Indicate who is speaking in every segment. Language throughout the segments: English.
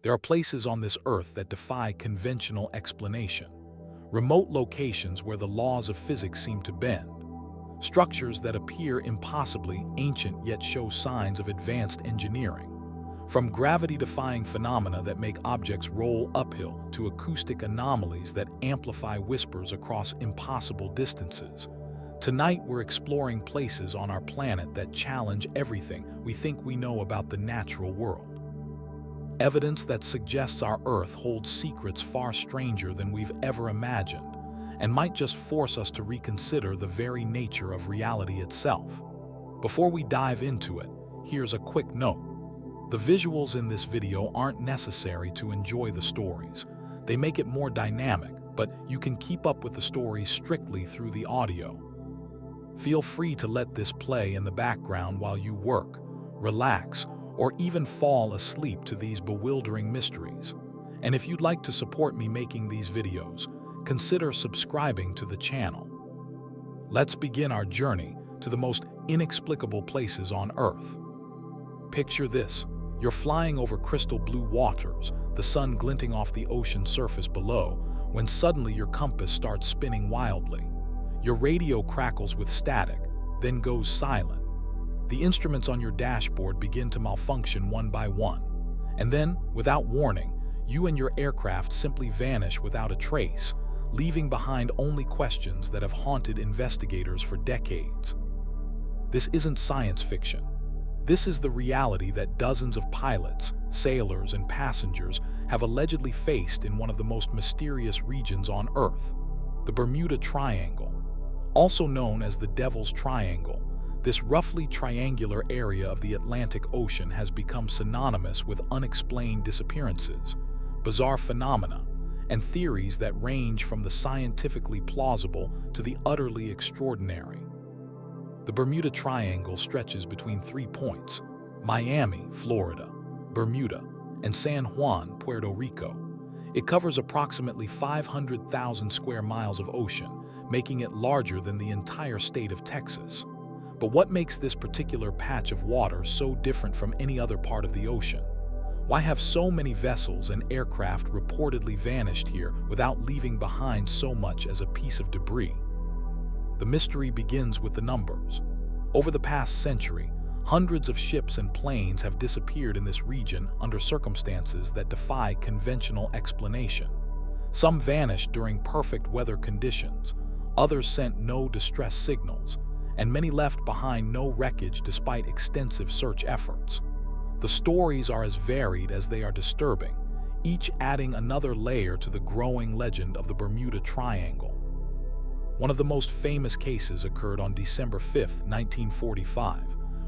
Speaker 1: There are places on this earth that defy conventional explanation. Remote locations where the laws of physics seem to bend. Structures that appear impossibly ancient yet show signs of advanced engineering. From gravity-defying phenomena that make objects roll uphill to acoustic anomalies that amplify whispers across impossible distances. Tonight we're exploring places on our planet that challenge everything we think we know about the natural world. Evidence that suggests our Earth holds secrets far stranger than we've ever imagined, and might just force us to reconsider the very nature of reality itself. Before we dive into it, here's a quick note. The visuals in this video aren't necessary to enjoy the stories. They make it more dynamic, but you can keep up with the stories strictly through the audio. Feel free to let this play in the background while you work, relax, or even fall asleep to these bewildering mysteries. And if you'd like to support me making these videos, consider subscribing to the channel. Let's begin our journey to the most inexplicable places on Earth. Picture this. You're flying over crystal blue waters, the sun glinting off the ocean surface below, when suddenly your compass starts spinning wildly. Your radio crackles with static, then goes silent. The instruments on your dashboard begin to malfunction one by one. And then, without warning, you and your aircraft simply vanish without a trace, leaving behind only questions that have haunted investigators for decades. This isn't science fiction. This is the reality that dozens of pilots, sailors, and passengers have allegedly faced in one of the most mysterious regions on Earth, the Bermuda Triangle. Also known as the Devil's Triangle, this roughly triangular area of the Atlantic Ocean has become synonymous with unexplained disappearances, bizarre phenomena, and theories that range from the scientifically plausible to the utterly extraordinary. The Bermuda Triangle stretches between 3 points: Miami, Florida, Bermuda, and San Juan, Puerto Rico. It covers approximately 500,000 square miles of ocean, making it larger than the entire state of Texas. But what makes this particular patch of water so different from any other part of the ocean? Why have so many vessels and aircraft reportedly vanished here without leaving behind so much as a piece of debris? The mystery begins with the numbers. Over the past century, hundreds of ships and planes have disappeared in this region under circumstances that defy conventional explanation. Some vanished during perfect weather conditions, others sent no distress signals, and many left behind no wreckage despite extensive search efforts. The stories are as varied as they are disturbing, each adding another layer to the growing legend of the Bermuda Triangle. One of the most famous cases occurred on December 5, 1945,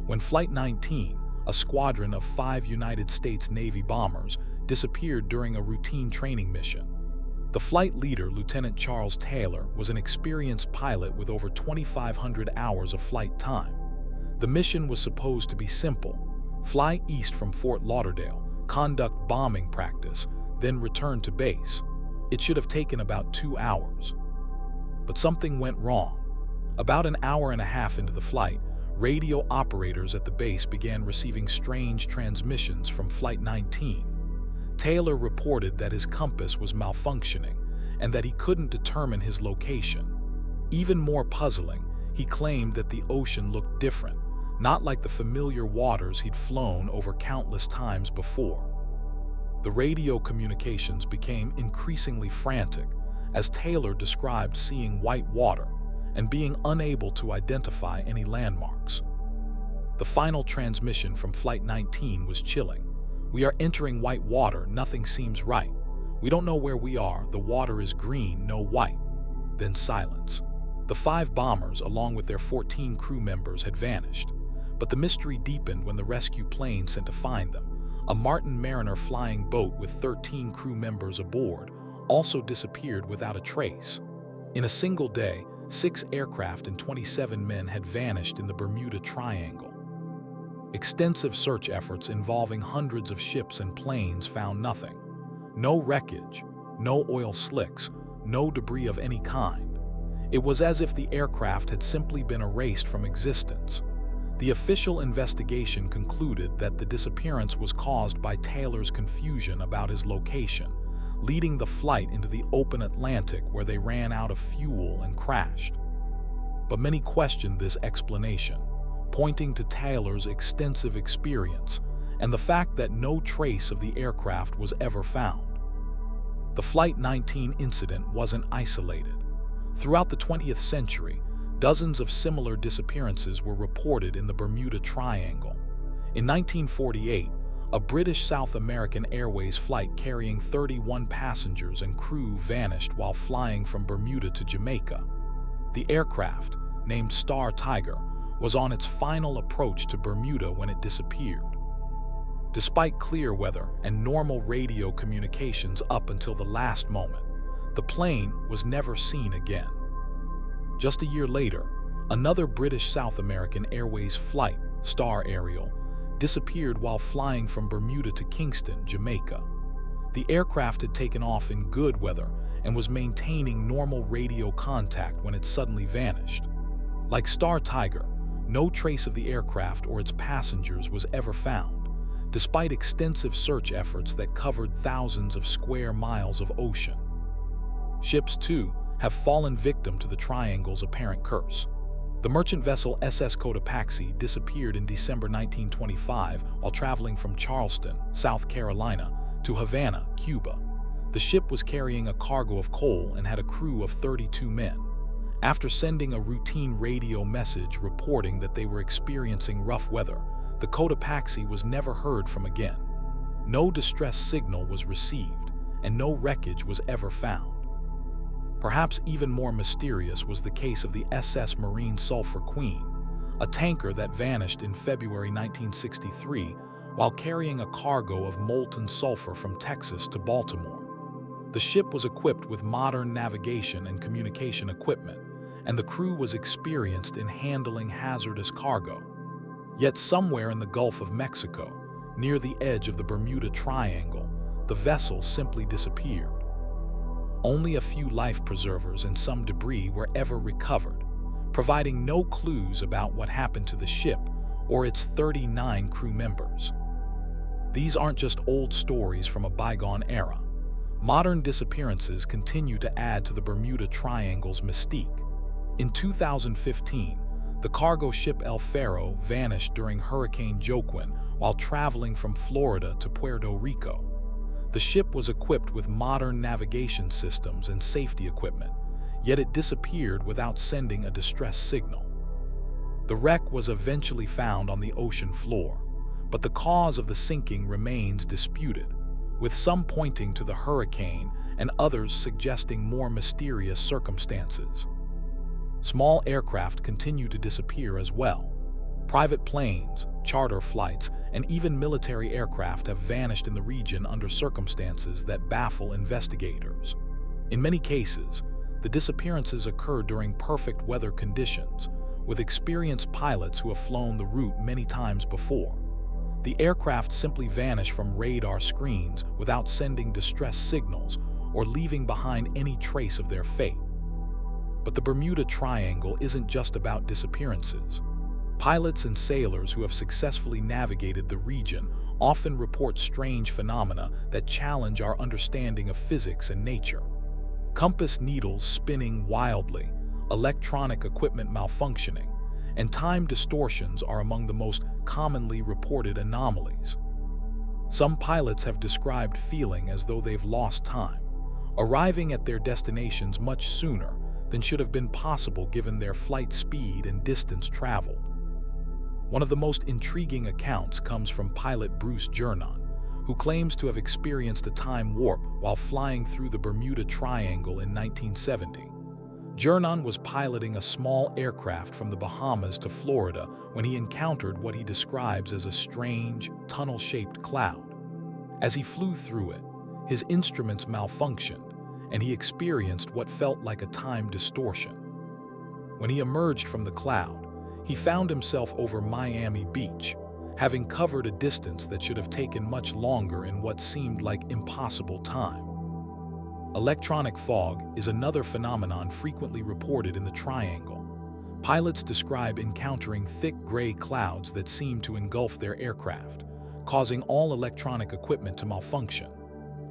Speaker 1: when Flight 19, a squadron of 5 United States Navy bombers, disappeared during a routine training mission. The flight leader, Lieutenant Charles Taylor, was an experienced pilot with over 2,500 hours of flight time. The mission was supposed to be simple: fly east from Fort Lauderdale, conduct bombing practice, then return to base. It should have taken about 2 hours. But something went wrong. About an hour and a half into the flight, radio operators at the base began receiving strange transmissions from Flight 19. Taylor reported that his compass was malfunctioning and that he couldn't determine his location. Even more puzzling, he claimed that the ocean looked different, not like the familiar waters he'd flown over countless times before. The radio communications became increasingly frantic, as Taylor described seeing white water and being unable to identify any landmarks. The final transmission from Flight 19 was chilling. "We are entering white water, nothing seems right. We don't know where we are, the water is green, no white." Then silence. The 5 bombers, along with their 14 crew members, had vanished. But the mystery deepened when the rescue plane sent to find them, a Martin Mariner flying boat with 13 crew members aboard, also disappeared without a trace. In a single day, 6 aircraft and 27 men had vanished in the Bermuda Triangle. Extensive search efforts involving hundreds of ships and planes found nothing. No wreckage, no oil slicks, no debris of any kind. It was as if the aircraft had simply been erased from existence. The official investigation concluded that the disappearance was caused by Taylor's confusion about his location, leading the flight into the open Atlantic where they ran out of fuel and crashed. But many questioned this explanation, pointing to Taylor's extensive experience and the fact that no trace of the aircraft was ever found. The Flight 19 incident wasn't isolated. Throughout the 20th century, dozens of similar disappearances were reported in the Bermuda Triangle. In 1948, a British South American Airways flight carrying 31 passengers and crew vanished while flying from Bermuda to Jamaica. The aircraft, named Star Tiger, was on its final approach to Bermuda when it disappeared. Despite clear weather and normal radio communications up until the last moment, the plane was never seen again. Just a year later, another British South American Airways flight, Star Ariel, disappeared while flying from Bermuda to Kingston, Jamaica. The aircraft had taken off in good weather and was maintaining normal radio contact when it suddenly vanished. Like Star Tiger, no trace of the aircraft or its passengers was ever found, despite extensive search efforts that covered thousands of square miles of ocean. Ships, too, have fallen victim to the Triangle's apparent curse. The merchant vessel SS Cotopaxi disappeared in December 1925 while traveling from Charleston, South Carolina, to Havana, Cuba. The ship was carrying a cargo of coal and had a crew of 32 men. After sending a routine radio message reporting that they were experiencing rough weather, the Cotopaxi was never heard from again. No distress signal was received, and no wreckage was ever found. Perhaps even more mysterious was the case of the SS Marine Sulphur Queen, a tanker that vanished in February 1963 while carrying a cargo of molten sulfur from Texas to Baltimore. The ship was equipped with modern navigation and communication equipment, and the crew was experienced in handling hazardous cargo. Yet somewhere in the Gulf of Mexico, near the edge of the Bermuda Triangle, the vessel simply disappeared. Only a few life preservers and some debris were ever recovered, providing no clues about what happened to the ship or its 39 crew members. These aren't just old stories from a bygone era. Modern disappearances continue to add to the Bermuda Triangle's mystique. In 2015, the cargo ship El Faro vanished during Hurricane Joaquin while traveling from Florida to Puerto Rico. The ship was equipped with modern navigation systems and safety equipment, yet it disappeared without sending a distress signal. The wreck was eventually found on the ocean floor, but the cause of the sinking remains disputed, with some pointing to the hurricane and others suggesting more mysterious circumstances. Small aircraft continue to disappear as well. Private planes, charter flights, and even military aircraft have vanished in the region under circumstances that baffle investigators. In many cases, the disappearances occur during perfect weather conditions, with experienced pilots who have flown the route many times before. The aircraft simply vanish from radar screens without sending distress signals or leaving behind any trace of their fate. But the Bermuda Triangle isn't just about disappearances. Pilots and sailors who have successfully navigated the region often report strange phenomena that challenge our understanding of physics and nature. Compass needles spinning wildly, electronic equipment malfunctioning, and time distortions are among the most commonly reported anomalies. Some pilots have described feeling as though they've lost time, arriving at their destinations much sooner than should have been possible given their flight speed and distance traveled. One of the most intriguing accounts comes from pilot Bruce Jernon, who claims to have experienced a time warp while flying through the Bermuda Triangle in 1970. Jernon was piloting a small aircraft from the Bahamas to Florida when he encountered what he describes as a strange, tunnel-shaped cloud. As he flew through it, his instruments malfunctioned, and he experienced what felt like a time distortion. When he emerged from the cloud, he found himself over Miami Beach, having covered a distance that should have taken much longer in what seemed like impossible time. Electronic fog is another phenomenon frequently reported in the Triangle. Pilots describe encountering thick gray clouds that seem to engulf their aircraft, causing all electronic equipment to malfunction.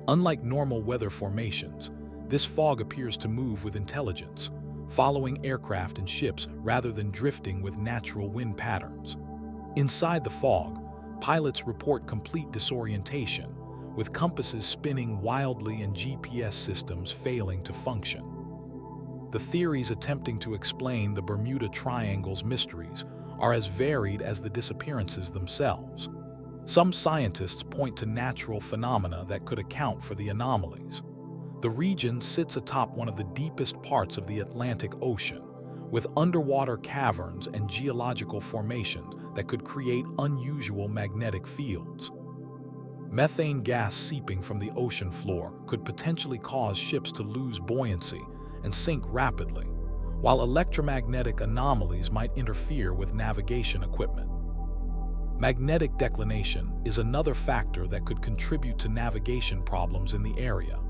Speaker 1: Unlike normal weather formations, this fog appears to move with intelligence, following aircraft and ships rather than drifting with natural wind patterns. Inside the fog, pilots report complete disorientation, with compasses spinning wildly and GPS systems failing to function. The theories attempting to explain the Bermuda Triangle's mysteries are as varied as the disappearances themselves. Some scientists point to natural phenomena that could account for the anomalies. The region sits atop one of the deepest parts of the Atlantic Ocean, with underwater caverns and geological formations that could create unusual magnetic fields. Methane gas seeping from the ocean floor could potentially cause ships to lose buoyancy and sink rapidly, while electromagnetic anomalies might interfere with navigation equipment. Magnetic declination is another factor that could contribute to navigation problems in the area.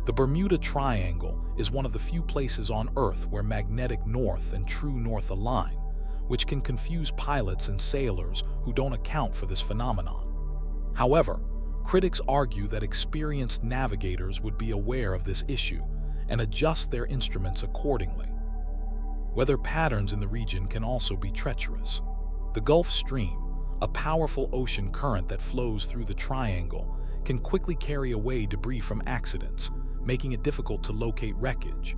Speaker 1: The Bermuda Triangle is one of the few places on Earth where magnetic north and true north align, which can confuse pilots and sailors who don't account for this phenomenon. However, critics argue that experienced navigators would be aware of this issue and adjust their instruments accordingly. Weather patterns in the region can also be treacherous. The Gulf Stream, a powerful ocean current that flows through the triangle, can quickly carry away debris from accidents, making it difficult to locate wreckage.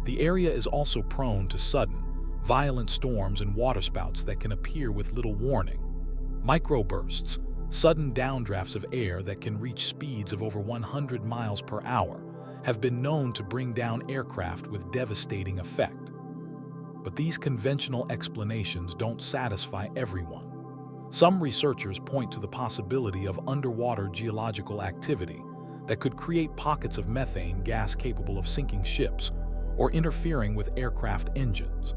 Speaker 1: The area is also prone to sudden, violent storms and waterspouts that can appear with little warning. Microbursts, sudden downdrafts of air that can reach speeds of over 100 miles per hour, have been known to bring down aircraft with devastating effect. But these conventional explanations don't satisfy everyone. Some researchers point to the possibility of underwater geological activity that could create pockets of methane gas capable of sinking ships or interfering with aircraft engines.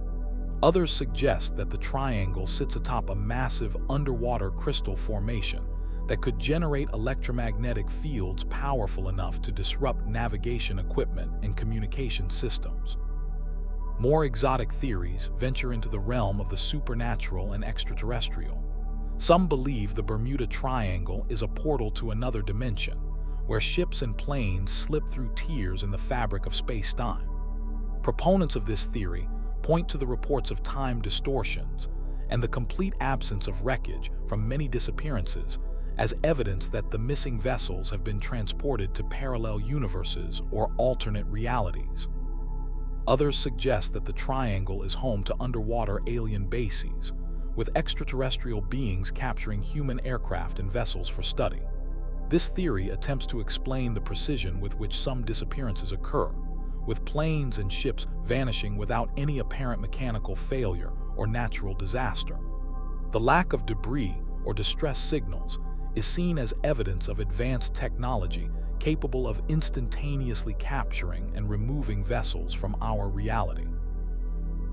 Speaker 1: Others suggest that the triangle sits atop a massive underwater crystal formation that could generate electromagnetic fields powerful enough to disrupt navigation equipment and communication systems. More exotic theories venture into the realm of the supernatural and extraterrestrial. Some believe the Bermuda Triangle is a portal to another dimension, where ships and planes slip through tiers in the fabric of space-time. Proponents of this theory point to the reports of time distortions and the complete absence of wreckage from many disappearances as evidence that the missing vessels have been transported to parallel universes or alternate realities. Others suggest that the triangle is home to underwater alien bases, with extraterrestrial beings capturing human aircraft and vessels for study. This theory attempts to explain the precision with which some disappearances occur, with planes and ships vanishing without any apparent mechanical failure or natural disaster. The lack of debris or distress signals is seen as evidence of advanced technology capable of instantaneously capturing and removing vessels from our reality.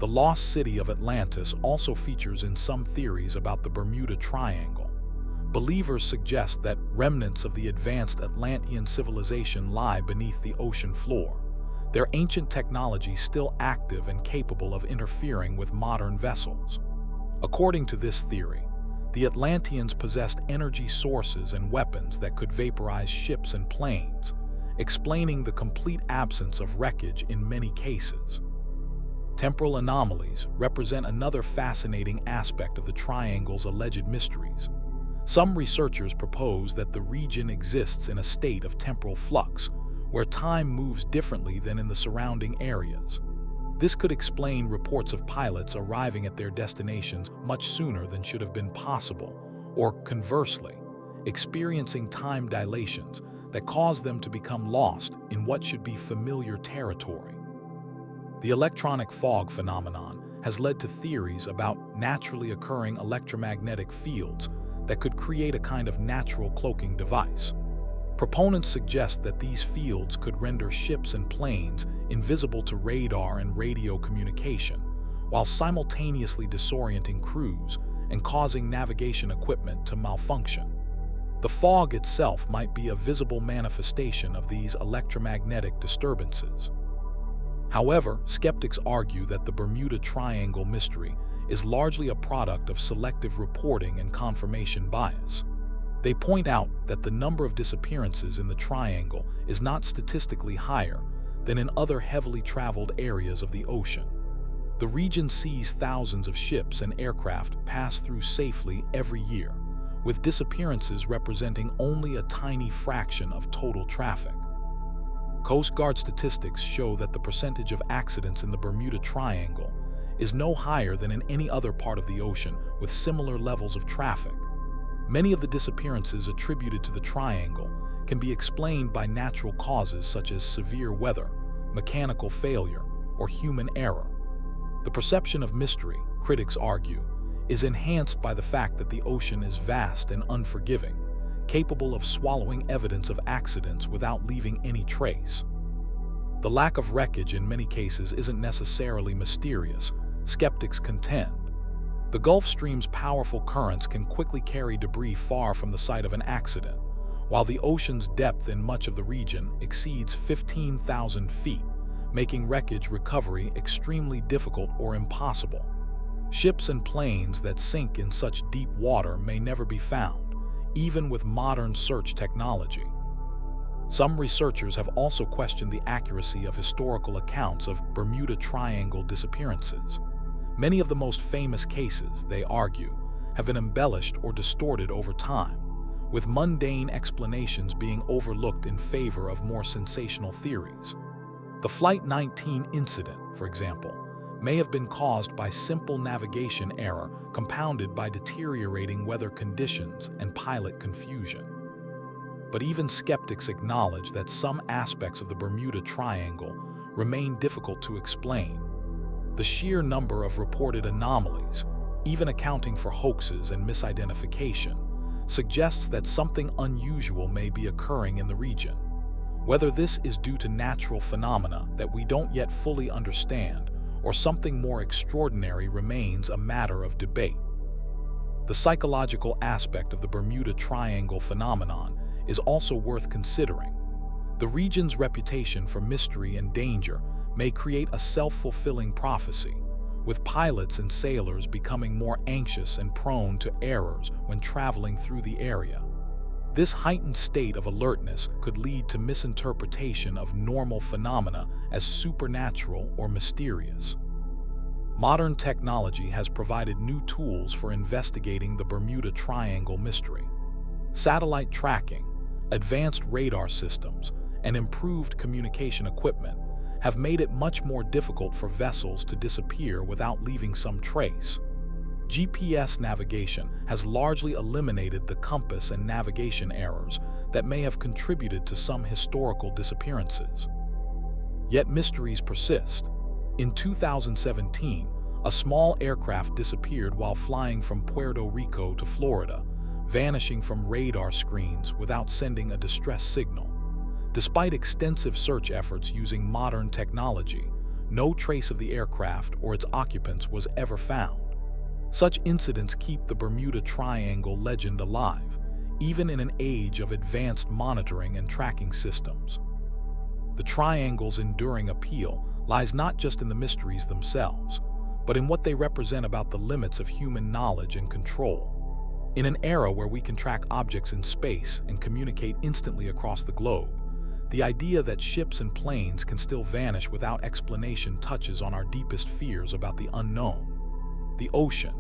Speaker 1: The lost city of Atlantis also features in some theories about the Bermuda Triangle. Believers suggest that remnants of the advanced Atlantean civilization lie beneath the ocean floor, their ancient technology still active and capable of interfering with modern vessels. According to this theory, the Atlanteans possessed energy sources and weapons that could vaporize ships and planes, explaining the complete absence of wreckage in many cases. Temporal anomalies represent another fascinating aspect of the triangle's alleged mysteries. Some researchers propose that the region exists in a state of temporal flux, where time moves differently than in the surrounding areas. This could explain reports of pilots arriving at their destinations much sooner than should have been possible, or conversely, experiencing time dilations that cause them to become lost in what should be familiar territory. The electronic fog phenomenon has led to theories about naturally occurring electromagnetic fields that could create a kind of natural cloaking device. Proponents suggest that these fields could render ships and planes invisible to radar and radio communication, while simultaneously disorienting crews and causing navigation equipment to malfunction. The fog itself might be a visible manifestation of these electromagnetic disturbances. However, skeptics argue that the Bermuda Triangle mystery is largely a product of selective reporting and confirmation bias. They point out that the number of disappearances in the triangle is not statistically higher than in other heavily traveled areas of the ocean. The region sees thousands of ships and aircraft pass through safely every year, with disappearances representing only a tiny fraction of total traffic. Coast Guard statistics show that the percentage of accidents in the Bermuda Triangle is no higher than in any other part of the ocean with similar levels of traffic. Many of the disappearances attributed to the triangle can be explained by natural causes such as severe weather, mechanical failure, or human error. The perception of mystery, critics argue, is enhanced by the fact that the ocean is vast and unforgiving, capable of swallowing evidence of accidents without leaving any trace. The lack of wreckage in many cases isn't necessarily mysterious, skeptics contend. The Gulf Stream's powerful currents can quickly carry debris far from the site of an accident, while the ocean's depth in much of the region exceeds 15,000 feet, making wreckage recovery extremely difficult or impossible. Ships and planes that sink in such deep water may never be found, even with modern search technology. Some researchers have also questioned the accuracy of historical accounts of Bermuda Triangle disappearances. Many of the most famous cases, they argue, have been embellished or distorted over time, with mundane explanations being overlooked in favor of more sensational theories. The Flight 19 incident, for example, may have been caused by simple navigation error compounded by deteriorating weather conditions and pilot confusion. But even skeptics acknowledge that some aspects of the Bermuda Triangle remain difficult to explain. The sheer number of reported anomalies, even accounting for hoaxes and misidentification, suggests that something unusual may be occurring in the region. Whether this is due to natural phenomena that we don't yet fully understand or something more extraordinary remains a matter of debate. The psychological aspect of the Bermuda Triangle phenomenon is also worth considering. The region's reputation for mystery and danger may create a self-fulfilling prophecy, with pilots and sailors becoming more anxious and prone to errors when traveling through the area. This heightened state of alertness could lead to misinterpretation of normal phenomena as supernatural or mysterious. Modern technology has provided new tools for investigating the Bermuda Triangle mystery. Satellite tracking, advanced radar systems, and improved communication equipment have made it much more difficult for vessels to disappear without leaving some trace. GPS navigation has largely eliminated the compass and navigation errors that may have contributed to some historical disappearances. Yet mysteries persist. In 2017, a small aircraft disappeared while flying from Puerto Rico to Florida, vanishing from radar screens without sending a distress signal. Despite extensive search efforts using modern technology, no trace of the aircraft or its occupants was ever found. Such incidents keep the Bermuda Triangle legend alive, even in an age of advanced monitoring and tracking systems. The triangle's enduring appeal lies not just in the mysteries themselves, but in what they represent about the limits of human knowledge and control. In an era where we can track objects in space and communicate instantly across the globe, the idea that ships and planes can still vanish without explanation touches on our deepest fears about the unknown. The ocean,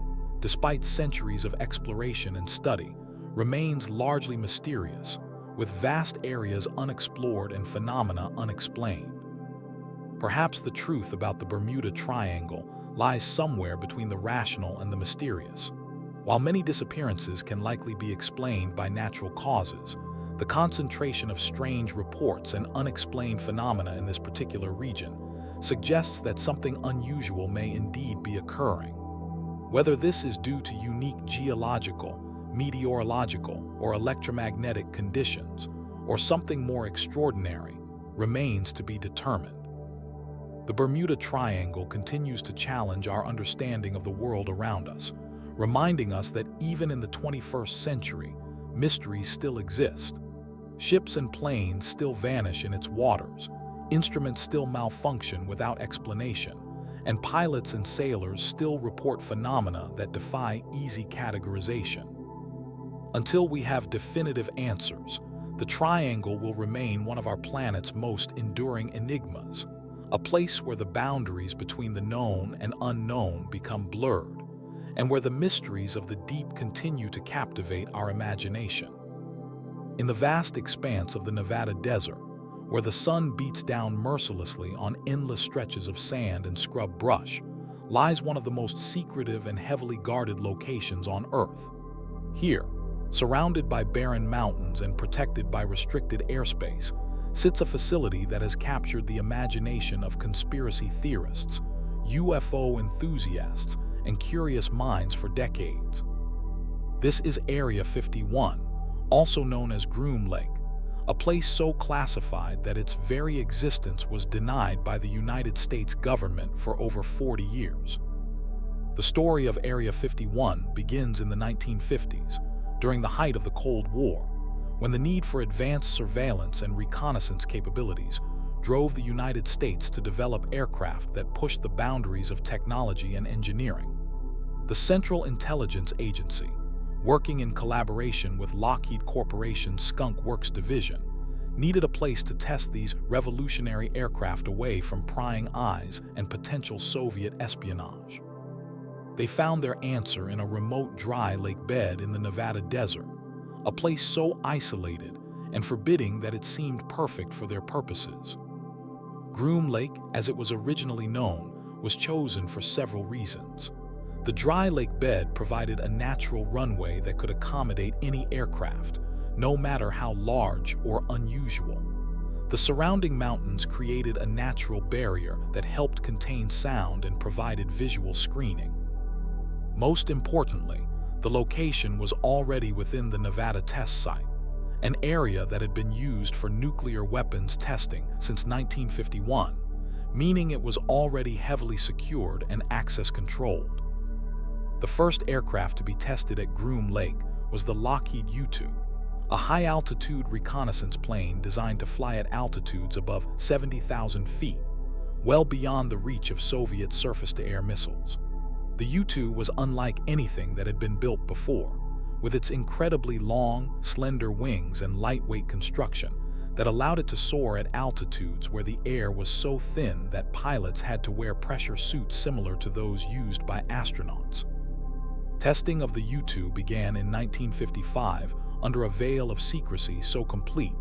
Speaker 1: despite centuries of exploration and study, remains largely mysterious, with vast areas unexplored and phenomena unexplained. Perhaps the truth about the Bermuda Triangle lies somewhere between the rational and the mysterious. While many disappearances can likely be explained by natural causes, the concentration of strange reports and unexplained phenomena in this particular region suggests that something unusual may indeed be occurring. Whether this is due to unique geological, meteorological, or electromagnetic conditions, or something more extraordinary, remains to be determined. The Bermuda Triangle continues to challenge our understanding of the world around us, reminding us that even in the 21st century, mysteries still exist. Ships and planes still vanish in its waters, instruments still malfunction without explanation, and pilots and sailors still report phenomena that defy easy categorization. Until we have definitive answers, the Triangle will remain one of our planet's most enduring enigmas, a place where the boundaries between the known and unknown become blurred, and where the mysteries of the deep continue to captivate our imagination. In the vast expanse of the Nevada desert, where the sun beats down mercilessly on endless stretches of sand and scrub brush, lies one of the most secretive and heavily guarded locations on Earth. Here, surrounded by barren mountains and protected by restricted airspace, sits a facility that has captured the imagination of conspiracy theorists, UFO enthusiasts, and curious minds for decades. This is Area 51, also known as Groom Lake, a place so classified that its very existence was denied by the United States government for over 40 years. The story of Area 51 begins in the 1950s, during the height of the Cold War, when the need for advanced surveillance and reconnaissance capabilities drove the United States to develop aircraft that pushed the boundaries of technology and engineering. The Central Intelligence Agency, working in collaboration with Lockheed Corporation's Skunk Works division, needed a place to test these revolutionary aircraft away from prying eyes and potential Soviet espionage. They found their answer in a remote dry lake bed in the Nevada desert, a place so isolated and forbidding that it seemed perfect for their purposes. Groom Lake, as it was originally known, was chosen for several reasons. The dry lake bed provided a natural runway that could accommodate any aircraft, no matter how large or unusual. The surrounding mountains created a natural barrier that helped contain sound and provided visual screening. Most importantly, the location was already within the Nevada test site, an area that had been used for nuclear weapons testing since 1951, meaning it was already heavily secured and access controlled. The first aircraft to be tested at Groom Lake was the Lockheed U-2, a high-altitude reconnaissance plane designed to fly at altitudes above 70,000 feet, well beyond the reach of Soviet surface-to-air missiles. The U-2 was unlike anything that had been built before, with its incredibly long, slender wings and lightweight construction that allowed it to soar at altitudes where the air was so thin that pilots had to wear pressure suits similar to those used by astronauts. Testing of the U-2 began in 1955 under a veil of secrecy so complete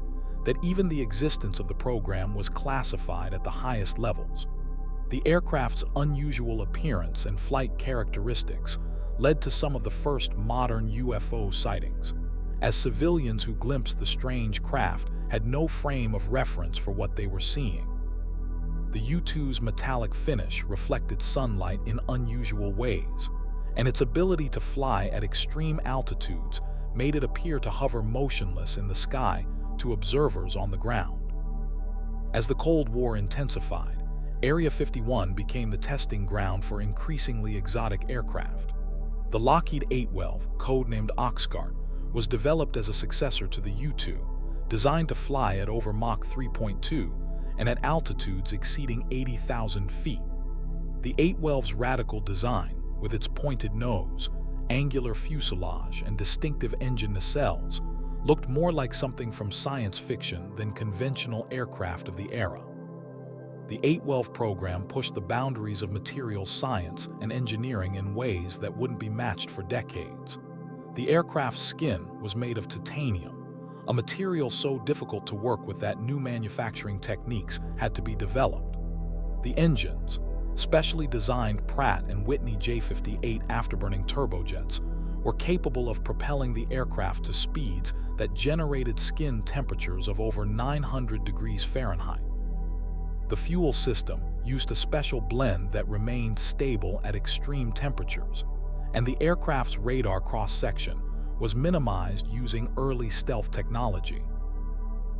Speaker 1: that even the existence of the program was classified at the highest levels. The aircraft's unusual appearance and flight characteristics led to some of the first modern UFO sightings, as civilians who glimpsed the strange craft had no frame of reference for what they were seeing. The U-2's metallic finish reflected sunlight in unusual ways, and its ability to fly at extreme altitudes made it appear to hover motionless in the sky to observers on the ground. As the Cold War intensified, Area 51 became the testing ground for increasingly exotic aircraft. The Lockheed 812, codenamed Oxguard, was developed as a successor to the U-2, designed to fly at over Mach 3.2 and at altitudes exceeding 80,000 feet. The 812's radical design, with its pointed nose, angular fuselage, and distinctive engine nacelles, looked more like something from science fiction than conventional aircraft of the era. The 812 program pushed the boundaries of materials science and engineering in ways that wouldn't be matched for decades. The aircraft's skin was made of titanium, a material so difficult to work with that new manufacturing techniques had to be developed. The engines, specially designed Pratt & Whitney J58 afterburning turbojets, were capable of propelling the aircraft to speeds that generated skin temperatures of over 900 degrees Fahrenheit. The fuel system used a special blend that remained stable at extreme temperatures, and the aircraft's radar cross-section was minimized using early stealth technology.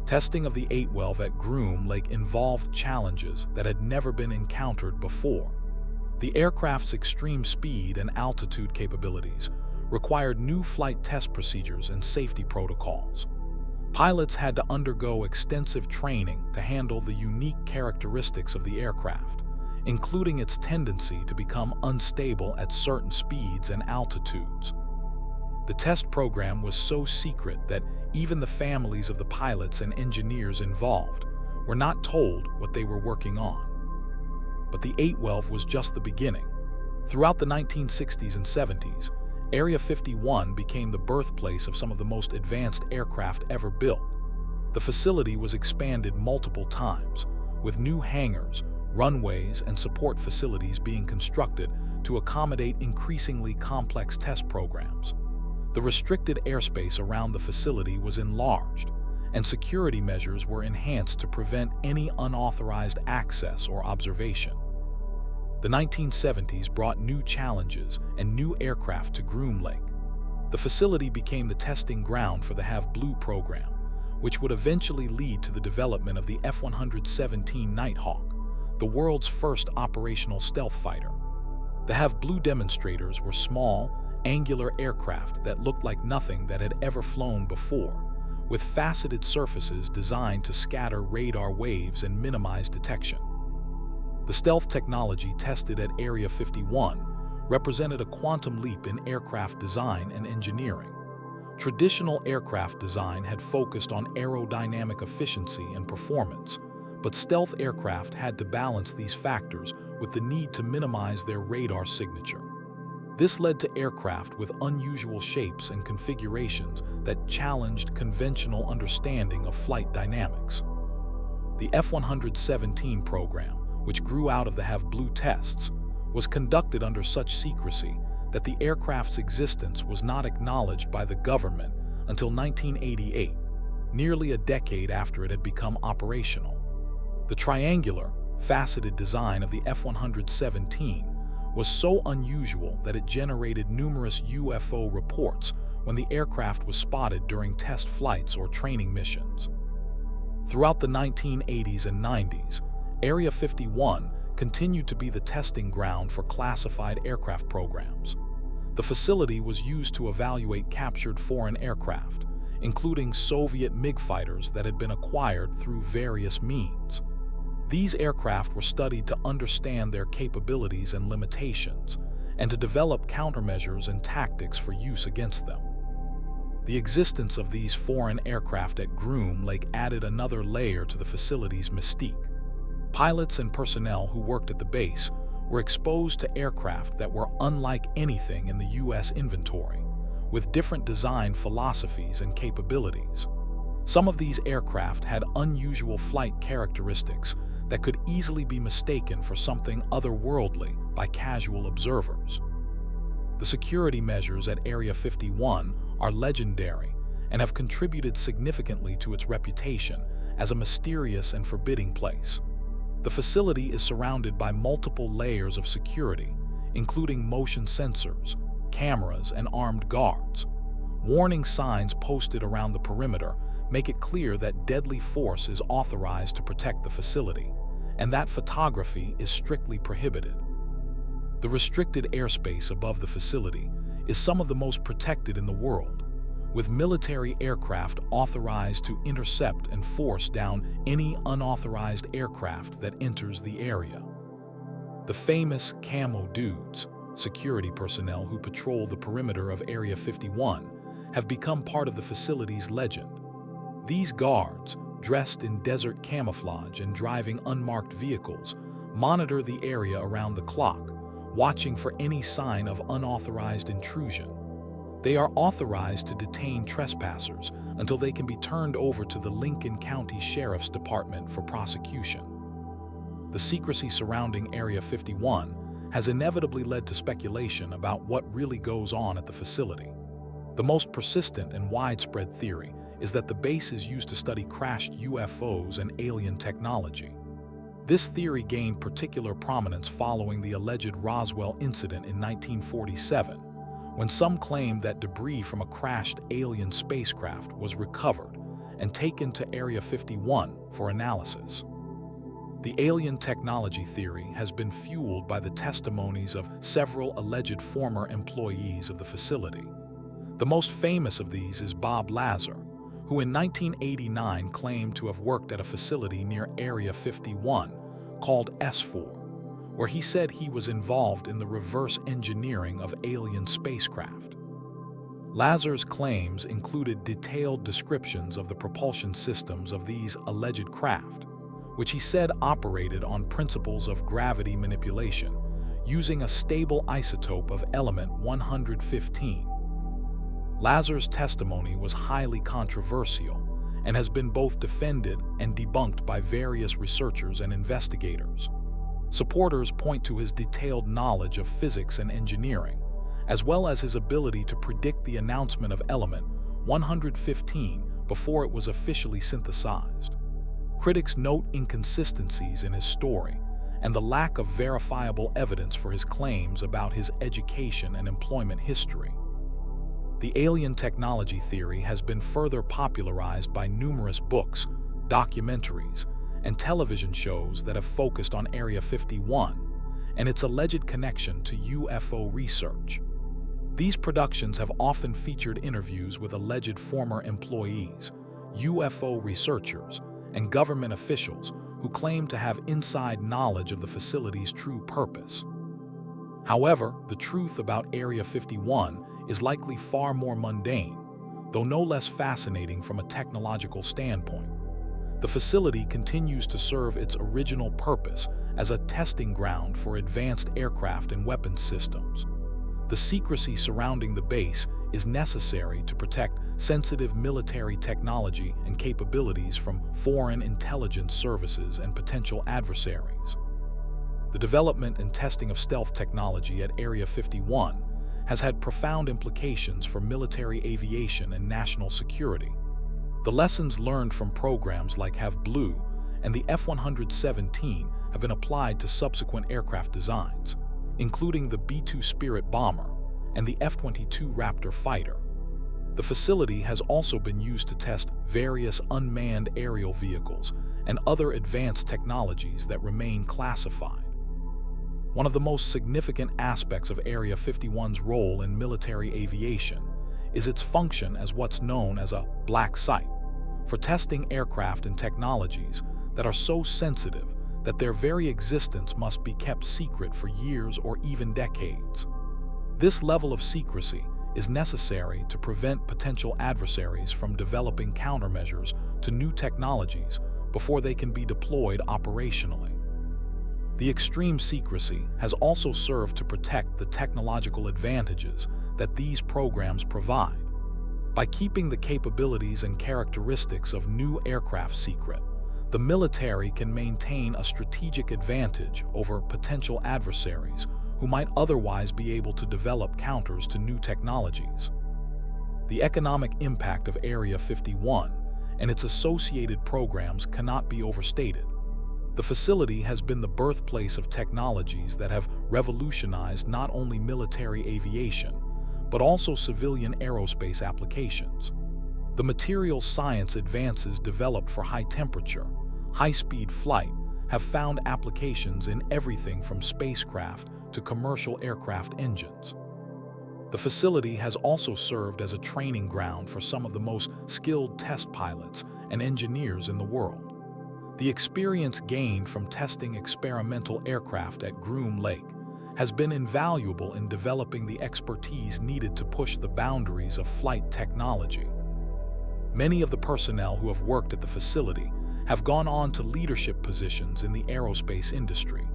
Speaker 1: Testing of the 812 at Groom Lake involved challenges that had never been encountered before. The aircraft's extreme speed and altitude capabilities required new flight test procedures and safety protocols. Pilots had to undergo extensive training to handle the unique characteristics of the aircraft, including its tendency to become unstable at certain speeds and altitudes. The test program was so secret that even the families of the pilots and engineers involved were not told what they were working on. But the 812 was just the beginning. Throughout the 1960s and 70s, Area 51 became the birthplace of some of the most advanced aircraft ever built. The facility was expanded multiple times, with new hangars, runways, and support facilities being constructed to accommodate increasingly complex test programs. The restricted airspace around the facility was enlarged, and security measures were enhanced to prevent any unauthorized access or observation. The 1970s brought new challenges and new aircraft to Groom Lake. The facility became the testing ground for the Have Blue program, which would eventually lead to the development of the F-117 Nighthawk, the world's first operational stealth fighter. The Have Blue demonstrators were small, angular aircraft that looked like nothing that had ever flown before, with faceted surfaces designed to scatter radar waves and minimize detection. The stealth technology tested at Area 51 represented a quantum leap in aircraft design and engineering. Traditional aircraft design had focused on aerodynamic efficiency and performance, but stealth aircraft had to balance these factors with the need to minimize their radar signature. This led to aircraft with unusual shapes and configurations that challenged conventional understanding of flight dynamics. The F-117 program, which grew out of the Have Blue tests, was conducted under such secrecy that the aircraft's existence was not acknowledged by the government until 1988, nearly a decade after it had become operational. The triangular, faceted design of the F-117 was so unusual that it generated numerous UFO reports when the aircraft was spotted during test flights or training missions. Throughout the 1980s and 90s, Area 51 continued to be the testing ground for classified aircraft programs. The facility was used to evaluate captured foreign aircraft, including Soviet MiG fighters that had been acquired through various means. These aircraft were studied to understand their capabilities and limitations, and to develop countermeasures and tactics for use against them. The existence of these foreign aircraft at Groom Lake added another layer to the facility's mystique. Pilots and personnel who worked at the base were exposed to aircraft that were unlike anything in the U.S. inventory, with different design philosophies and capabilities. Some of these aircraft had unusual flight characteristics that could easily be mistaken for something otherworldly by casual observers. The security measures at Area 51 are legendary and have contributed significantly to its reputation as a mysterious and forbidding place. The facility is surrounded by multiple layers of security, including motion sensors, cameras, and armed guards. Warning signs posted around the perimeter make it clear that deadly force is authorized to protect the facility, and that photography is strictly prohibited. The restricted airspace above the facility is some of the most protected in the world, with military aircraft authorized to intercept and force down any unauthorized aircraft that enters the area. The famous Camo Dudes, security personnel who patrol the perimeter of Area 51, have become part of the facility's legend. These guards, dressed in desert camouflage and driving unmarked vehicles, monitor the area around the clock, watching for any sign of unauthorized intrusion. They are authorized to detain trespassers until they can be turned over to the Lincoln County Sheriff's Department for prosecution. The secrecy surrounding Area 51 has inevitably led to speculation about what really goes on at the facility. The most persistent and widespread theory is that the base is used to study crashed UFOs and alien technology. This theory gained particular prominence following the alleged Roswell incident in 1947, when some claimed that debris from a crashed alien spacecraft was recovered and taken to Area 51 for analysis. The alien technology theory has been fueled by the testimonies of several alleged former employees of the facility. The most famous of these is Bob Lazar, who who in 1989 claimed to have worked at a facility near Area 51 called S4, where he said he was involved in the reverse engineering of alien spacecraft. Lazar's claims included detailed descriptions of the propulsion systems of these alleged craft, which he said operated on principles of gravity manipulation, using a stable isotope of element 115. Lazar's testimony was highly controversial and has been both defended and debunked by various researchers and investigators. Supporters point to his detailed knowledge of physics and engineering, as well as his ability to predict the announcement of element 115 before it was officially synthesized. Critics note inconsistencies in his story and the lack of verifiable evidence for his claims about his education and employment history. The alien technology theory has been further popularized by numerous books, documentaries, and television shows that have focused on Area 51 and its alleged connection to UFO research. These productions have often featured interviews with alleged former employees, UFO researchers, and government officials who claim to have inside knowledge of the facility's true purpose. However, the truth about Area 51 is likely far more mundane, though no less fascinating from a technological standpoint. The facility continues to serve its original purpose as a testing ground for advanced aircraft and weapons systems. The secrecy surrounding the base is necessary to protect sensitive military technology and capabilities from foreign intelligence services and potential adversaries. The development and testing of stealth technology at Area 51 has had profound implications for military aviation and national security. The lessons learned from programs like Have Blue and the F-117 have been applied to subsequent aircraft designs, including the B-2 Spirit bomber and the F-22 Raptor fighter. The facility has also been used to test various unmanned aerial vehicles and other advanced technologies that remain classified. One of the most significant aspects of Area 51's role in military aviation is its function as what's known as a black site, for testing aircraft and technologies that are so sensitive that their very existence must be kept secret for years or even decades. This level of secrecy is necessary to prevent potential adversaries from developing countermeasures to new technologies before they can be deployed operationally. The extreme secrecy has also served to protect the technological advantages that these programs provide. By keeping the capabilities and characteristics of new aircraft secret, the military can maintain a strategic advantage over potential adversaries who might otherwise be able to develop counters to new technologies. The economic impact of Area 51 and its associated programs cannot be overstated. The facility has been the birthplace of technologies that have revolutionized not only military aviation, but also civilian aerospace applications. The materials science advances developed for high-temperature, high-speed flight have found applications in everything from spacecraft to commercial aircraft engines. The facility has also served as a training ground for some of the most skilled test pilots and engineers in the world. The experience gained from testing experimental aircraft at Groom Lake has been invaluable in developing the expertise needed to push the boundaries of flight technology. Many of the personnel who have worked at the facility have gone on to leadership positions in the aerospace industry,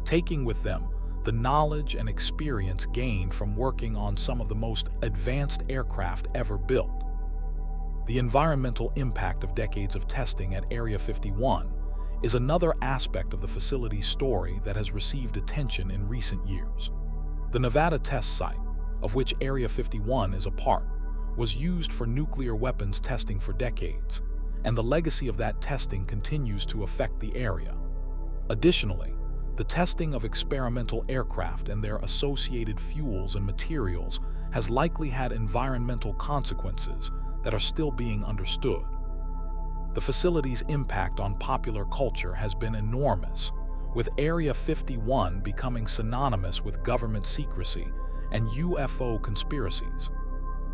Speaker 1: taking with them the knowledge and experience gained from working on some of the most advanced aircraft ever built. The environmental impact of decades of testing at Area 51 is another aspect of the facility's story that has received attention in recent years. The Nevada test site, of which Area 51 is a part, was used for nuclear weapons testing for decades, and the legacy of that testing continues to affect the area. Additionally, the testing of experimental aircraft and their associated fuels and materials has likely had environmental consequences that are still being understood. The facility's impact on popular culture has been enormous, with Area 51 becoming synonymous with government secrecy and UFO conspiracies.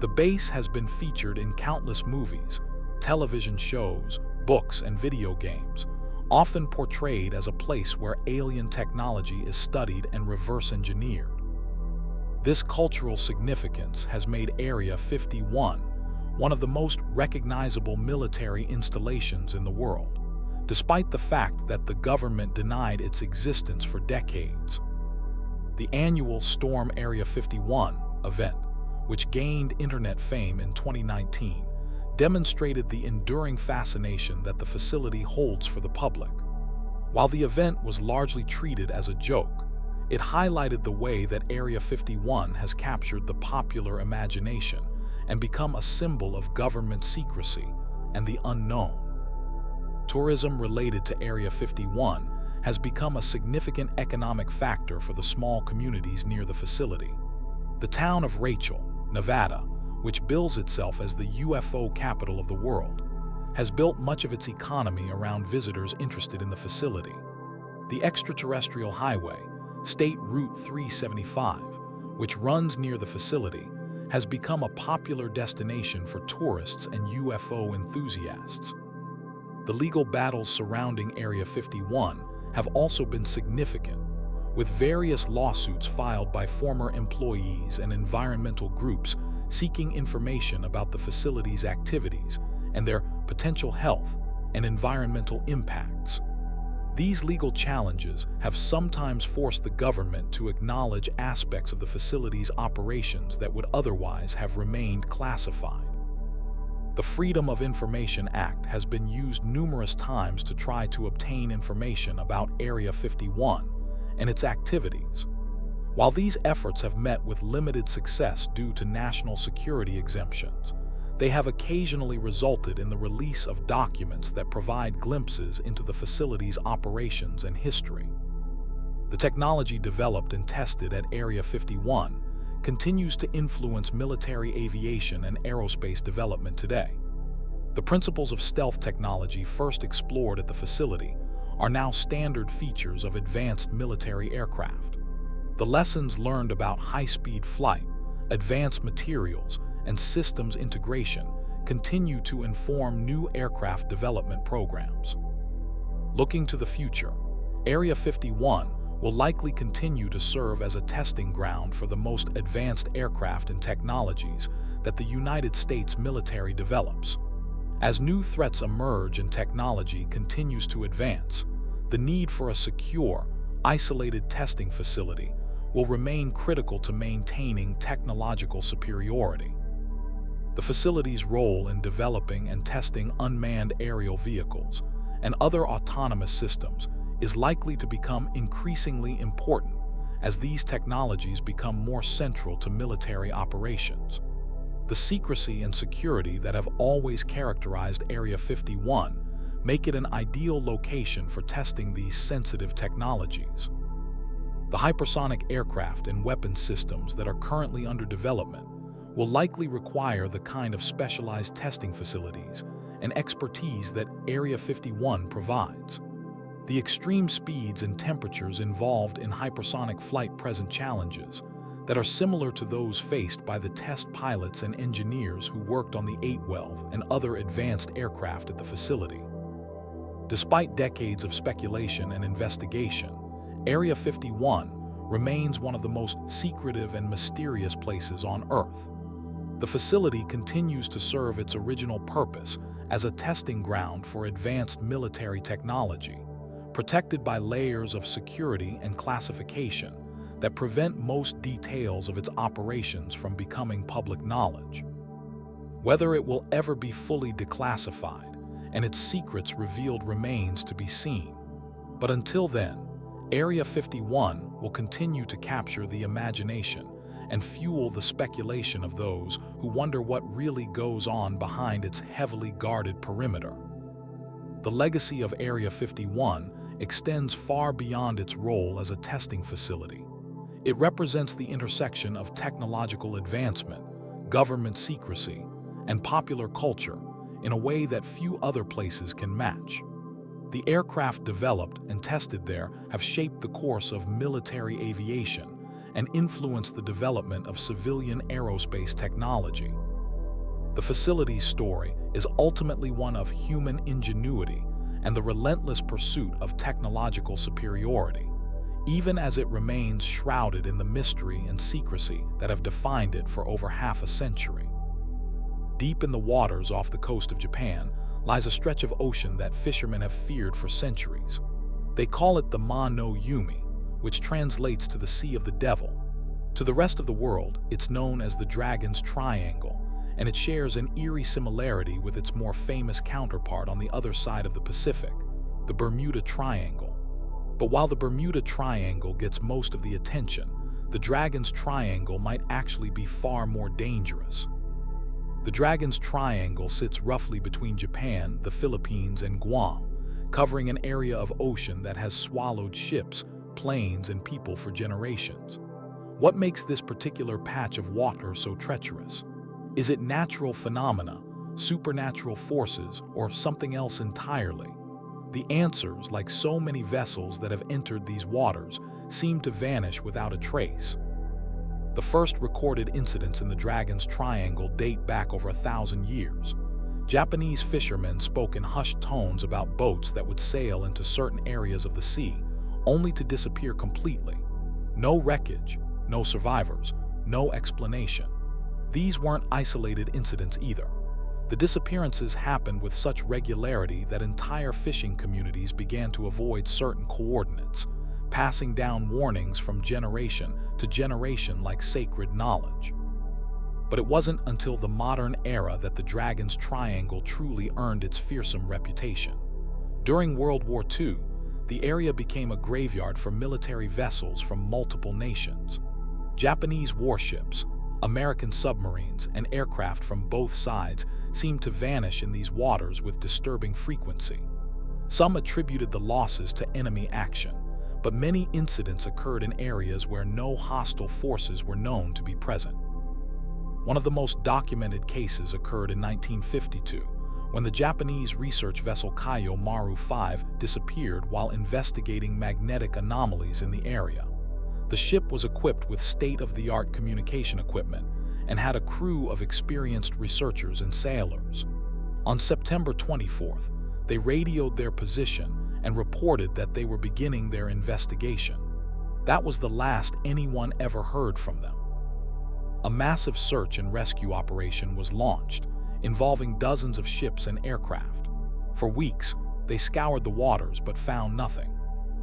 Speaker 1: The base has been featured in countless movies, television shows, books, and video games, often portrayed as a place where alien technology is studied and reverse-engineered. This cultural significance has made Area 51 one of the most recognizable military installations in the world, despite the fact that the government denied its existence for decades. The annual Storm Area 51 event, which gained internet fame in 2019, demonstrated the enduring fascination that the facility holds for the public. While the event was largely treated as a joke, it highlighted the way that Area 51 has captured the popular imagination and become a symbol of government secrecy and the unknown. Tourism related to Area 51 has become a significant economic factor for the small communities near the facility. The town of Rachel, Nevada, which bills itself as the UFO capital of the world, has built much of its economy around visitors interested in the facility. The extraterrestrial highway, State Route 375, which runs near the facility, has become a popular destination for tourists and UFO enthusiasts. The legal battles surrounding Area 51 have also been significant, with various lawsuits filed by former employees and environmental groups seeking information about the facility's activities and their potential health and environmental impacts. These legal challenges have sometimes forced the government to acknowledge aspects of the facility's operations that would otherwise have remained classified. The Freedom of Information Act has been used numerous times to try to obtain information about Area 51 and its activities. While these efforts have met with limited success due to national security exemptions, they have occasionally resulted in the release of documents that provide glimpses into the facility's operations and history. The technology developed and tested at Area 51 continues to influence military aviation and aerospace development today. The principles of stealth technology first explored at the facility are now standard features of advanced military aircraft. The lessons learned about high-speed flight, advanced materials, and systems integration continue to inform new aircraft development programs. Looking to the future, Area 51 will likely continue to serve as a testing ground for the most advanced aircraft and technologies that the United States military develops. As new threats emerge and technology continues to advance, the need for a secure, isolated testing facility will remain critical to maintaining technological superiority. The facility's role in developing and testing unmanned aerial vehicles and other autonomous systems is likely to become increasingly important as these technologies become more central to military operations. The secrecy and security that have always characterized Area 51 make it an ideal location for testing these sensitive technologies. The hypersonic aircraft and weapons systems that are currently under development will likely require the kind of specialized testing facilities and expertise that Area 51 provides. The extreme speeds and temperatures involved in hypersonic flight present challenges that are similar to those faced by the test pilots and engineers who worked on the 812 and other advanced aircraft at the facility. Despite decades of speculation and investigation, Area 51 remains one of the most secretive and mysterious places on Earth. The facility continues to serve its original purpose as a testing ground for advanced military technology, protected by layers of security and classification that prevent most details of its operations from becoming public knowledge. Whether it will ever be fully declassified and its secrets revealed remains to be seen. But until then, Area 51 will continue to capture the imagination and fuel the speculation of those who wonder what really goes on behind its heavily guarded perimeter. The legacy of Area 51 extends far beyond its role as a testing facility. It represents the intersection of technological advancement, government secrecy, and popular culture in a way that few other places can match. The aircraft developed and tested there have shaped the course of military aviation and influenced the development of civilian aerospace technology. The facility's story is ultimately one of human ingenuity and the relentless pursuit of technological superiority, even as it remains shrouded in the mystery and secrecy that have defined it for over half a century. Deep in the waters off the coast of Japan lies a stretch of ocean that fishermen have feared for centuries. They call it the Ma no Yumi, which translates to the Sea of the Devil. To the rest of the world, it's known as the Dragon's Triangle, and it shares an eerie similarity with its more famous counterpart on the other side of the Pacific, the Bermuda Triangle. But while the Bermuda Triangle gets most of the attention, the Dragon's Triangle might actually be far more dangerous. The Dragon's Triangle sits roughly between Japan, the Philippines, and Guam, covering an area of ocean that has swallowed ships, planes, and people for generations. What makes this particular patch of water so treacherous? Is it natural phenomena, supernatural forces, or something else entirely? The answers, like so many vessels that have entered these waters, seem to vanish without a trace. The first recorded incidents in the Dragon's Triangle date back over 1,000 years. Japanese fishermen spoke in hushed tones about boats that would sail into certain areas of the sea, only to disappear completely. No wreckage, no survivors, no explanation. These weren't isolated incidents either. The disappearances happened with such regularity that entire fishing communities began to avoid certain coordinates, passing down warnings from generation to generation like sacred knowledge. But it wasn't until the modern era that the Dragon's Triangle truly earned its fearsome reputation. During World War II, the area became a graveyard for military vessels from multiple nations. Japanese warships, American submarines, and aircraft from both sides seemed to vanish in these waters with disturbing frequency. Some attributed the losses to enemy action, but many incidents occurred in areas where no hostile forces were known to be present. One of the most documented cases occurred in 1952, when the Japanese research vessel Kayo Maru 5 disappeared while investigating magnetic anomalies in the area. The ship was equipped with state-of-the-art communication equipment and had a crew of experienced researchers and sailors. On September 24th, they radioed their position and reported that they were beginning their investigation. That was the last anyone ever heard from them. A massive search and rescue operation was launched, involving dozens of ships and aircraft. For weeks, they scoured the waters but found nothing.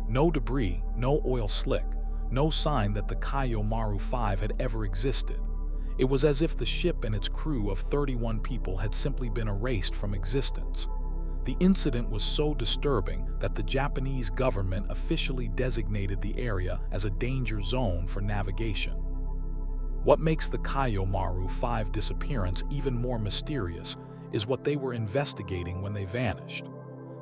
Speaker 1: No debris, no oil slick, no sign that the Kayo Maru 5 had ever existed. It was as if the ship and its crew of 31 people had simply been erased from existence. The incident was so disturbing that the Japanese government officially designated the area as a danger zone for navigation. What makes the Kayo Maru 5 disappearance even more mysterious is what they were investigating when they vanished.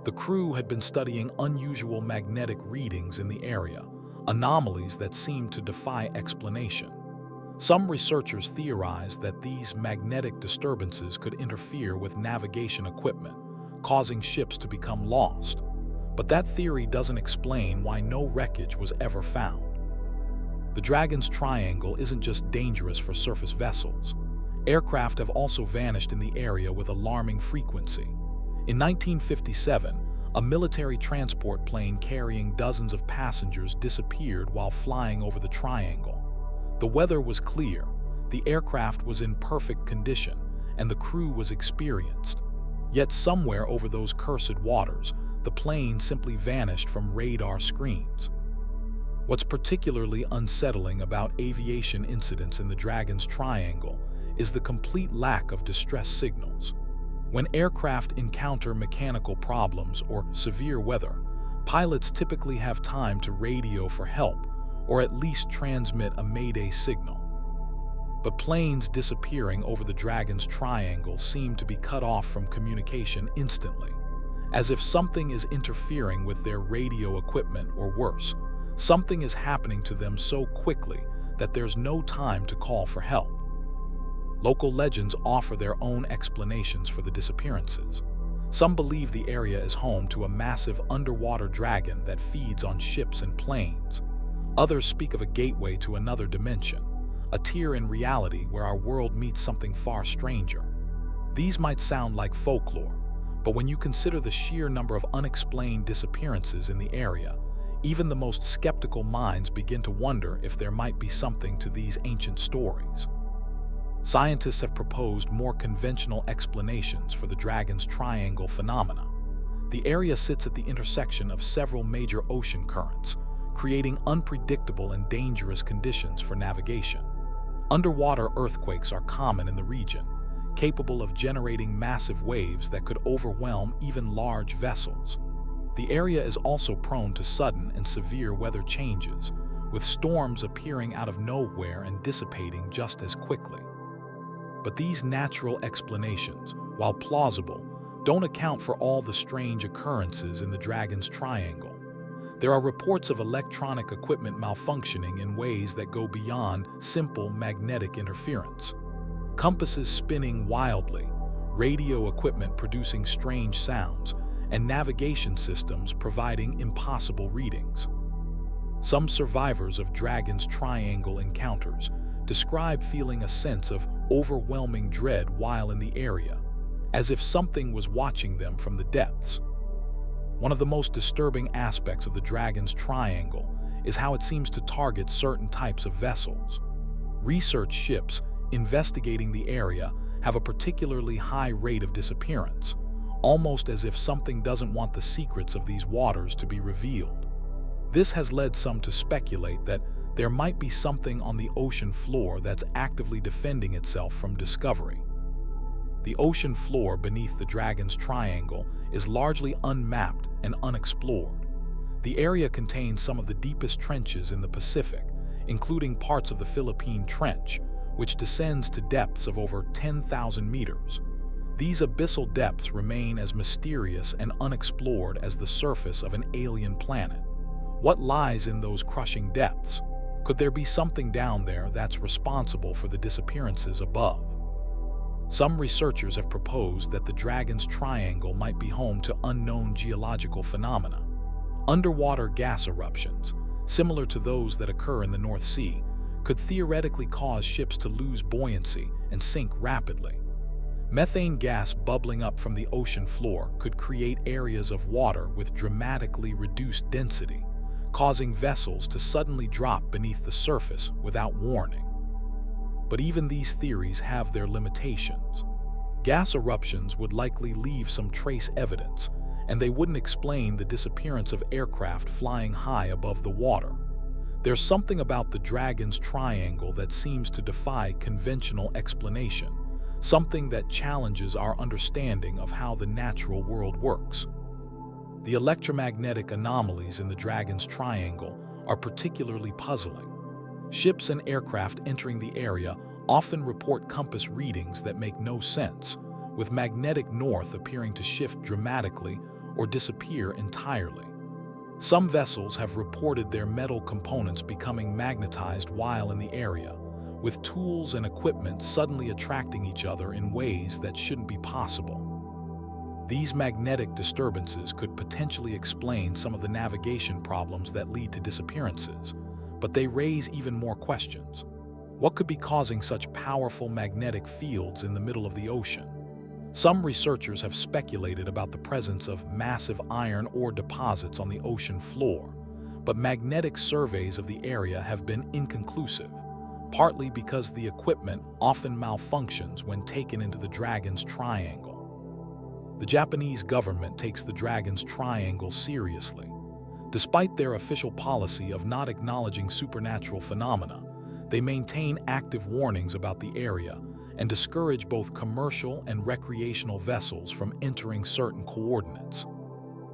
Speaker 1: The crew had been studying unusual magnetic readings in the area, anomalies that seemed to defy explanation. Some researchers theorized that these magnetic disturbances could interfere with navigation equipment, causing ships to become lost. But that theory doesn't explain why no wreckage was ever found. The Dragon's Triangle isn't just dangerous for surface vessels. Aircraft have also vanished in the area with alarming frequency. In 1957, a military transport plane carrying dozens of passengers disappeared while flying over the triangle. The weather was clear, the aircraft was in perfect condition, and the crew was experienced. Yet somewhere over those cursed waters, the plane simply vanished from radar screens. What's particularly unsettling about aviation incidents in the Dragon's Triangle is the complete lack of distress signals. When aircraft encounter mechanical problems or severe weather, pilots typically have time to radio for help or at least transmit a mayday signal. But planes disappearing over the Dragon's Triangle seem to be cut off from communication instantly, as if something is interfering with their radio equipment or worse, something is happening to them so quickly that there's no time to call for help. Local legends offer their own explanations for the disappearances. Some believe the area is home to a massive underwater dragon that feeds on ships and planes. Others speak of a gateway to another dimension, a tier in reality where our world meets something far stranger. These might sound like folklore, but when you consider the sheer number of unexplained disappearances in the area, even the most skeptical minds begin to wonder if there might be something to these ancient stories. Scientists have proposed more conventional explanations for the Dragon's Triangle phenomena. The area sits at the intersection of several major ocean currents, creating unpredictable and dangerous conditions for navigation. Underwater earthquakes are common in the region, capable of generating massive waves that could overwhelm even large vessels. The area is also prone to sudden and severe weather changes, with storms appearing out of nowhere and dissipating just as quickly. But these natural explanations, while plausible, don't account for all the strange occurrences in the Dragon's Triangle. There are reports of electronic equipment malfunctioning in ways that go beyond simple magnetic interference. Compasses spinning wildly, radio equipment producing strange sounds, and navigation systems providing impossible readings. Some survivors of Dragon's Triangle encounters describe feeling a sense of overwhelming dread while in the area, as if something was watching them from the depths. One of the most disturbing aspects of the Dragon's Triangle is how it seems to target certain types of vessels. Research ships investigating the area have a particularly high rate of disappearance, almost as if something doesn't want the secrets of these waters to be revealed. This has led some to speculate that there might be something on the ocean floor that's actively defending itself from discovery. The ocean floor beneath the Dragon's Triangle is largely unmapped and unexplored. The area contains some of the deepest trenches in the Pacific, including parts of the Philippine Trench, which descends to depths of over 10,000 meters. These abyssal depths remain as mysterious and unexplored as the surface of an alien planet. What lies in those crushing depths? Could there be something down there that's responsible for the disappearances above? Some researchers have proposed that the Dragon's Triangle might be home to unknown geological phenomena. Underwater gas eruptions, similar to those that occur in the North Sea, could theoretically cause ships to lose buoyancy and sink rapidly. Methane gas bubbling up from the ocean floor could create areas of water with dramatically reduced density, causing vessels to suddenly drop beneath the surface without warning. But even these theories have their limitations. Gas eruptions would likely leave some trace evidence, and they wouldn't explain the disappearance of aircraft flying high above the water. There's something about the Dragon's Triangle that seems to defy conventional explanation, something that challenges our understanding of how the natural world works. The electromagnetic anomalies in the Dragon's Triangle are particularly puzzling. Ships and aircraft entering the area often report compass readings that make no sense, with magnetic north appearing to shift dramatically or disappear entirely. Some vessels have reported their metal components becoming magnetized while in the area, with tools and equipment suddenly attracting each other in ways that shouldn't be possible. These magnetic disturbances could potentially explain some of the navigation problems that lead to disappearances, but they raise even more questions. What could be causing such powerful magnetic fields in the middle of the ocean? Some researchers have speculated about the presence of massive iron ore deposits on the ocean floor, but magnetic surveys of the area have been inconclusive, partly because the equipment often malfunctions when taken into the Dragon's Triangle. The Japanese government takes the Dragon's Triangle seriously. Despite their official policy of not acknowledging supernatural phenomena, they maintain active warnings about the area and discourage both commercial and recreational vessels from entering certain coordinates.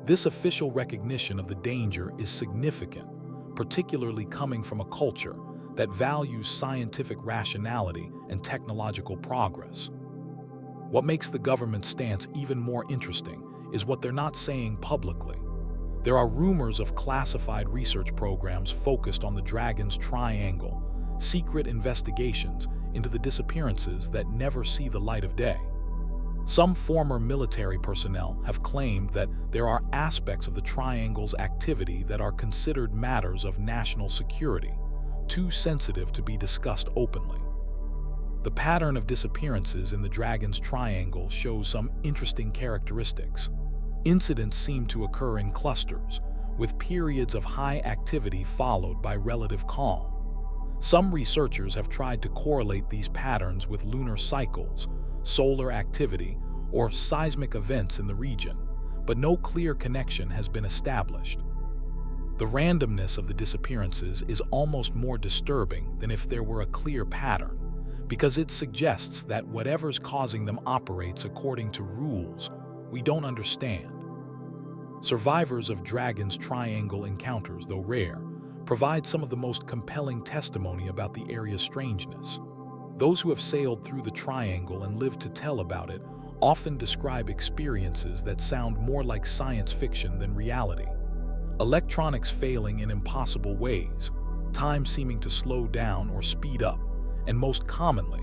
Speaker 1: This official recognition of the danger is significant, particularly coming from a culture that values scientific rationality and technological progress. What makes the government's stance even more interesting is what they're not saying publicly. There are rumors of classified research programs focused on the Dragon's Triangle, secret investigations into the disappearances that never see the light of day. Some former military personnel have claimed that there are aspects of the Triangle's activity that are considered matters of national security, too sensitive to be discussed openly. The pattern of disappearances in the Dragon's Triangle shows some interesting characteristics. Incidents seem to occur in clusters, with periods of high activity followed by relative calm. Some researchers have tried to correlate these patterns with lunar cycles, solar activity, or seismic events in the region, but no clear connection has been established. The randomness of the disappearances is almost more disturbing than if there were a clear pattern, because it suggests that whatever's causing them operates according to rules we don't understand. Survivors of Dragon's Triangle encounters, though rare, provide some of the most compelling testimony about the area's strangeness. Those who have sailed through the triangle and lived to tell about it often describe experiences that sound more like science fiction than reality. Electronics failing in impossible ways, time seeming to slow down or speed up, and most commonly,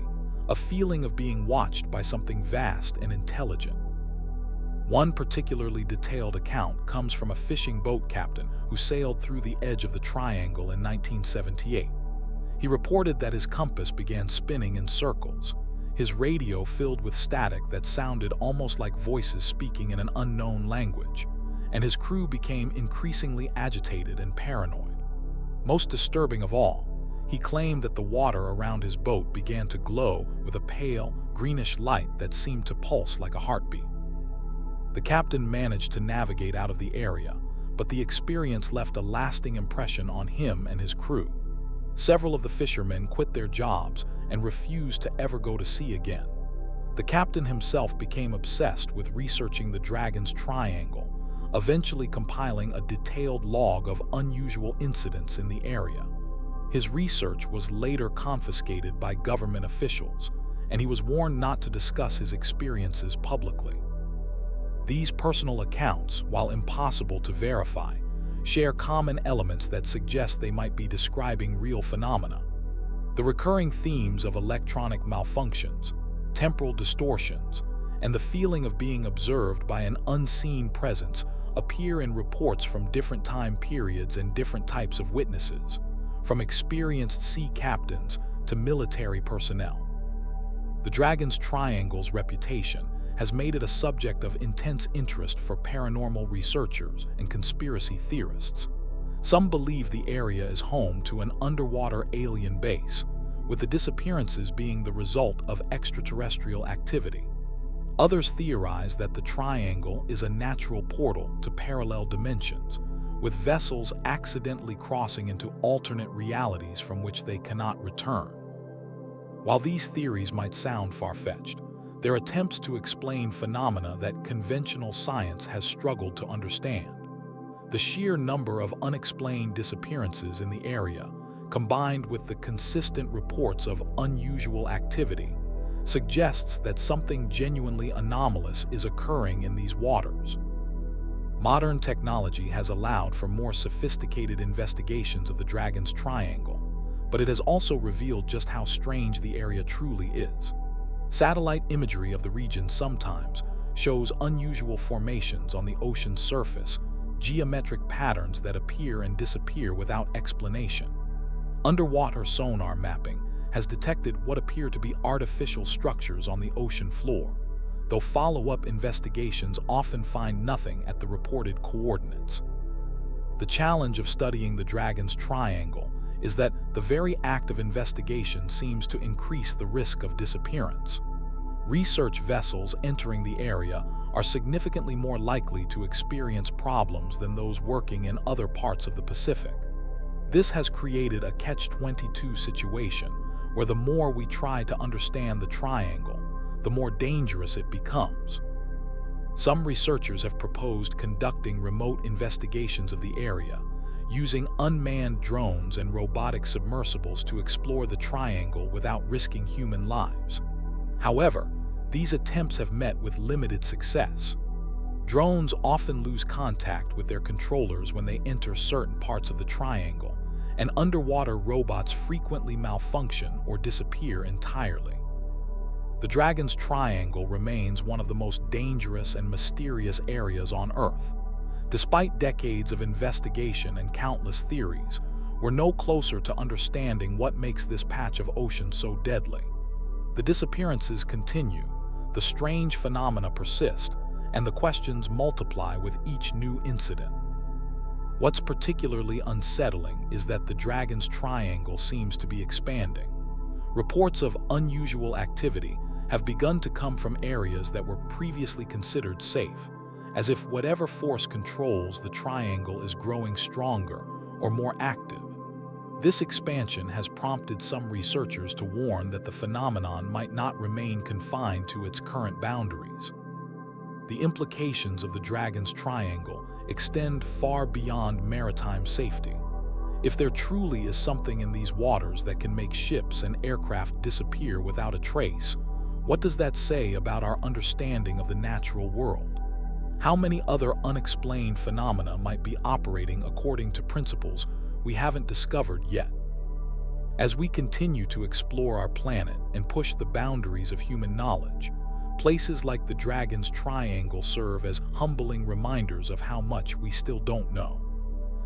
Speaker 1: a feeling of being watched by something vast and intelligent. One particularly detailed account comes from a fishing boat captain who sailed through the edge of the triangle in 1978. He reported that his compass began spinning in circles, his radio filled with static that sounded almost like voices speaking in an unknown language, and his crew became increasingly agitated and paranoid. Most disturbing of all, he claimed that the water around his boat began to glow with a pale, greenish light that seemed to pulse like a heartbeat. The captain managed to navigate out of the area, but the experience left a lasting impression on him and his crew. Several of the fishermen quit their jobs and refused to ever go to sea again. The captain himself became obsessed with researching the Dragon's Triangle, eventually compiling a detailed log of unusual incidents in the area. His research was later confiscated by government officials, and he was warned not to discuss his experiences publicly. These personal accounts, while impossible to verify, share common elements that suggest they might be describing real phenomena. The recurring themes of electronic malfunctions, temporal distortions, and the feeling of being observed by an unseen presence appear in reports from different time periods and different types of witnesses, from experienced sea captains to military personnel. The Dragon's Triangle's reputation has made it a subject of intense interest for paranormal researchers and conspiracy theorists. Some believe the area is home to an underwater alien base, with the disappearances being the result of extraterrestrial activity. Others theorize that the triangle is a natural portal to parallel dimensions, with vessels accidentally crossing into alternate realities from which they cannot return. While these theories might sound far-fetched, they're attempts to explain phenomena that conventional science has struggled to understand. The sheer number of unexplained disappearances in the area, combined with the consistent reports of unusual activity, suggests that something genuinely anomalous is occurring in these waters. Modern technology has allowed for more sophisticated investigations of the Dragon's Triangle, but it has also revealed just how strange the area truly is. Satellite imagery of the region sometimes shows unusual formations on the ocean's surface, geometric patterns that appear and disappear without explanation. Underwater sonar mapping has detected what appear to be artificial structures on the ocean floor, though follow-up investigations often find nothing at the reported coordinates. The challenge of studying the Dragon's Triangle is that the very act of investigation seems to increase the risk of disappearance. Research vessels entering the area are significantly more likely to experience problems than those working in other parts of the Pacific. This has created a catch-22 situation where the more we try to understand the triangle, the more dangerous it becomes. Some researchers have proposed conducting remote investigations of the area, using unmanned drones and robotic submersibles to explore the triangle without risking human lives. However, these attempts have met with limited success. Drones often lose contact with their controllers when they enter certain parts of the triangle, and underwater robots frequently malfunction or disappear entirely. The Dragon's Triangle remains one of the most dangerous and mysterious areas on Earth. Despite decades of investigation and countless theories, we're no closer to understanding what makes this patch of ocean so deadly. The disappearances continue, the strange phenomena persist, and the questions multiply with each new incident. What's particularly unsettling is that the Dragon's Triangle seems to be expanding. Reports of unusual activity have begun to come from areas that were previously considered safe, as if whatever force controls the triangle is growing stronger or more active. This expansion has prompted some researchers to warn that the phenomenon might not remain confined to its current boundaries. The implications of the Dragon's Triangle extend far beyond maritime safety. If there truly is something in these waters that can make ships and aircraft disappear without a trace, what does that say about our understanding of the natural world? How many other unexplained phenomena might be operating according to principles we haven't discovered yet? As we continue to explore our planet and push the boundaries of human knowledge, places like the Dragon's Triangle serve as humbling reminders of how much we still don't know.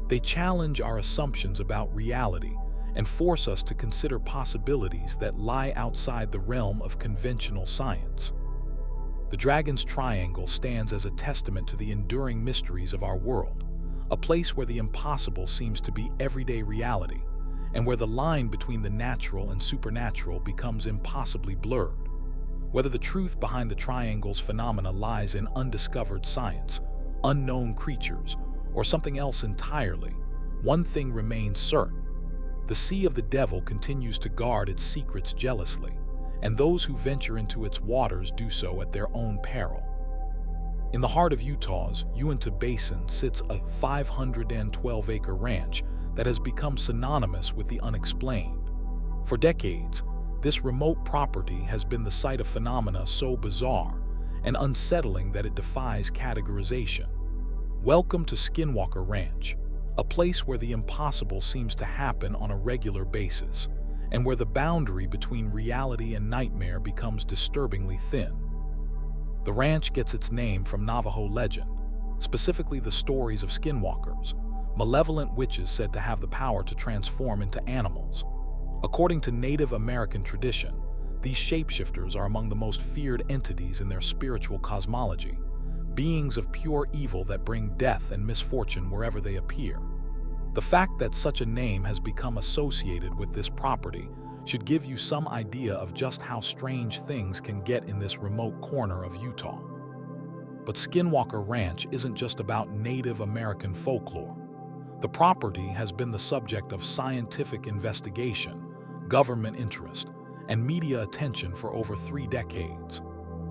Speaker 1: They challenge our assumptions about reality and force us to consider possibilities that lie outside the realm of conventional science. The Dragon's Triangle stands as a testament to the enduring mysteries of our world, a place where the impossible seems to be everyday reality, and where the line between the natural and supernatural becomes impossibly blurred. Whether the truth behind the triangle's phenomena lies in undiscovered science, unknown creatures, or something else entirely, one thing remains certain. The Sea of the Devil continues to guard its secrets jealously, and those who venture into its waters do so at their own peril. In the heart of Utah's Uinta Basin sits a 512-acre ranch that has become synonymous with the unexplained. For decades, this remote property has been the site of phenomena so bizarre and unsettling that it defies categorization. Welcome to Skinwalker Ranch, a place where the impossible seems to happen on a regular basis, and where the boundary between reality and nightmare becomes disturbingly thin. The ranch gets its name from Navajo legend, specifically the stories of skinwalkers, malevolent witches said to have the power to transform into animals. According to Native American tradition, these shapeshifters are among the most feared entities in their spiritual cosmology, beings of pure evil that bring death and misfortune wherever they appear. The fact that such a name has become associated with this property should give you some idea of just how strange things can get in this remote corner of Utah. But Skinwalker Ranch isn't just about Native American folklore. The property has been the subject of scientific investigation, government interest, and media attention for over 3 decades.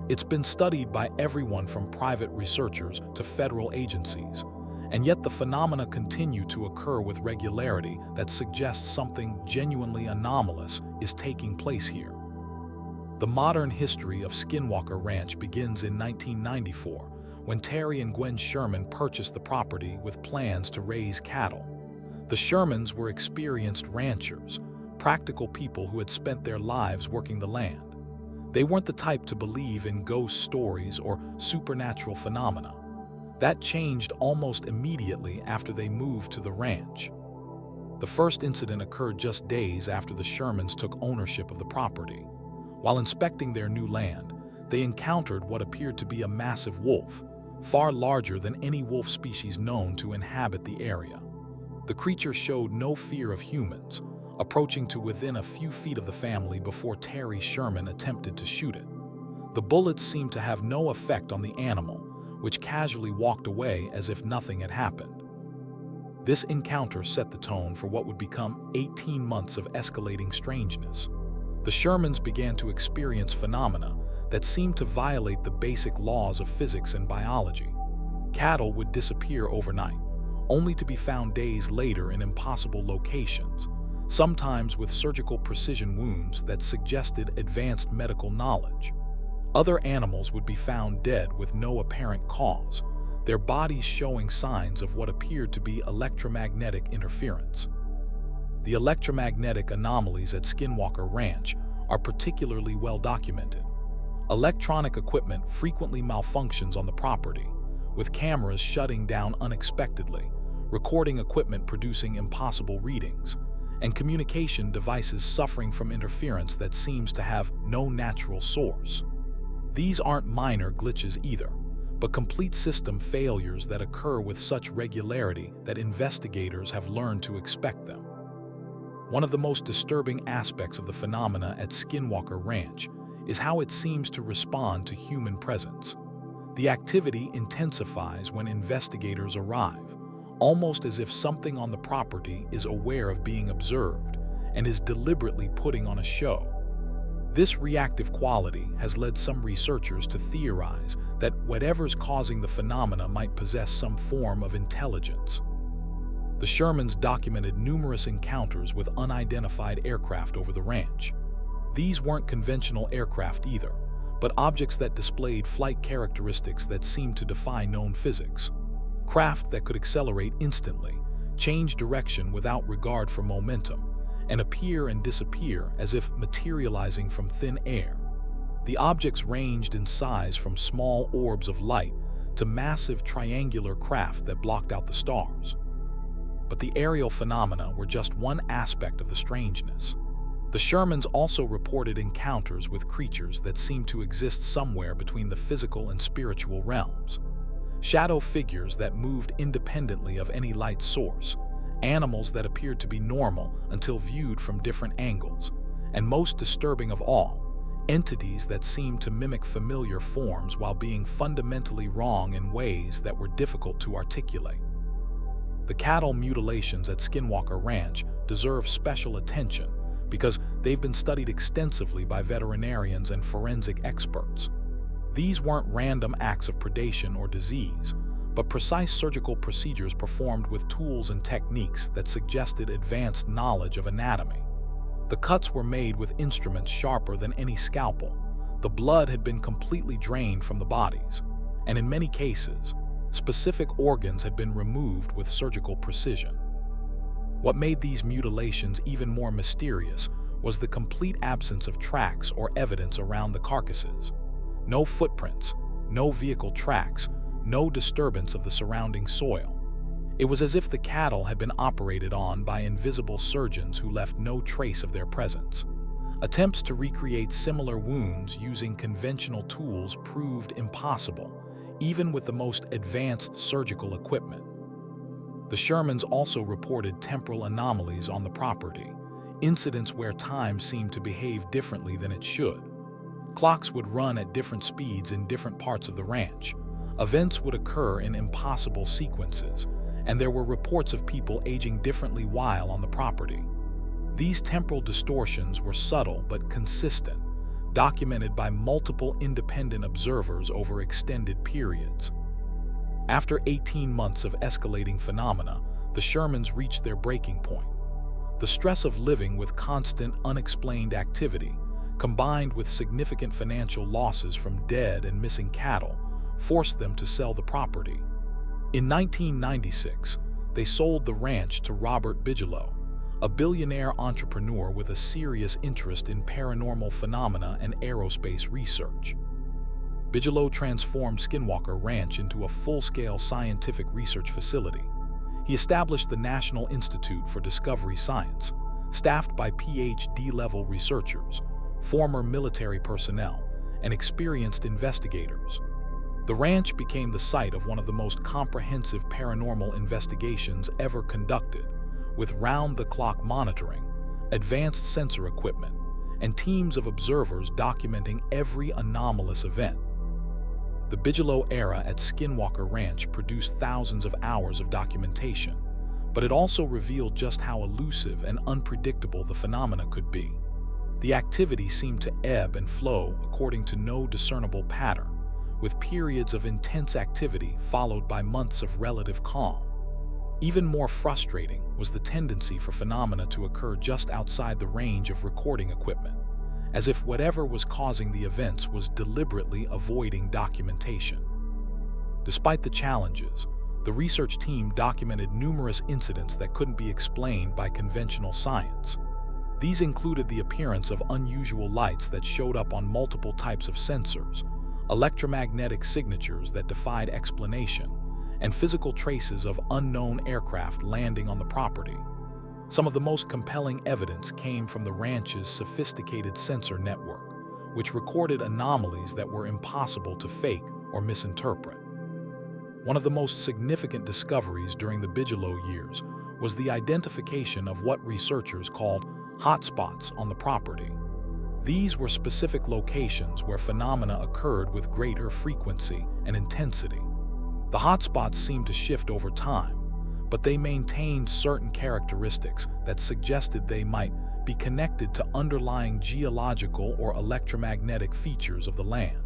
Speaker 1: It's been studied by everyone from private researchers to federal agencies, and yet the phenomena continue to occur with regularity that suggests something genuinely anomalous is taking place here. The modern history of Skinwalker Ranch begins in 1994, when Terry and Gwen Sherman purchased the property with plans to raise cattle. The Shermans were experienced ranchers, practical people who had spent their lives working the land. They weren't the type to believe in ghost stories or supernatural phenomena. That changed almost immediately after they moved to the ranch. The first incident occurred just days after the Shermans took ownership of the property. While inspecting their new land, they encountered what appeared to be a massive wolf, far larger than any wolf species known to inhabit the area. The creature showed no fear of humans, approaching to within a few feet of the family before Terry Sherman attempted to shoot it. The bullets seemed to have no effect on the animal, which casually walked away as if nothing had happened. This encounter set the tone for what would become 18 months of escalating strangeness. The Shermans began to experience phenomena that seemed to violate the basic laws of physics and biology. Cattle would disappear overnight, only to be found days later in impossible locations, sometimes with surgical precision wounds that suggested advanced medical knowledge. Other animals would be found dead with no apparent cause, their bodies showing signs of what appeared to be electromagnetic interference. The electromagnetic anomalies at Skinwalker Ranch are particularly well documented. Electronic equipment frequently malfunctions on the property, with cameras shutting down unexpectedly, recording equipment producing impossible readings, and communication devices suffering from interference that seems to have no natural source. These aren't minor glitches either, but complete system failures that occur with such regularity that investigators have learned to expect them. One of the most disturbing aspects of the phenomena at Skinwalker Ranch is how it seems to respond to human presence. The activity intensifies when investigators arrive, almost as if something on the property is aware of being observed and is deliberately putting on a show. This reactive quality has led some researchers to theorize that whatever's causing the phenomena might possess some form of intelligence. The Shermans documented numerous encounters with unidentified aircraft over the ranch. These weren't conventional aircraft either, but objects that displayed flight characteristics that seemed to defy known physics. Craft that could accelerate instantly, change direction without regard for momentum, and appear and disappear as if materializing from thin air. The objects ranged in size from small orbs of light to massive triangular craft that blocked out the stars. But the aerial phenomena were just one aspect of the strangeness. The Shermans also reported encounters with creatures that seemed to exist somewhere between the physical and spiritual realms. Shadow figures that moved independently of any light source, animals that appeared to be normal until viewed from different angles, and most disturbing of all, entities that seemed to mimic familiar forms while being fundamentally wrong in ways that were difficult to articulate. The cattle mutilations at Skinwalker Ranch deserve special attention because they've been studied extensively by veterinarians and forensic experts. These weren't random acts of predation or disease, but precise surgical procedures performed with tools and techniques that suggested advanced knowledge of anatomy. The cuts were made with instruments sharper than any scalpel. The blood had been completely drained from the bodies, and in many cases, specific organs had been removed with surgical precision. What made these mutilations even more mysterious was the complete absence of tracks or evidence around the carcasses. No footprints, no vehicle tracks, no disturbance of the surrounding soil. It was as if the cattle had been operated on by invisible surgeons who left no trace of their presence. Attempts to recreate similar wounds using conventional tools proved impossible, even with the most advanced surgical equipment. The Shermans also reported temporal anomalies on the property, incidents where time seemed to behave differently than it should. Clocks would run at different speeds in different parts of the ranch. Events would occur in impossible sequences, and there were reports of people aging differently while on the property. These temporal distortions were subtle but consistent, documented by multiple independent observers over extended periods. After 18 months of escalating phenomena, the Shermans reached their breaking point. The stress of living with constant, unexplained activity, combined with significant financial losses from dead and missing cattle, forced them to sell the property. In 1996, they sold the ranch to Robert Bigelow, a billionaire entrepreneur with a serious interest in paranormal phenomena and aerospace research. Bigelow transformed Skinwalker Ranch into a full-scale scientific research facility. He established the National Institute for Discovery Science, staffed by PhD-level researchers, former military personnel, and experienced investigators. The ranch became the site of one of the most comprehensive paranormal investigations ever conducted, with round-the-clock monitoring, advanced sensor equipment, and teams of observers documenting every anomalous event. The Bigelow era at Skinwalker Ranch produced thousands of hours of documentation, but it also revealed just how elusive and unpredictable the phenomena could be. The activity seemed to ebb and flow according to no discernible pattern, with periods of intense activity followed by months of relative calm. Even more frustrating was the tendency for phenomena to occur just outside the range of recording equipment, as if whatever was causing the events was deliberately avoiding documentation. Despite the challenges, the research team documented numerous incidents that couldn't be explained by conventional science. These included the appearance of unusual lights that showed up on multiple types of sensors, electromagnetic signatures that defied explanation, and physical traces of unknown aircraft landing on the property. Some of the most compelling evidence came from the ranch's sophisticated sensor network, which recorded anomalies that were impossible to fake or misinterpret. One of the most significant discoveries during the Bigelow years was the identification of what researchers called hotspots on the property. These were specific locations where phenomena occurred with greater frequency and intensity. The hotspots seemed to shift over time, but they maintained certain characteristics that suggested they might be connected to underlying geological or electromagnetic features of the land.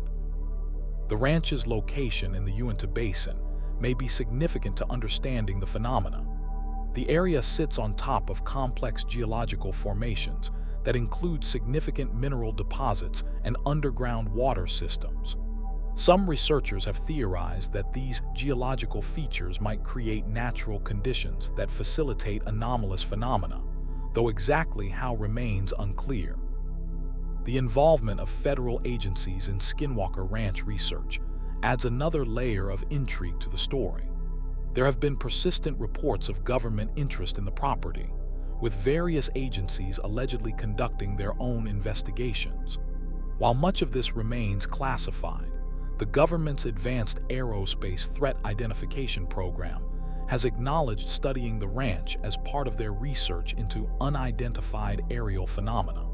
Speaker 1: The ranch's location in the Uinta Basin may be significant to understanding the phenomena. The area sits on top of complex geological formations that include significant mineral deposits and underground water systems. Some researchers have theorized that these geological features might create natural conditions that facilitate anomalous phenomena, though exactly how remains unclear. The involvement of federal agencies in Skinwalker Ranch research adds another layer of intrigue to the story. There have been persistent reports of government interest in the property, with various agencies allegedly conducting their own investigations. While much of this remains classified, the government's Advanced Aerospace Threat Identification Program has acknowledged studying the ranch as part of their research into unidentified aerial phenomena.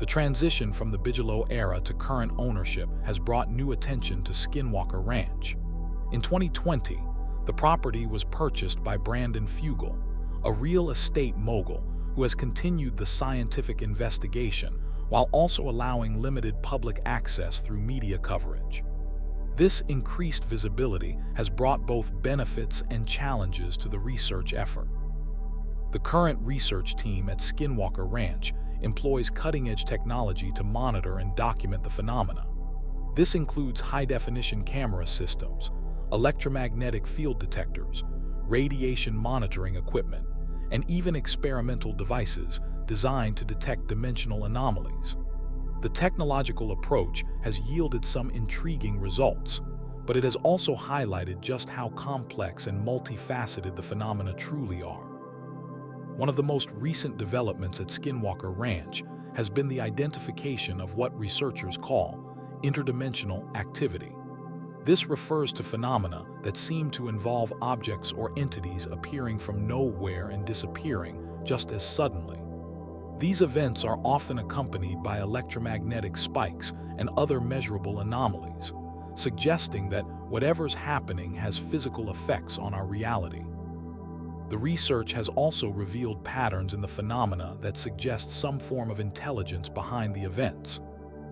Speaker 1: The transition from the Bigelow era to current ownership has brought new attention to Skinwalker Ranch. In 2020, the property was purchased by Brandon Fugel, a real estate mogul who has continued the scientific investigation while also allowing limited public access through media coverage. This increased visibility has brought both benefits and challenges to the research effort. The current research team at Skinwalker Ranch employs cutting-edge technology to monitor and document the phenomena. This includes high-definition camera systems, electromagnetic field detectors, radiation monitoring equipment, and even experimental devices designed to detect dimensional anomalies. The technological approach has yielded some intriguing results, but it has also highlighted just how complex and multifaceted the phenomena truly are. One of the most recent developments at Skinwalker Ranch has been the identification of what researchers call interdimensional activity. This refers to phenomena that seem to involve objects or entities appearing from nowhere and disappearing just as suddenly. These events are often accompanied by electromagnetic spikes and other measurable anomalies, suggesting that whatever's happening has physical effects on our reality. The research has also revealed patterns in the phenomena that suggest some form of intelligence behind the events.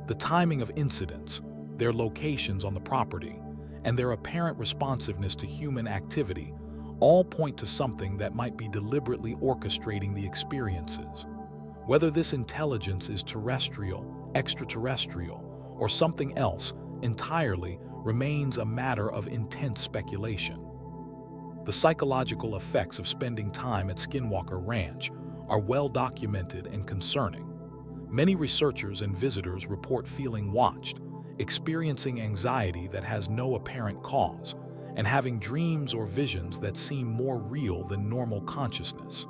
Speaker 1: The timing of incidents, their locations on the property, and their apparent responsiveness to human activity all point to something that might be deliberately orchestrating the experiences. Whether this intelligence is terrestrial, extraterrestrial, or something else entirely remains a matter of intense speculation. The psychological effects of spending time at Skinwalker Ranch are well documented and concerning. Many researchers and visitors report feeling watched, experiencing anxiety that has no apparent cause, and having dreams or visions that seem more real than normal consciousness.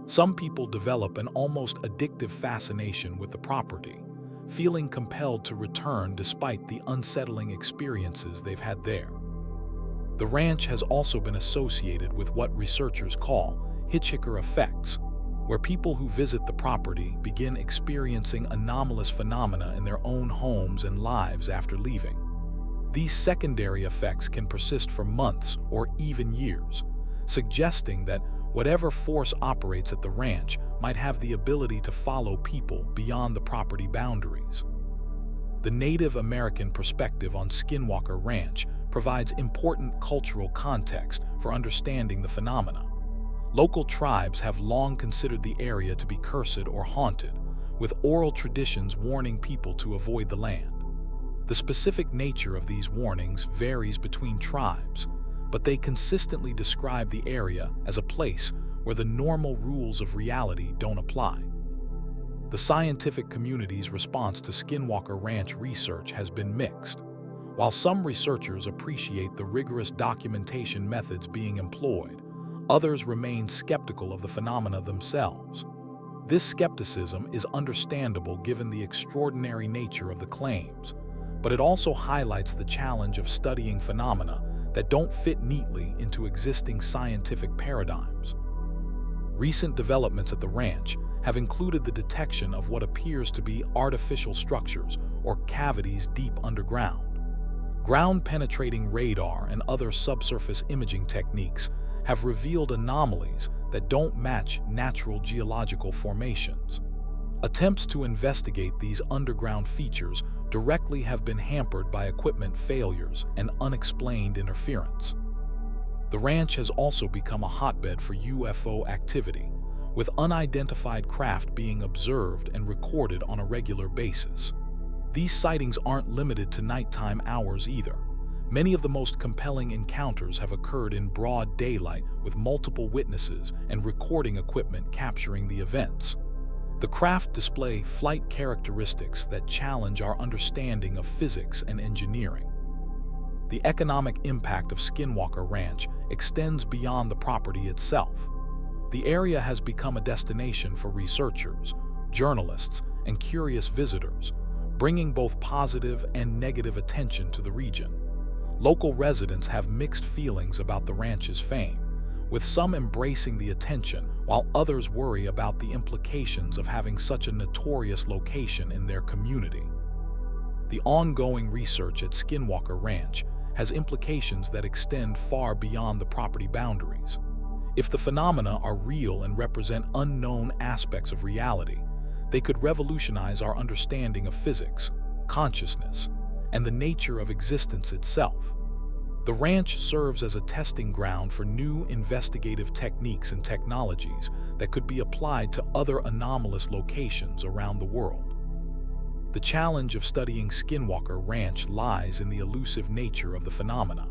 Speaker 1: Some people develop an almost addictive fascination with the property, feeling compelled to return despite the unsettling experiences they've had there. The ranch has also been associated with what researchers call hitchhiker effects, where people who visit the property begin experiencing anomalous phenomena in their own homes and lives after leaving. These secondary effects can persist for months or even years, suggesting that whatever force operates at the ranch might have the ability to follow people beyond the property boundaries. The Native American perspective on Skinwalker Ranch provides important cultural context for understanding the phenomena. Local tribes have long considered the area to be cursed or haunted, with oral traditions warning people to avoid the land. The specific nature of these warnings varies between tribes, but they consistently describe the area as a place where the normal rules of reality don't apply. The scientific community's response to Skinwalker Ranch research has been mixed. While some researchers appreciate the rigorous documentation methods being employed, Others remain skeptical of the phenomena themselves. This skepticism is understandable given the extraordinary nature of the claims, but it also highlights the challenge of studying phenomena that don't fit neatly into existing scientific paradigms. Recent developments at the ranch have included the detection of what appears to be artificial structures or cavities deep underground. Ground-penetrating radar and other subsurface imaging techniques have revealed anomalies that don't match natural geological formations. Attempts to investigate these underground features directly have been hampered by equipment failures and unexplained interference. The ranch has also become a hotbed for UFO activity, with unidentified craft being observed and recorded on a regular basis. These sightings aren't limited to nighttime hours either. Many of the most compelling encounters have occurred in broad daylight with multiple witnesses and recording equipment capturing the events. The craft display flight characteristics that challenge our understanding of physics and engineering. The economic impact of Skinwalker Ranch extends beyond the property itself. The area has become a destination for researchers, journalists, and curious visitors, bringing both positive and negative attention to the region. Local residents have mixed feelings about the ranch's fame, with some embracing the attention while others worry about the implications of having such a notorious location in their community. The ongoing research at Skinwalker Ranch has implications that extend far beyond the property boundaries. If the phenomena are real and represent unknown aspects of reality, they could revolutionize our understanding of physics, consciousness, and the nature of existence itself. The ranch serves as a testing ground for new investigative techniques and technologies that could be applied to other anomalous locations around the world. The challenge of studying Skinwalker Ranch lies in the elusive nature of the phenomena.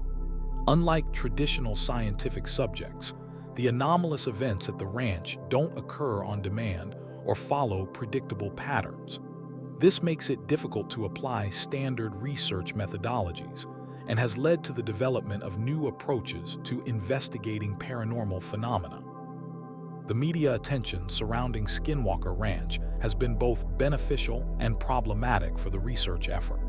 Speaker 1: Unlike traditional scientific subjects, the anomalous events at the ranch don't occur on demand or follow predictable patterns. This makes it difficult to apply standard research methodologies and has led to the development of new approaches to investigating paranormal phenomena. The media attention surrounding Skinwalker Ranch has been both beneficial and problematic for the research effort.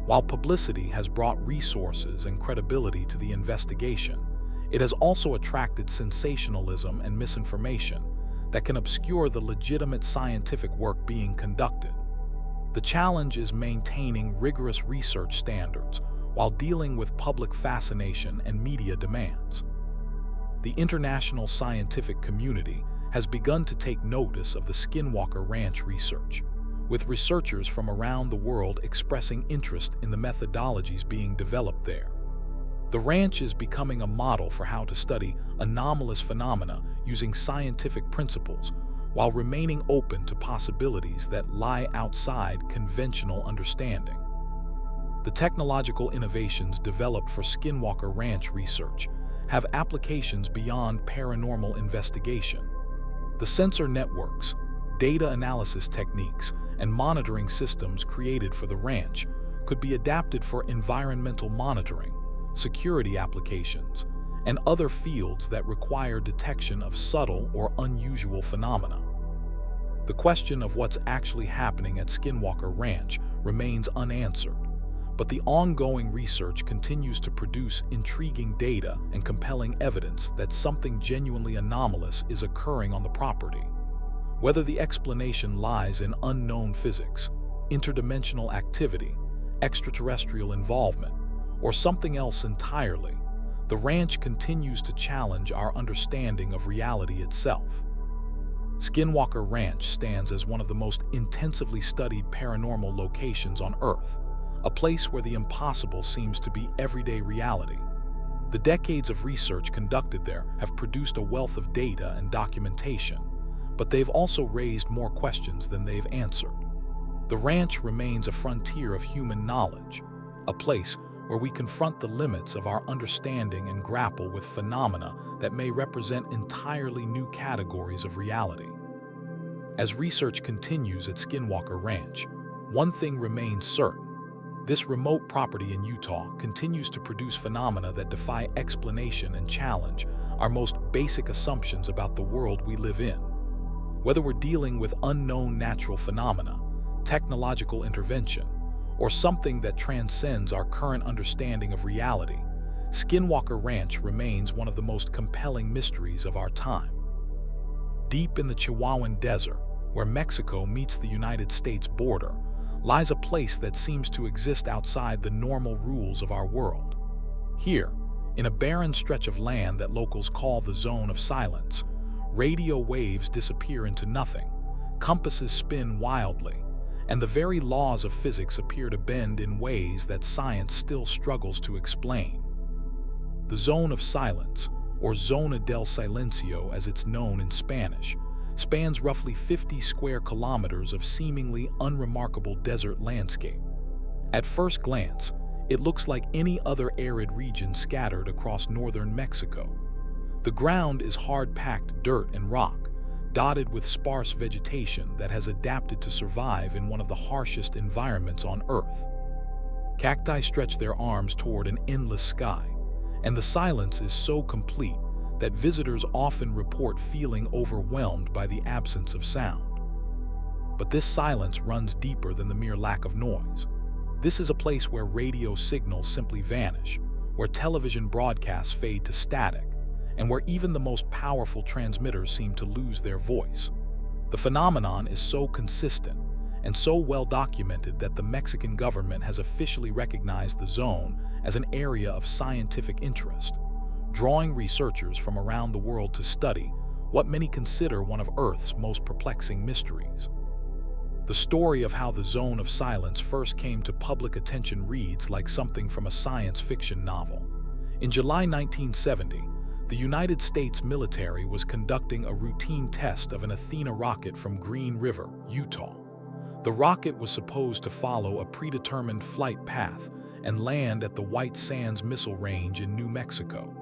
Speaker 1: While publicity has brought resources and credibility to the investigation, it has also attracted sensationalism and misinformation that can obscure the legitimate scientific work being conducted. The challenge is maintaining rigorous research standards while dealing with public fascination and media demands. The international scientific community has begun to take notice of the Skinwalker Ranch research, with researchers from around the world expressing interest in the methodologies being developed there. The ranch is becoming a model for how to study anomalous phenomena using scientific principles while remaining open to possibilities that lie outside conventional understanding. The technological innovations developed for Skinwalker Ranch research have applications beyond paranormal investigation. The sensor networks, data analysis techniques, and monitoring systems created for the ranch could be adapted for environmental monitoring, security applications, and other fields that require detection of subtle or unusual phenomena. The question of what's actually happening at Skinwalker Ranch remains unanswered, but the ongoing research continues to produce intriguing data and compelling evidence that something genuinely anomalous is occurring on the property. Whether the explanation lies in unknown physics, interdimensional activity, extraterrestrial involvement, or something else entirely, the ranch continues to challenge our understanding of reality itself. Skinwalker Ranch stands as one of the most intensively studied paranormal locations on Earth, a place where the impossible seems to be everyday reality. The decades of research conducted there have produced a wealth of data and documentation, but they've also raised more questions than they've answered. The ranch remains a frontier of human knowledge, a place where we confront the limits of our understanding and grapple with phenomena that may represent entirely new categories of reality. As research continues at Skinwalker Ranch, one thing remains certain: This remote property in Utah continues to produce phenomena that defy explanation and challenge our most basic assumptions about the world we live in. Whether we're dealing with unknown natural phenomena, technological intervention, or something that transcends our current understanding of reality, Skinwalker Ranch remains one of the most compelling mysteries of our time. Deep in the Chihuahuan Desert, where Mexico meets the United States border, lies a place that seems to exist outside the normal rules of our world. Here, in a barren stretch of land that locals call the Zone of Silence, radio waves disappear into nothing, compasses spin wildly, and the very laws of physics appear to bend in ways that science still struggles to explain. The Zone of Silence, or Zona del Silencio as it's known in Spanish, spans roughly 50 square kilometers of seemingly unremarkable desert landscape. At first glance, it looks like any other arid region scattered across northern Mexico. The ground is hard-packed dirt and rock, dotted with sparse vegetation that has adapted to survive in one of the harshest environments on Earth. Cacti stretch their arms toward an endless sky, and the silence is so complete that visitors often report feeling overwhelmed by the absence of sound. But this silence runs deeper than the mere lack of noise. This is a place where radio signals simply vanish, where television broadcasts fade to static, and where even the most powerful transmitters seem to lose their voice. The phenomenon is so consistent and so well documented that the Mexican government has officially recognized the zone as an area of scientific interest, drawing researchers from around the world to study what many consider one of Earth's most perplexing mysteries. The story of how the Zone of Silence first came to public attention reads like something from a science fiction novel. In July 1970, the United States military was conducting a routine test of an Athena rocket from Green River, Utah. The rocket was supposed to follow a predetermined flight path and land at the White Sands Missile Range in New Mexico.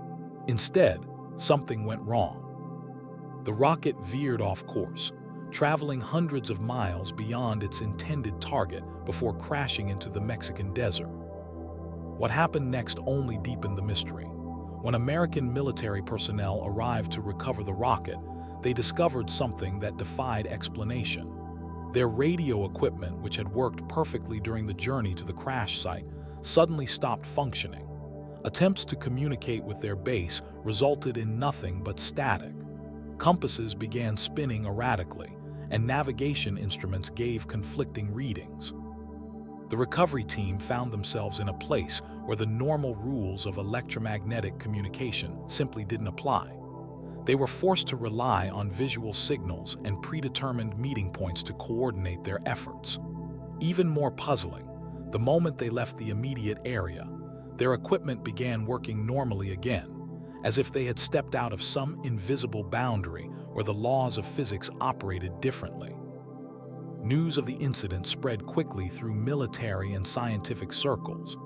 Speaker 1: Instead, something went wrong. The rocket veered off course, traveling hundreds of miles beyond its intended target before crashing into the Mexican desert. What happened next only deepened the mystery. When American military personnel arrived to recover the rocket, they discovered something that defied explanation. Their radio equipment, which had worked perfectly during the journey to the crash site, suddenly stopped functioning. Attempts to communicate with their base resulted in nothing but static. Compasses began spinning erratically, and navigation instruments gave conflicting readings. The recovery team found themselves in a place where the normal rules of electromagnetic communication simply didn't apply. They were forced to rely on visual signals and predetermined meeting points to coordinate their efforts. Even more puzzling, the moment they left the immediate area, their equipment began working normally again, as if they had stepped out of some invisible boundary where the laws of physics operated differently. News of the incident spread quickly through military and scientific circles.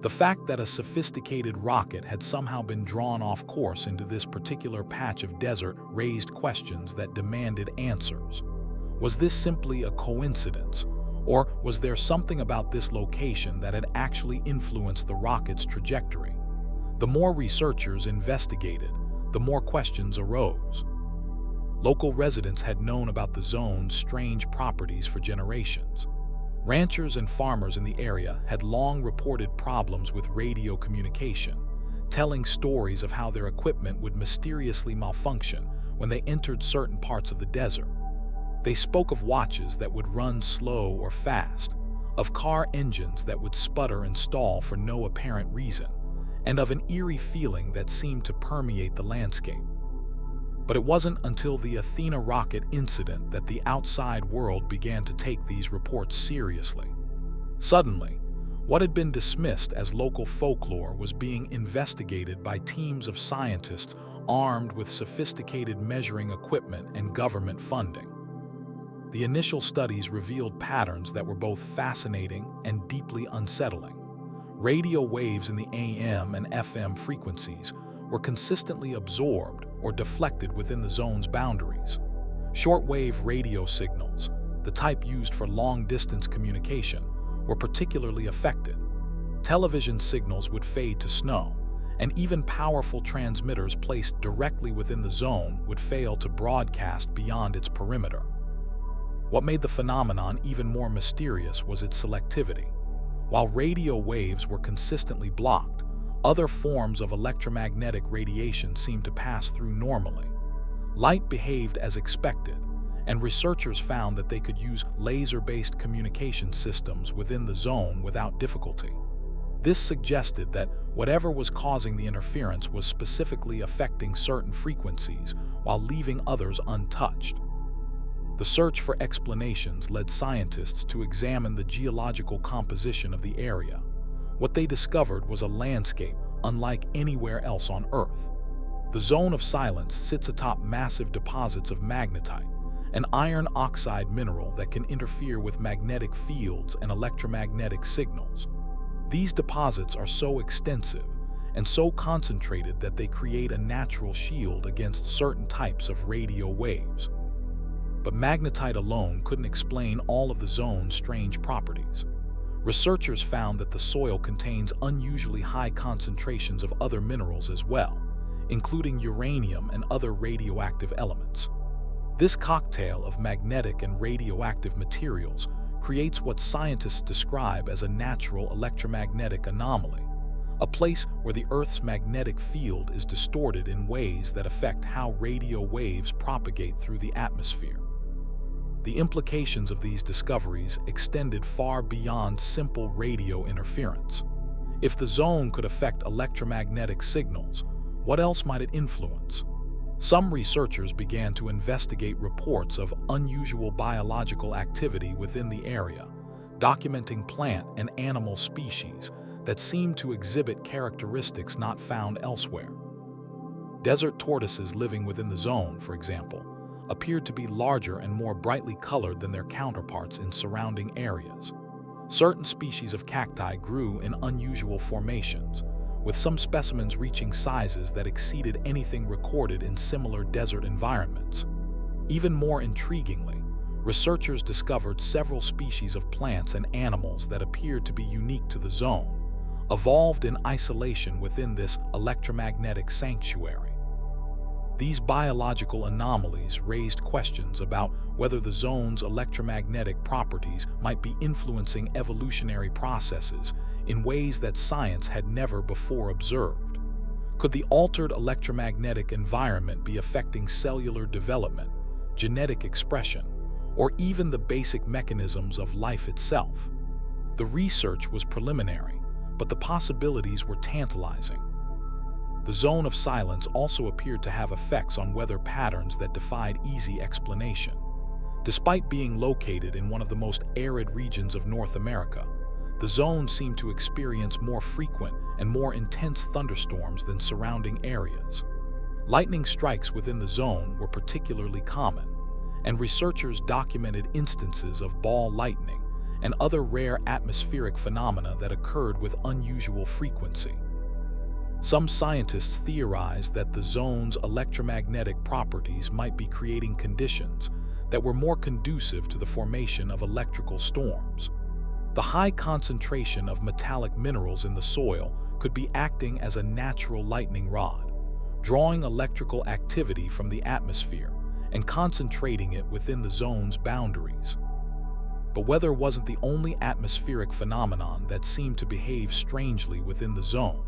Speaker 1: The fact that a sophisticated rocket had somehow been drawn off course into this particular patch of desert raised questions that demanded answers. Was this simply a coincidence, or was there something about this location that had actually influenced the rocket's trajectory? The more researchers investigated, the more questions arose. Local residents had known about the zone's strange properties for generations. Ranchers and farmers in the area had long reported problems with radio communication, telling stories of how their equipment would mysteriously malfunction when they entered certain parts of the desert. They spoke of watches that would run slow or fast, of car engines that would sputter and stall for no apparent reason, and of an eerie feeling that seemed to permeate the landscape. But it wasn't until the Athena rocket incident that the outside world began to take these reports seriously. Suddenly, what had been dismissed as local folklore was being investigated by teams of scientists armed with sophisticated measuring equipment and government funding. The initial studies revealed patterns that were both fascinating and deeply unsettling. Radio waves in the AM and FM frequencies were consistently absorbed or deflected within the zone's boundaries. Shortwave radio signals, the type used for long-distance communication, were particularly affected. Television signals would fade to snow, and even powerful transmitters placed directly within the zone would fail to broadcast beyond its perimeter. What made the phenomenon even more mysterious was its selectivity. While radio waves were consistently blocked, other forms of electromagnetic radiation seemed to pass through normally. Light behaved as expected, and researchers found that they could use laser-based communication systems within the zone without difficulty. This suggested that whatever was causing the interference was specifically affecting certain frequencies while leaving others untouched. The search for explanations led scientists to examine the geological composition of the area. What they discovered was a landscape unlike anywhere else on Earth. The zone of silence sits atop massive deposits of magnetite, an iron oxide mineral that can interfere with magnetic fields and electromagnetic signals. These deposits are so extensive and so concentrated that they create a natural shield against certain types of radio waves. But magnetite alone couldn't explain all of the zone's strange properties. Researchers found that the soil contains unusually high concentrations of other minerals as well, including uranium and other radioactive elements. This cocktail of magnetic and radioactive materials creates what scientists describe as a natural electromagnetic anomaly, a place where the Earth's magnetic field is distorted in ways that affect how radio waves propagate through the atmosphere. The implications of these discoveries extended far beyond simple radio interference. If the zone could affect electromagnetic signals, what else might it influence? Some researchers began to investigate reports of unusual biological activity within the area, documenting plant and animal species that seemed to exhibit characteristics not found elsewhere. Desert tortoises living within the zone, for example, appeared to be larger and more brightly colored than their counterparts in surrounding areas. Certain species of cacti grew in unusual formations, with some specimens reaching sizes that exceeded anything recorded in similar desert environments. Even more intriguingly, researchers discovered several species of plants and animals that appeared to be unique to the zone, evolved in isolation within this electromagnetic sanctuary. These biological anomalies raised questions about whether the zone's electromagnetic properties might be influencing evolutionary processes in ways that science had never before observed. Could the altered electromagnetic environment be affecting cellular development, genetic expression, or even the basic mechanisms of life itself? The research was preliminary, but the possibilities were tantalizing. The zone of silence also appeared to have effects on weather patterns that defied easy explanation. Despite being located in one of the most arid regions of North America, the zone seemed to experience more frequent and more intense thunderstorms than surrounding areas. Lightning strikes within the zone were particularly common, and researchers documented instances of ball lightning and other rare atmospheric phenomena that occurred with unusual frequency. Some scientists theorized that the zone's electromagnetic properties might be creating conditions that were more conducive to the formation of electrical storms. The high concentration of metallic minerals in the soil could be acting as a natural lightning rod, drawing electrical activity from the atmosphere and concentrating it within the zone's boundaries. But weather wasn't the only atmospheric phenomenon that seemed to behave strangely within the zone.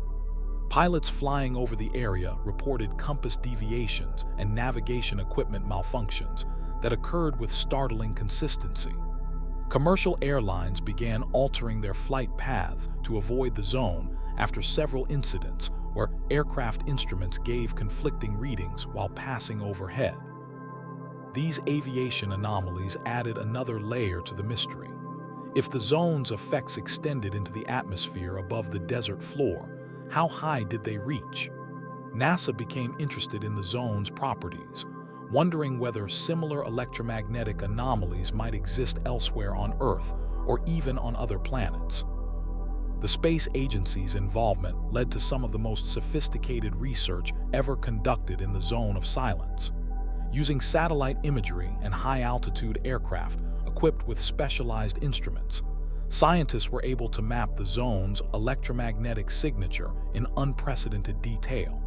Speaker 1: Pilots flying over the area reported compass deviations and navigation equipment malfunctions that occurred with startling consistency. Commercial airlines began altering their flight paths to avoid the zone after several incidents where aircraft instruments gave conflicting readings while passing overhead. These aviation anomalies added another layer to the mystery. If the zone's effects extended into the atmosphere above the desert floor, how high did they reach? NASA became interested in the zone's properties, wondering whether similar electromagnetic anomalies might exist elsewhere on Earth or even on other planets. The space agency's involvement led to some of the most sophisticated research ever conducted in the zone of silence. Using satellite imagery and high-altitude aircraft equipped with specialized instruments, scientists were able to map the zone's electromagnetic signature in unprecedented detail.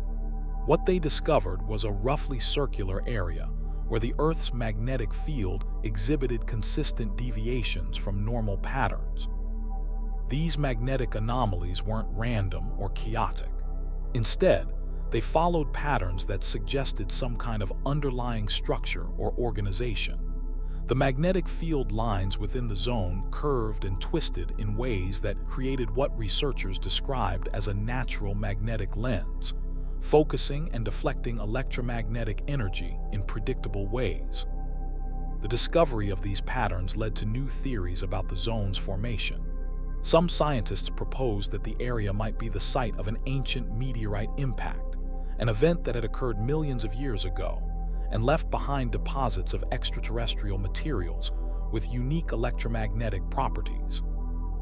Speaker 1: What they discovered was a roughly circular area where the Earth's magnetic field exhibited consistent deviations from normal patterns. These magnetic anomalies weren't random or chaotic. Instead, they followed patterns that suggested some kind of underlying structure or organization. The magnetic field lines within the zone curved and twisted in ways that created what researchers described as a natural magnetic lens, focusing and deflecting electromagnetic energy in predictable ways. The discovery of these patterns led to new theories about the zone's formation. Some scientists proposed that the area might be the site of an ancient meteorite impact, an event that had occurred millions of years ago and left behind deposits of extraterrestrial materials with unique electromagnetic properties.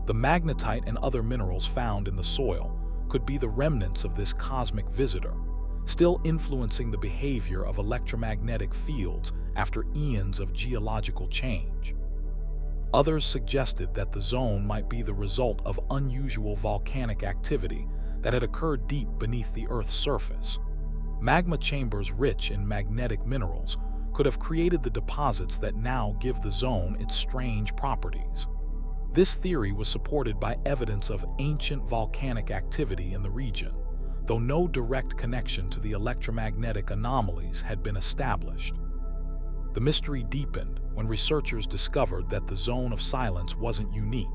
Speaker 1: The magnetite and other minerals found in the soil could be the remnants of this cosmic visitor, still influencing the behavior of electromagnetic fields after eons of geological change. Others suggested that the zone might be the result of unusual volcanic activity that had occurred deep beneath the Earth's surface. Magma chambers rich in magnetic minerals could have created the deposits that now give the zone its strange properties. This theory was supported by evidence of ancient volcanic activity in the region, though no direct connection to the electromagnetic anomalies had been established. The mystery deepened when researchers discovered that the zone of silence wasn't unique.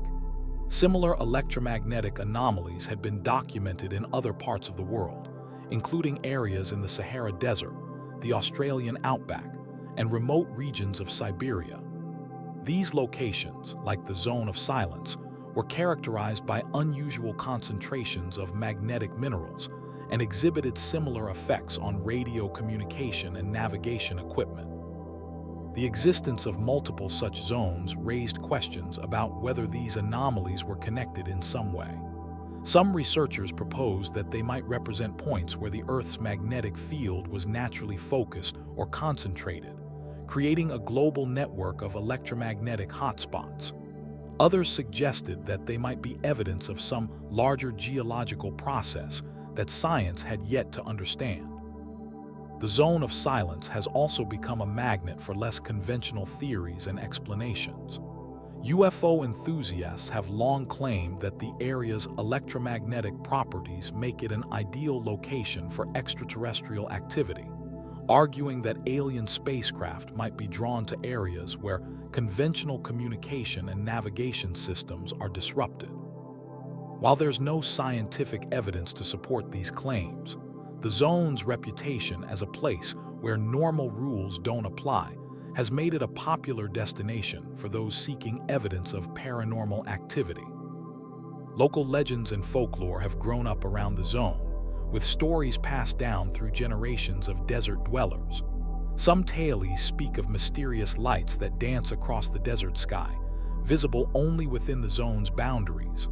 Speaker 1: Similar electromagnetic anomalies had been documented in other parts of the world, including areas in the Sahara Desert, the Australian outback, and remote regions of Siberia. These locations, like the Zone of Silence, were characterized by unusual concentrations of magnetic minerals and exhibited similar effects on radio communication and navigation equipment. The existence of multiple such zones raised questions about whether these anomalies were connected in some way. Some researchers proposed that they might represent points where the Earth's magnetic field was naturally focused or concentrated, creating a global network of electromagnetic hotspots. Others suggested that they might be evidence of some larger geological process that science had yet to understand. The Zone of Silence has also become a magnet for less conventional theories and explanations. UFO enthusiasts have long claimed that the area's electromagnetic properties make it an ideal location for extraterrestrial activity, arguing that alien spacecraft might be drawn to areas where conventional communication and navigation systems are disrupted. While there's no scientific evidence to support these claims, the zone's reputation as a place where normal rules don't apply has made it a popular destination for those seeking evidence of paranormal activity. Local legends and folklore have grown up around the zone, with stories passed down through generations of desert dwellers. Some tales speak of mysterious lights that dance across the desert sky, visible only within the zone's boundaries.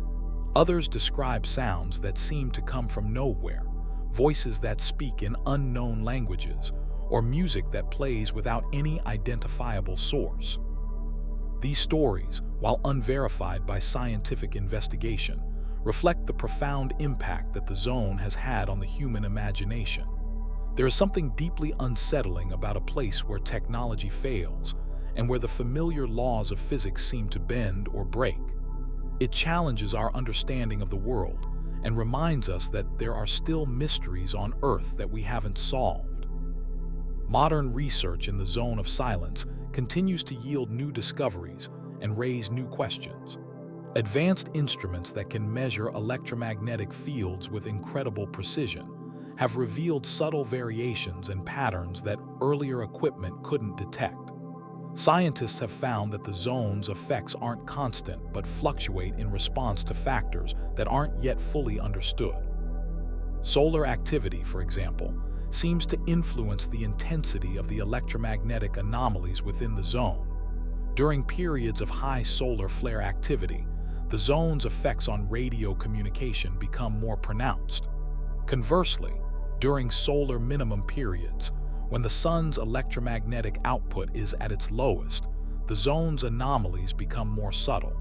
Speaker 1: Others describe sounds that seem to come from nowhere, voices that speak in unknown languages, or music that plays without any identifiable source. These stories, while unverified by scientific investigation, reflect the profound impact that the zone has had on the human imagination. There is something deeply unsettling about a place where technology fails and where the familiar laws of physics seem to bend or break. It challenges our understanding of the world and reminds us that there are still mysteries on Earth that we haven't solved. Modern research in the Zone of Silence continues to yield new discoveries and raise new questions. Advanced instruments that can measure electromagnetic fields with incredible precision have revealed subtle variations and patterns that earlier equipment couldn't detect. Scientists have found that the zone's effects aren't constant but fluctuate in response to factors that aren't yet fully understood. Solar activity, for example, seems to influence the intensity of the electromagnetic anomalies within the zone. During periods of high solar flare activity, the zone's effects on radio communication become more pronounced. Conversely, during solar minimum periods, when the sun's electromagnetic output is at its lowest, the zone's anomalies become more subtle.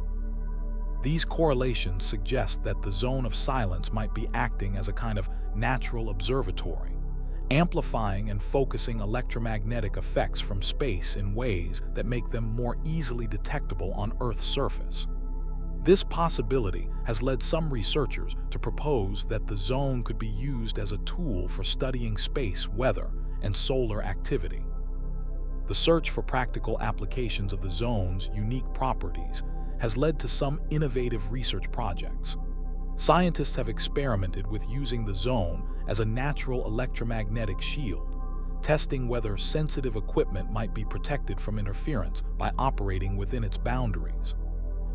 Speaker 1: These correlations suggest that the zone of silence might be acting as a kind of natural observatory, amplifying and focusing electromagnetic effects from space in ways that make them more easily detectable on Earth's surface. This possibility has led some researchers to propose that the zone could be used as a tool for studying space weather and solar activity. The search for practical applications of the zone's unique properties has led to some innovative research projects. Scientists have experimented with using the zone as a natural electromagnetic shield, testing whether sensitive equipment might be protected from interference by operating within its boundaries.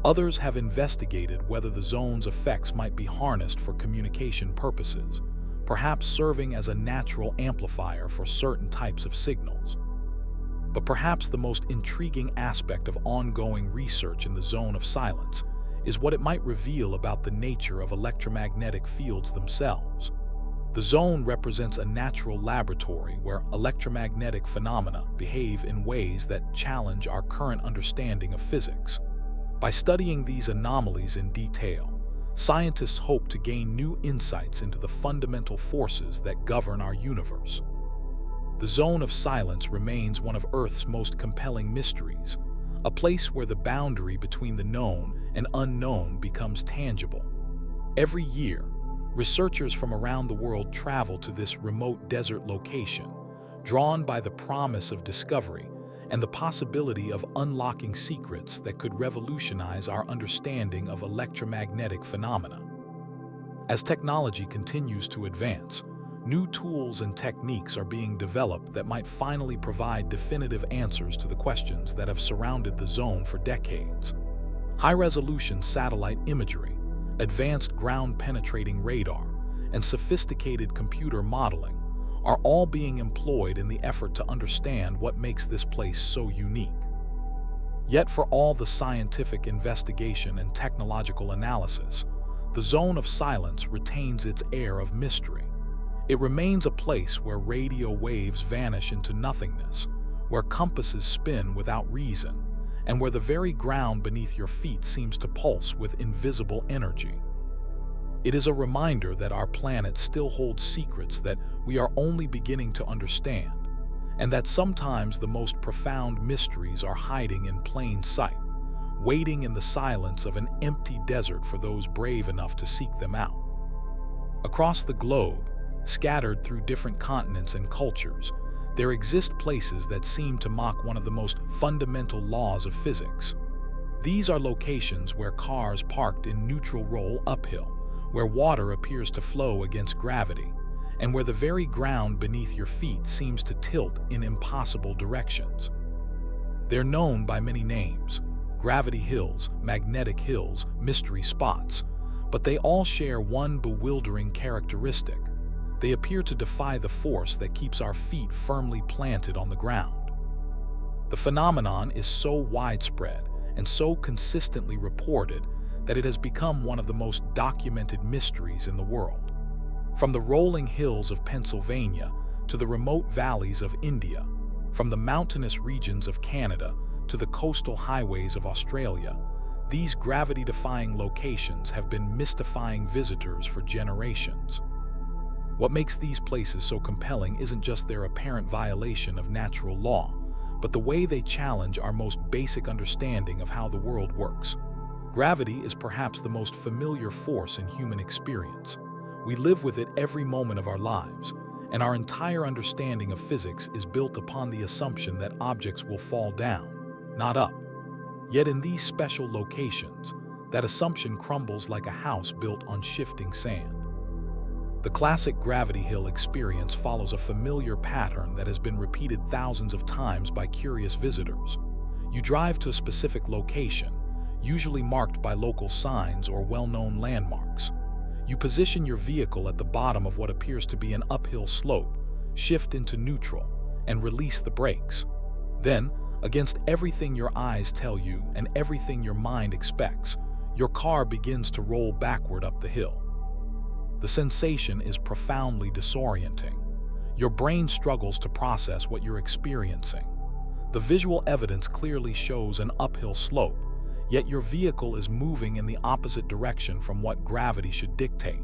Speaker 1: Others have investigated whether the zone's effects might be harnessed for communication purposes, perhaps serving as a natural amplifier for certain types of signals. But perhaps the most intriguing aspect of ongoing research in the zone of silence is what it might reveal about the nature of electromagnetic fields themselves. The zone represents a natural laboratory where electromagnetic phenomena behave in ways that challenge our current understanding of physics. By studying these anomalies in detail, scientists hope to gain new insights into the fundamental forces that govern our universe. The zone of silence remains one of Earth's most compelling mysteries, a place where the boundary between the known and unknown becomes tangible. Every year, researchers from around the world travel to this remote desert location, drawn by the promise of discovery and the possibility of unlocking secrets that could revolutionize our understanding of electromagnetic phenomena. As technology continues to advance, new tools and techniques are being developed that might finally provide definitive answers to the questions that have surrounded the zone for decades. High-resolution satellite imagery, advanced ground-penetrating radar, and sophisticated computer modeling are all being employed in the effort to understand what makes this place so unique. Yet for all the scientific investigation and technological analysis, the zone of silence retains its air of mystery. It remains a place where radio waves vanish into nothingness, where compasses spin without reason, and where the very ground beneath your feet seems to pulse with invisible energy. It is a reminder that our planet still holds secrets that we are only beginning to understand, and that sometimes the most profound mysteries are hiding in plain sight, waiting in the silence of an empty desert for those brave enough to seek them out. Across the globe, scattered through different continents and cultures, there exist places that seem to mock one of the most fundamental laws of physics. These are locations where cars parked in neutral roll uphill, where water appears to flow against gravity, and where the very ground beneath your feet seems to tilt in impossible directions. They're known by many names: gravity hills, magnetic hills, mystery spots, but they all share one bewildering characteristic. They appear to defy the force that keeps our feet firmly planted on the ground. The phenomenon is so widespread and so consistently reported that it has become one of the most documented mysteries in the world. From the rolling hills of Pennsylvania to the remote valleys of India, from the mountainous regions of Canada to the coastal highways of Australia, these gravity-defying locations have been mystifying visitors for generations. What makes these places so compelling isn't just their apparent violation of natural law, but the way they challenge our most basic understanding of how the world works. Gravity is perhaps the most familiar force in human experience. We live with it every moment of our lives, and our entire understanding of physics is built upon the assumption that objects will fall down, not up. Yet in these special locations, that assumption crumbles like a house built on shifting sand. The classic gravity hill experience follows a familiar pattern that has been repeated thousands of times by curious visitors. You drive to a specific location, usually marked by local signs or well-known landmarks. You position your vehicle at the bottom of what appears to be an uphill slope, shift into neutral, and release the brakes. Then, against everything your eyes tell you and everything your mind expects, your car begins to roll backward up the hill. The sensation is profoundly disorienting. Your brain struggles to process what you're experiencing. The visual evidence clearly shows an uphill slope, yet your vehicle is moving in the opposite direction from what gravity should dictate.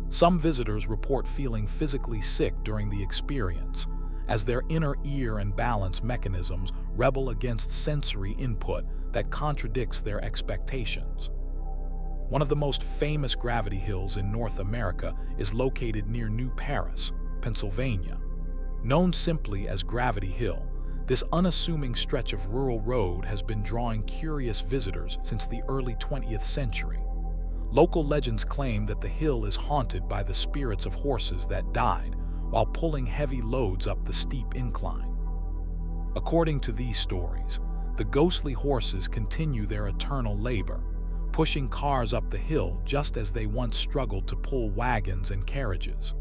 Speaker 1: Some visitors report feeling physically sick during the experience, as their inner ear and balance mechanisms rebel against sensory input that contradicts their expectations. One of the most famous gravity hills in North America is located near New Paris, Pennsylvania. Known simply as Gravity Hill, this unassuming stretch of rural road has been drawing curious visitors since the early 20th century. Local legends claim that the hill is haunted by the spirits of horses that died while pulling heavy loads up the steep incline. According to these stories, the ghostly horses continue their eternal labor, pushing cars up the hill just as they once struggled to pull wagons and carriages.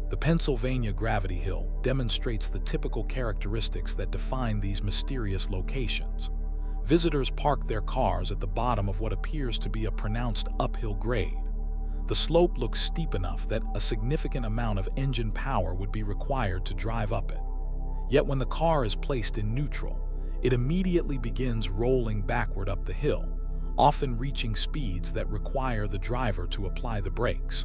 Speaker 1: The Pennsylvania Gravity Hill demonstrates the typical characteristics that define these mysterious locations. Visitors park their cars at the bottom of what appears to be a pronounced uphill grade. The slope looks steep enough that a significant amount of engine power would be required to drive up it. Yet when the car is placed in neutral, it immediately begins rolling backward up the hill, often reaching speeds that require the driver to apply the brakes.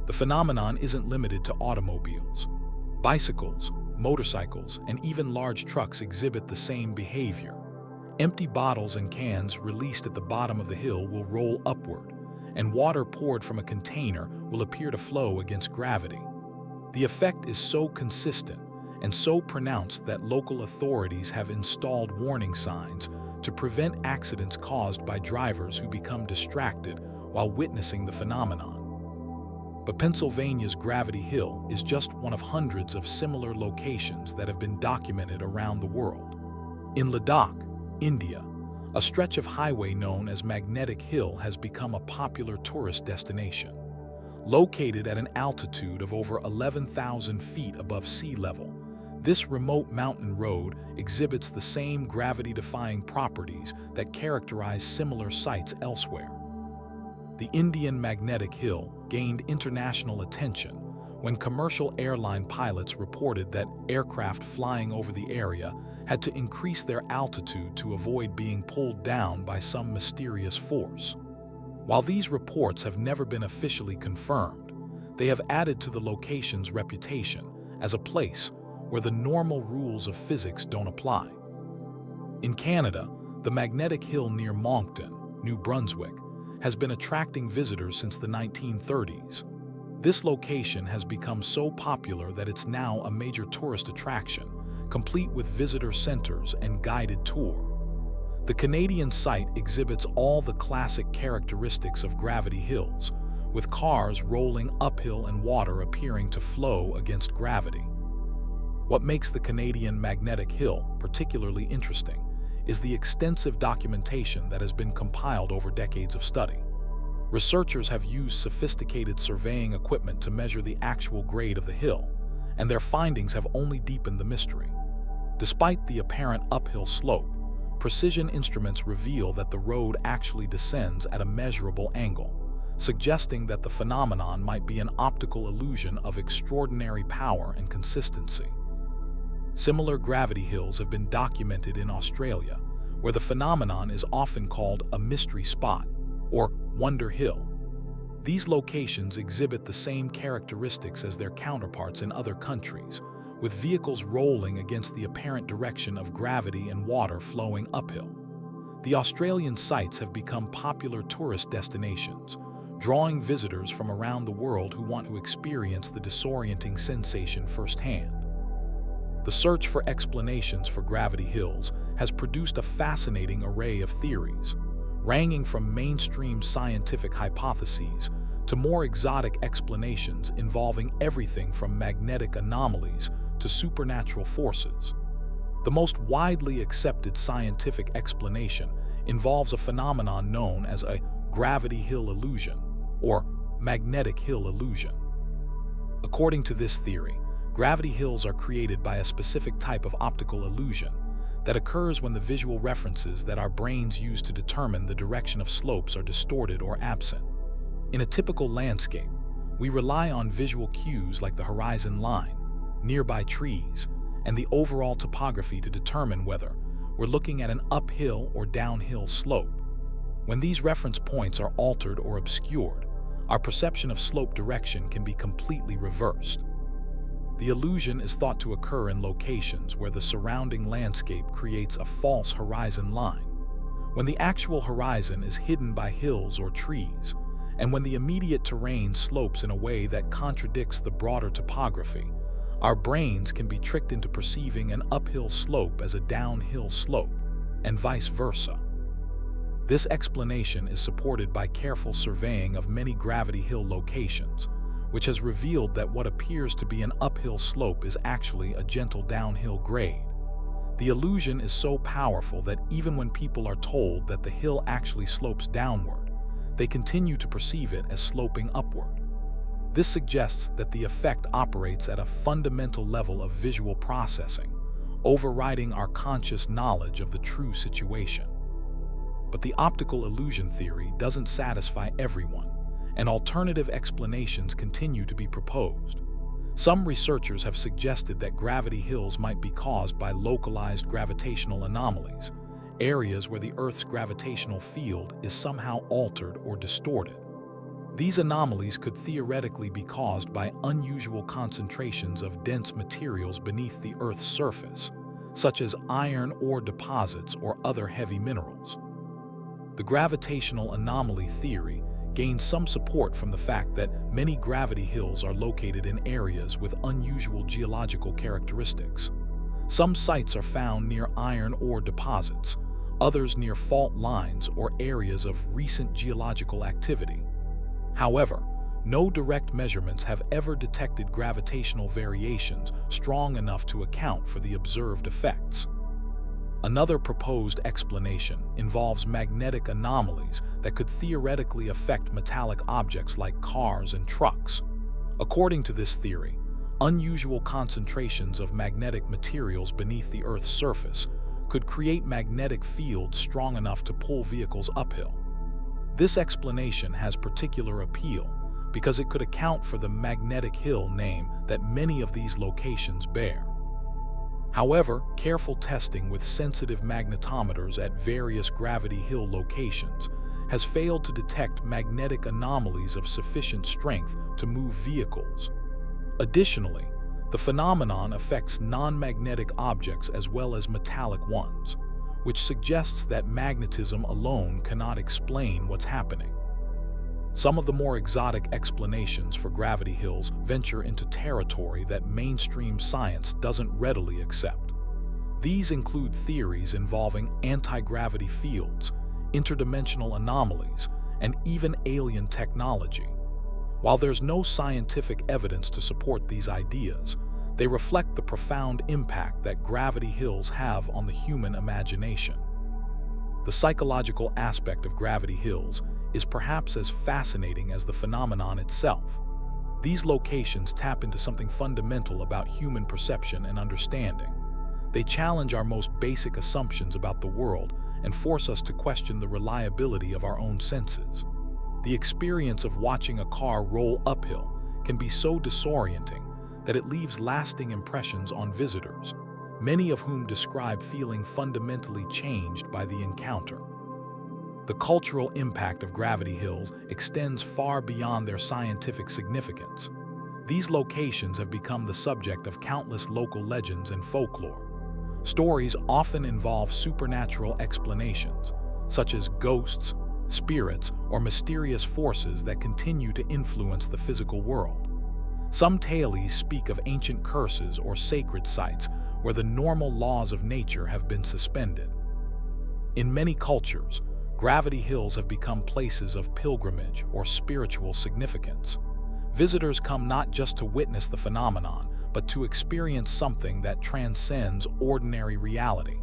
Speaker 1: The phenomenon isn't limited to automobiles. Bicycles, motorcycles, and even large trucks exhibit the same behavior. Empty bottles and cans released at the bottom of the hill will roll upward, and water poured from a container will appear to flow against gravity. The effect is so consistent and so pronounced that local authorities have installed warning signs to prevent accidents caused by drivers who become distracted while witnessing the phenomenon. But Pennsylvania's Gravity Hill is just one of hundreds of similar locations that have been documented around the world. In Ladakh, India, a stretch of highway known as Magnetic Hill has become a popular tourist destination. Located at an altitude of over 11,000 feet above sea level, this remote mountain road exhibits the same gravity-defying properties that characterize similar sites elsewhere. The Indian Magnetic Hill gained international attention when commercial airline pilots reported that aircraft flying over the area had to increase their altitude to avoid being pulled down by some mysterious force. While these reports have never been officially confirmed, they have added to the location's reputation as a place where the normal rules of physics don't apply. In Canada, the Magnetic Hill near Moncton, New Brunswick, has been attracting visitors since the 1930s. This location has become so popular that it's now a major tourist attraction, complete with visitor centers and guided tour. The Canadian site exhibits all the classic characteristics of gravity hills, with cars rolling uphill and water appearing to flow against gravity. What makes the Canadian Magnetic Hill particularly interesting is the extensive documentation that has been compiled over decades of study. Researchers have used sophisticated surveying equipment to measure the actual grade of the hill, and their findings have only deepened the mystery. Despite the apparent uphill slope, precision instruments reveal that the road actually descends at a measurable angle, suggesting that the phenomenon might be an optical illusion of extraordinary power and consistency. Similar gravity hills have been documented in Australia, where the phenomenon is often called a mystery spot, or Wonder Hill. These locations exhibit the same characteristics as their counterparts in other countries, with vehicles rolling against the apparent direction of gravity and water flowing uphill. The Australian sites have become popular tourist destinations, drawing visitors from around the world who want to experience the disorienting sensation firsthand. The search for explanations for gravity hills has produced a fascinating array of theories, ranging from mainstream scientific hypotheses to more exotic explanations involving everything from magnetic anomalies to supernatural forces. The most widely accepted scientific explanation involves a phenomenon known as a gravity hill illusion, or magnetic hill illusion. According to this theory, gravity hills are created by a specific type of optical illusion that occurs when the visual references that our brains use to determine the direction of slopes are distorted or absent. In a typical landscape, we rely on visual cues like the horizon line, nearby trees, and the overall topography to determine whether we're looking at an uphill or downhill slope. When these reference points are altered or obscured, our perception of slope direction can be completely reversed. The illusion is thought to occur in locations where the surrounding landscape creates a false horizon line, when the actual horizon is hidden by hills or trees, and when the immediate terrain slopes in a way that contradicts the broader topography. Our brains can be tricked into perceiving an uphill slope as a downhill slope, and vice versa. This explanation is supported by careful surveying of many gravity hill locations, which has revealed that what appears to be an uphill slope is actually a gentle downhill grade. The illusion is so powerful that even when people are told that the hill actually slopes downward, they continue to perceive it as sloping upward. This suggests that the effect operates at a fundamental level of visual processing, overriding our conscious knowledge of the true situation. But the optical illusion theory doesn't satisfy everyone, and alternative explanations continue to be proposed. Some researchers have suggested that gravity hills might be caused by localized gravitational anomalies, areas where the Earth's gravitational field is somehow altered or distorted. These anomalies could theoretically be caused by unusual concentrations of dense materials beneath the Earth's surface, such as iron ore deposits or other heavy minerals. The gravitational anomaly theory gains some support from the fact that many gravity hills are located in areas with unusual geological characteristics. Some sites are found near iron ore deposits, others near fault lines or areas of recent geological activity. However, no direct measurements have ever detected gravitational variations strong enough to account for the observed effects. Another proposed explanation involves magnetic anomalies that could theoretically affect metallic objects like cars and trucks. According to this theory, unusual concentrations of magnetic materials beneath the Earth's surface could create magnetic fields strong enough to pull vehicles uphill. This explanation has particular appeal because it could account for the magnetic hill name that many of these locations bear. However, careful testing with sensitive magnetometers at various gravity hill locations has failed to detect magnetic anomalies of sufficient strength to move vehicles. Additionally, the phenomenon affects non-magnetic objects as well as metallic ones, which suggests that magnetism alone cannot explain what's happening. Some of the more exotic explanations for gravity hills venture into territory that mainstream science doesn't readily accept. These include theories involving anti-gravity fields, interdimensional anomalies, and even alien technology. While there's no scientific evidence to support these ideas, they reflect the profound impact that gravity hills have on the human imagination. The psychological aspect of gravity hills is perhaps as fascinating as the phenomenon itself. These locations tap into something fundamental about human perception and understanding. They challenge our most basic assumptions about the world and force us to question the reliability of our own senses. The experience of watching a car roll uphill can be so disorienting that it leaves lasting impressions on visitors, many of whom describe feeling fundamentally changed by the encounter. The cultural impact of gravity hills extends far beyond their scientific significance. These locations have become the subject of countless local legends and folklore. Stories often involve supernatural explanations, such as ghosts, spirits, or mysterious forces that continue to influence the physical world. Some tales speak of ancient curses or sacred sites where the normal laws of nature have been suspended. In many cultures, gravity hills have become places of pilgrimage or spiritual significance. Visitors come not just to witness the phenomenon, but to experience something that transcends ordinary reality.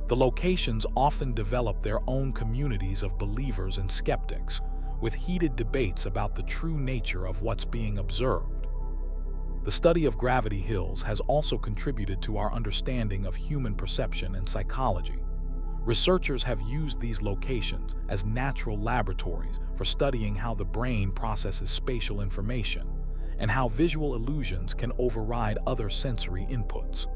Speaker 1: The locations often develop their own communities of believers and skeptics, with heated debates about the true nature of what's being observed. The study of gravity hills has also contributed to our understanding of human perception and psychology. Researchers have used these locations as natural laboratories for studying how the brain processes spatial information and how visual illusions can override other sensory inputs.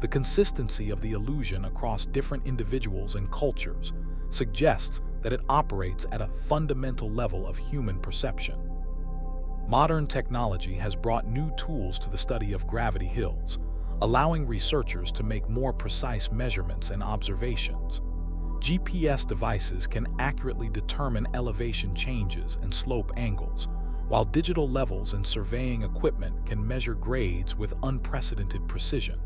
Speaker 1: The consistency of the illusion across different individuals and cultures suggests that it operates at a fundamental level of human perception. Modern technology has brought new tools to the study of gravity hills, allowing researchers to make more precise measurements and observations. GPS devices can accurately determine elevation changes and slope angles, while digital levels and surveying equipment can measure grades with unprecedented precision.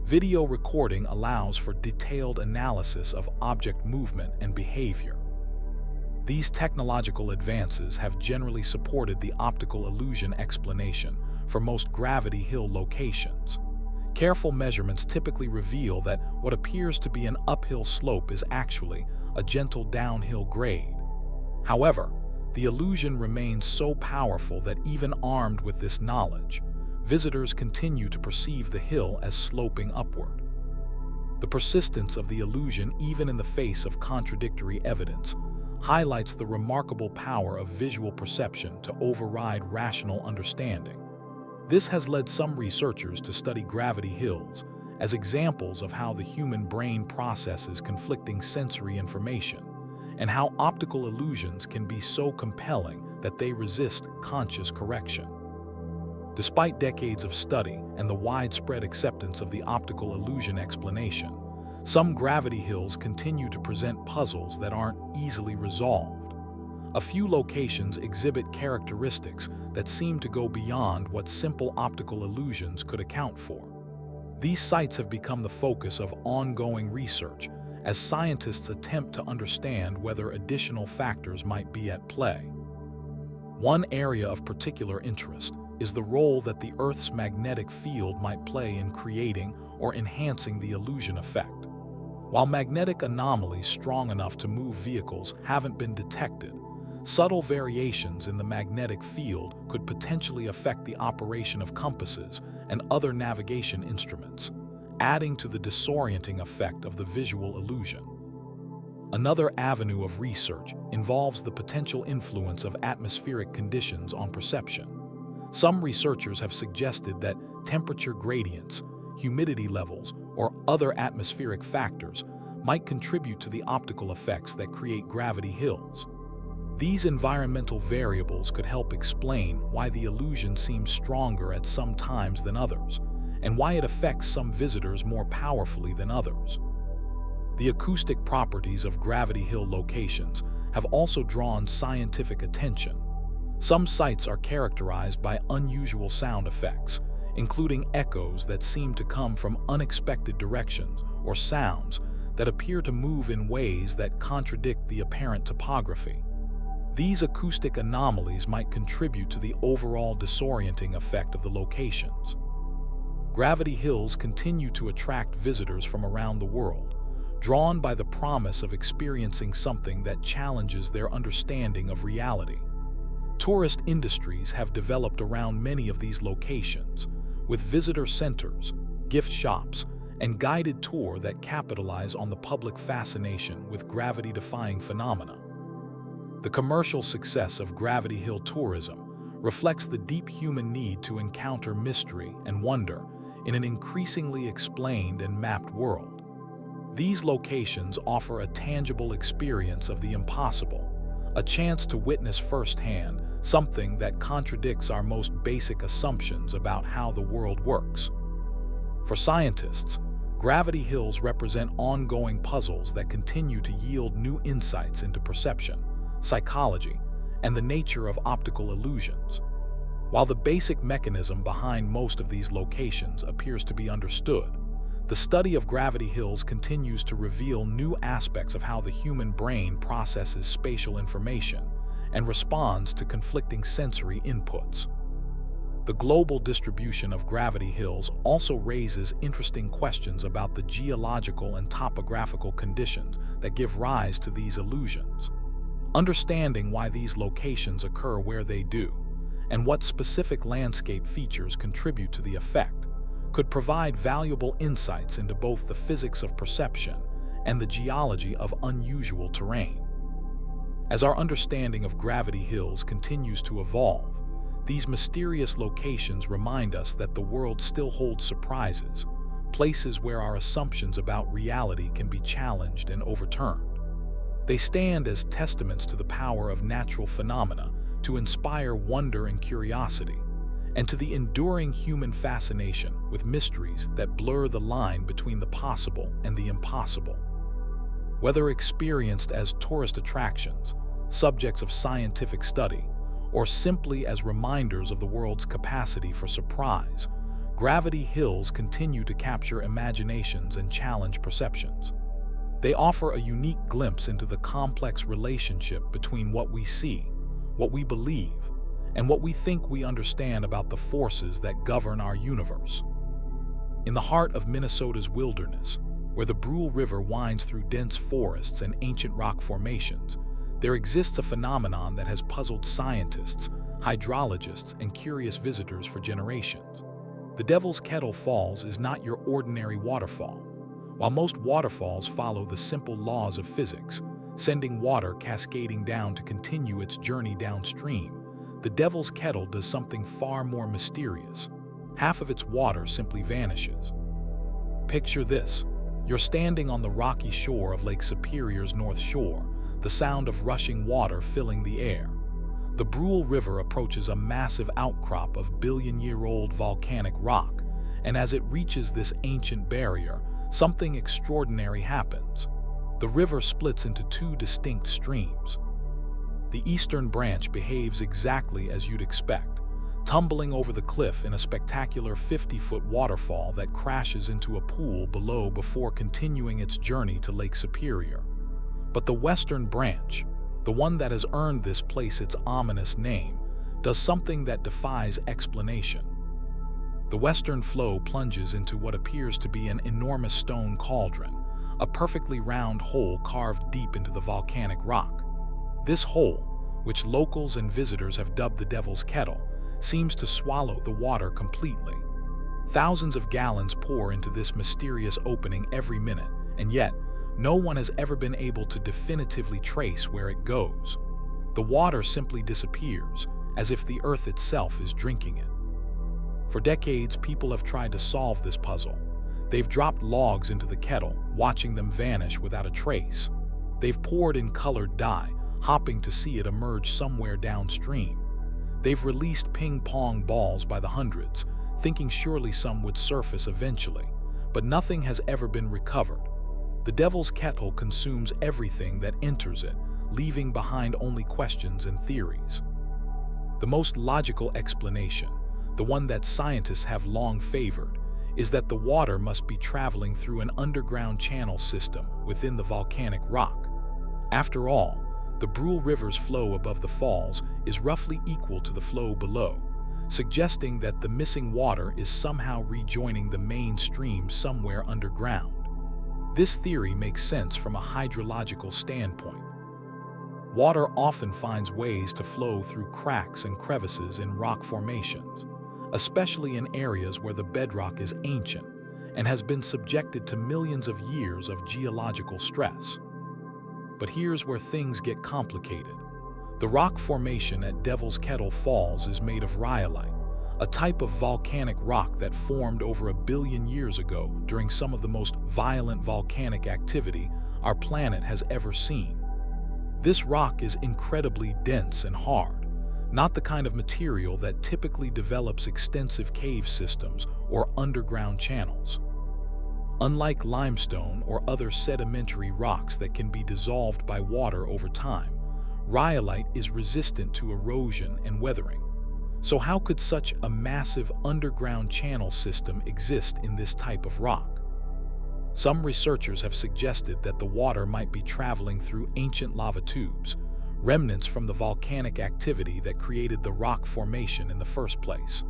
Speaker 1: Video recording allows for detailed analysis of object movement and behavior. These technological advances have generally supported the optical illusion explanation for most gravity hill locations. Careful measurements typically reveal that what appears to be an uphill slope is actually a gentle downhill grade. However, the illusion remains so powerful that even armed with this knowledge, visitors continue to perceive the hill as sloping upward. The persistence of the illusion, even in the face of contradictory evidence, highlights the remarkable power of visual perception to override rational understanding. This has led some researchers to study gravity hills as examples of how the human brain processes conflicting sensory information, and how optical illusions can be so compelling that they resist conscious correction. Despite decades of study and the widespread acceptance of the optical illusion explanation, some gravity hills continue to present puzzles that aren't easily resolved. A few locations exhibit characteristics that seem to go beyond what simple optical illusions could account for. These sites have become the focus of ongoing research as scientists attempt to understand whether additional factors might be at play. One area of particular interest is the role that the Earth's magnetic field might play in creating or enhancing the illusion effect. While magnetic anomalies strong enough to move vehicles haven't been detected, subtle variations in the magnetic field could potentially affect the operation of compasses and other navigation instruments, adding to the disorienting effect of the visual illusion. Another avenue of research involves the potential influence of atmospheric conditions on perception. Some researchers have suggested that temperature gradients, humidity levels, or other atmospheric factors might contribute to the optical effects that create gravity hills. These environmental variables could help explain why the illusion seems stronger at some times than others, and why it affects some visitors more powerfully than others. The acoustic properties of gravity hill locations have also drawn scientific attention. Some sites are characterized by unusual sound effects, including echoes that seem to come from unexpected directions or sounds that appear to move in ways that contradict the apparent topography. These acoustic anomalies might contribute to the overall disorienting effect of the locations. Gravity hills continue to attract visitors from around the world, drawn by the promise of experiencing something that challenges their understanding of reality. Tourist industries have developed around many of these locations, with visitor centers, gift shops, and guided tours that capitalize on the public fascination with gravity-defying phenomena. The commercial success of gravity hill tourism reflects the deep human need to encounter mystery and wonder in an increasingly explained and mapped world. These locations offer a tangible experience of the impossible, a chance to witness firsthand something that contradicts our most basic assumptions about how the world works. For scientists, gravity hills represent ongoing puzzles that continue to yield new insights into perception, psychology, and the nature of optical illusions. While the basic mechanism behind most of these locations appears to be understood, the study of gravity hills continues to reveal new aspects of how the human brain processes spatial information and responds to conflicting sensory inputs. The global distribution of gravity hills also raises interesting questions about the geological and topographical conditions that give rise to these illusions. Understanding why these locations occur where they do, and what specific landscape features contribute to the effect, could provide valuable insights into both the physics of perception and the geology of unusual terrain. As our understanding of gravity hills continues to evolve, these mysterious locations remind us that the world still holds surprises, places where our assumptions about reality can be challenged and overturned. They stand as testaments to the power of natural phenomena to inspire wonder and curiosity, and to the enduring human fascination with mysteries that blur the line between the possible and the impossible. Whether experienced as tourist attractions, subjects of scientific study, or simply as reminders of the world's capacity for surprise, Gravity Hills continue to capture imaginations and challenge perceptions. They offer a unique glimpse into the complex relationship between what we see, what we believe, and what we think we understand about the forces that govern our universe. In the heart of Minnesota's wilderness, where the Brule River winds through dense forests and ancient rock formations, there exists a phenomenon that has puzzled scientists, hydrologists, and curious visitors for generations. The Devil's Kettle Falls is not your ordinary waterfall. While most waterfalls follow the simple laws of physics, sending water cascading down to continue its journey downstream, the Devil's Kettle does something far more mysterious. Half of its water simply vanishes. Picture this. You're standing on the rocky shore of Lake Superior's North Shore, the sound of rushing water filling the air. The Brule River approaches a massive outcrop of billion-year-old volcanic rock, and as it reaches this ancient barrier, something extraordinary happens. The river splits into two distinct streams. The eastern branch behaves exactly as you'd expect, tumbling over the cliff in a spectacular 50-foot waterfall that crashes into a pool below before continuing its journey to Lake Superior. But the western branch, the one that has earned this place its ominous name, does something that defies explanation. The western flow plunges into what appears to be an enormous stone cauldron, a perfectly round hole carved deep into the volcanic rock. This hole, which locals and visitors have dubbed the Devil's Kettle, seems to swallow the water completely. Thousands of gallons pour into this mysterious opening every minute, and yet, no one has ever been able to definitively trace where it goes. The water simply disappears, as if the earth itself is drinking it. For decades, people have tried to solve this puzzle. They've dropped logs into the kettle, watching them vanish without a trace. They've poured in colored dye, hoping to see it emerge somewhere downstream. They've released ping-pong balls by the hundreds, thinking surely some would surface eventually, but nothing has ever been recovered. The Devil's Kettle consumes everything that enters it, leaving behind only questions and theories. The most logical explanation, the one that scientists have long favored, is that the water must be traveling through an underground channel system within the volcanic rock. After all, the Brule River's flow above the falls is roughly equal to the flow below, suggesting that the missing water is somehow rejoining the main stream somewhere underground. This theory makes sense from a hydrological standpoint. Water often finds ways to flow through cracks and crevices in rock formations, especially in areas where the bedrock is ancient and has been subjected to millions of years of geological stress. But here's where things get complicated. The rock formation at Devil's Kettle Falls is made of rhyolite, a type of volcanic rock that formed over 1 billion years ago during some of the most violent volcanic activity our planet has ever seen. This rock is incredibly dense and hard, not the kind of material that typically develops extensive cave systems or underground channels. Unlike limestone or other sedimentary rocks that can be dissolved by water over time, rhyolite is resistant to erosion and weathering. So how could such a massive underground channel system exist in this type of rock? Some researchers have suggested that the water might be traveling through ancient lava tubes, remnants from the volcanic activity that created the rock formation in the first place.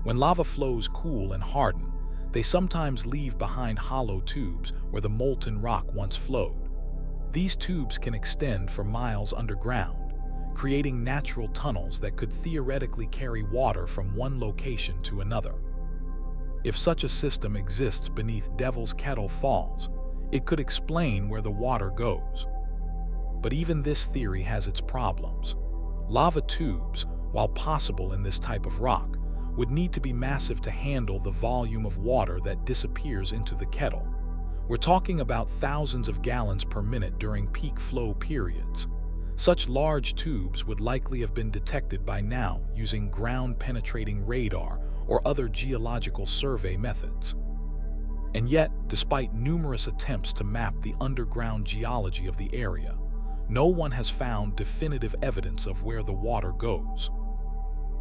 Speaker 1: When lava flows cool and harden, they sometimes leave behind hollow tubes where the molten rock once flowed. These tubes can extend for miles underground, creating natural tunnels that could theoretically carry water from one location to another. If such a system exists beneath Devil's Kettle Falls, it could explain where the water goes. But even this theory has its problems. Lava tubes, while possible in this type of rock, would need to be massive to handle the volume of water that disappears into the Kettle. We're talking about thousands of gallons per minute during peak flow periods. Such large tubes would likely have been detected by now using ground-penetrating radar or other geological survey methods. And yet, despite numerous attempts to map the underground geology of the area, no one has found definitive evidence of where the water goes.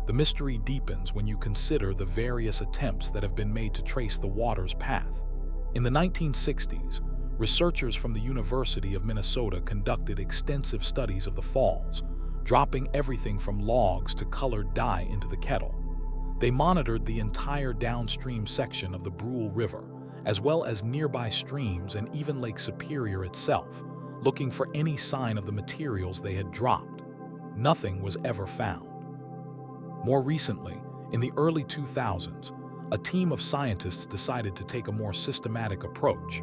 Speaker 1: The mystery deepens when you consider the various attempts that have been made to trace the water's path. In the 1960s, researchers from the University of Minnesota conducted extensive studies of the falls, dropping everything from logs to colored dye into the Kettle. They monitored the entire downstream section of the Brule River, as well as nearby streams and even Lake Superior itself, looking for any sign of the materials they had dropped. Nothing was ever found. More recently, in the early 2000s, a team of scientists decided to take a more systematic approach.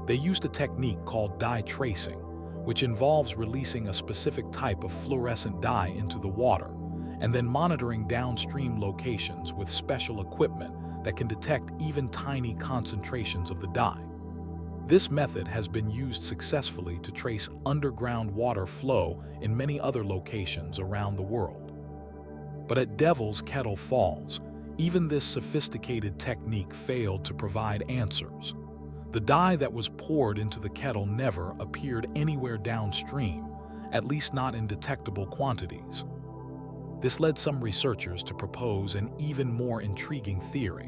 Speaker 1: They used a technique called dye tracing, which involves releasing a specific type of fluorescent dye into the water, and then monitoring downstream locations with special equipment that can detect even tiny concentrations of the dye. This method has been used successfully to trace underground water flow in many other locations around the world. But at Devil's Kettle Falls, even this sophisticated technique failed to provide answers. The dye that was poured into the Kettle never appeared anywhere downstream, at least not in detectable quantities. This led some researchers to propose an even more intriguing theory.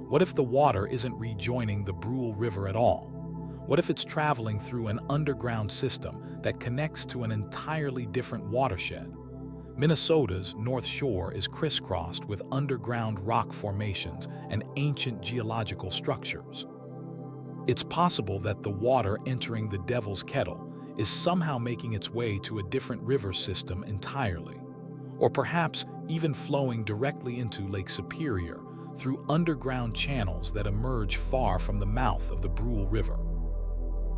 Speaker 1: What if the water isn't rejoining the Brule River at all? What if it's traveling through an underground system that connects to an entirely different watershed? Minnesota's North Shore is crisscrossed with underground rock formations and ancient geological structures. It's possible that the water entering the Devil's Kettle is somehow making its way to a different river system entirely, or perhaps even flowing directly into Lake Superior through underground channels that emerge far from the mouth of the Brule River.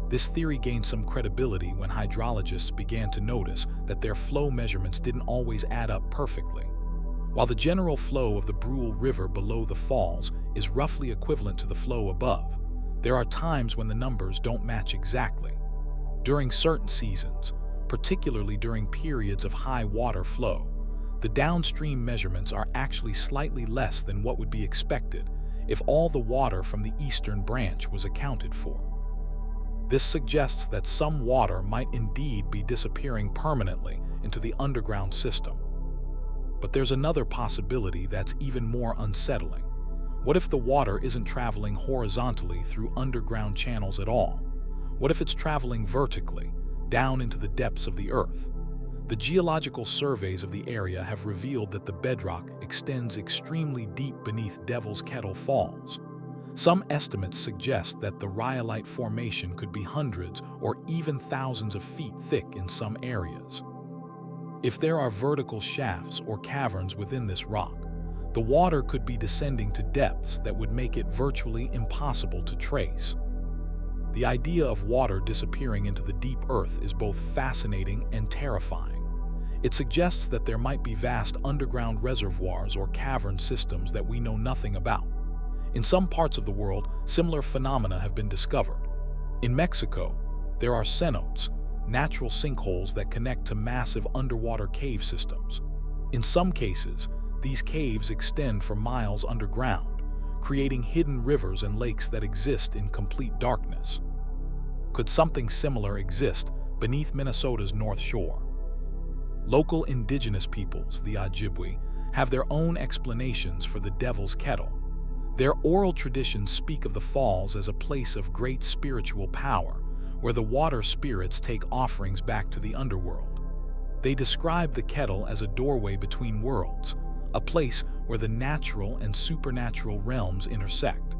Speaker 1: This theory gained some credibility when hydrologists began to notice that their flow measurements didn't always add up perfectly. While the general flow of the Brule River below the falls is roughly equivalent to the flow above, there are times when the numbers don't match exactly. During certain seasons, particularly during periods of high water flow, the downstream measurements are actually slightly less than what would be expected if all the water from the eastern branch was accounted for. This suggests that some water might indeed be disappearing permanently into the underground system. But there's another possibility that's even more unsettling. What if the water isn't traveling horizontally through underground channels at all? What if it's traveling vertically, down into the depths of the earth? The geological surveys of the area have revealed that the bedrock extends extremely deep beneath Devil's Kettle Falls. Some estimates suggest that the rhyolite formation could be hundreds or even thousands of feet thick in some areas. If there are vertical shafts or caverns within this rock, the water could be descending to depths that would make it virtually impossible to trace. The idea of water disappearing into the deep earth is both fascinating and terrifying. It suggests that there might be vast underground reservoirs or cavern systems that we know nothing about. In some parts of the world, similar phenomena have been discovered. In Mexico, there are cenotes, natural sinkholes that connect to massive underwater cave systems. In some cases, these caves extend for miles underground, creating hidden rivers and lakes that exist in complete darkness. Could something similar exist beneath Minnesota's North Shore? Local indigenous peoples, the Ojibwe, have their own explanations for the Devil's Kettle. Their oral traditions speak of the falls as a place of great spiritual power, where the water spirits take offerings back to the underworld. They describe the Kettle as a doorway between worlds, a place where the natural and supernatural realms intersect.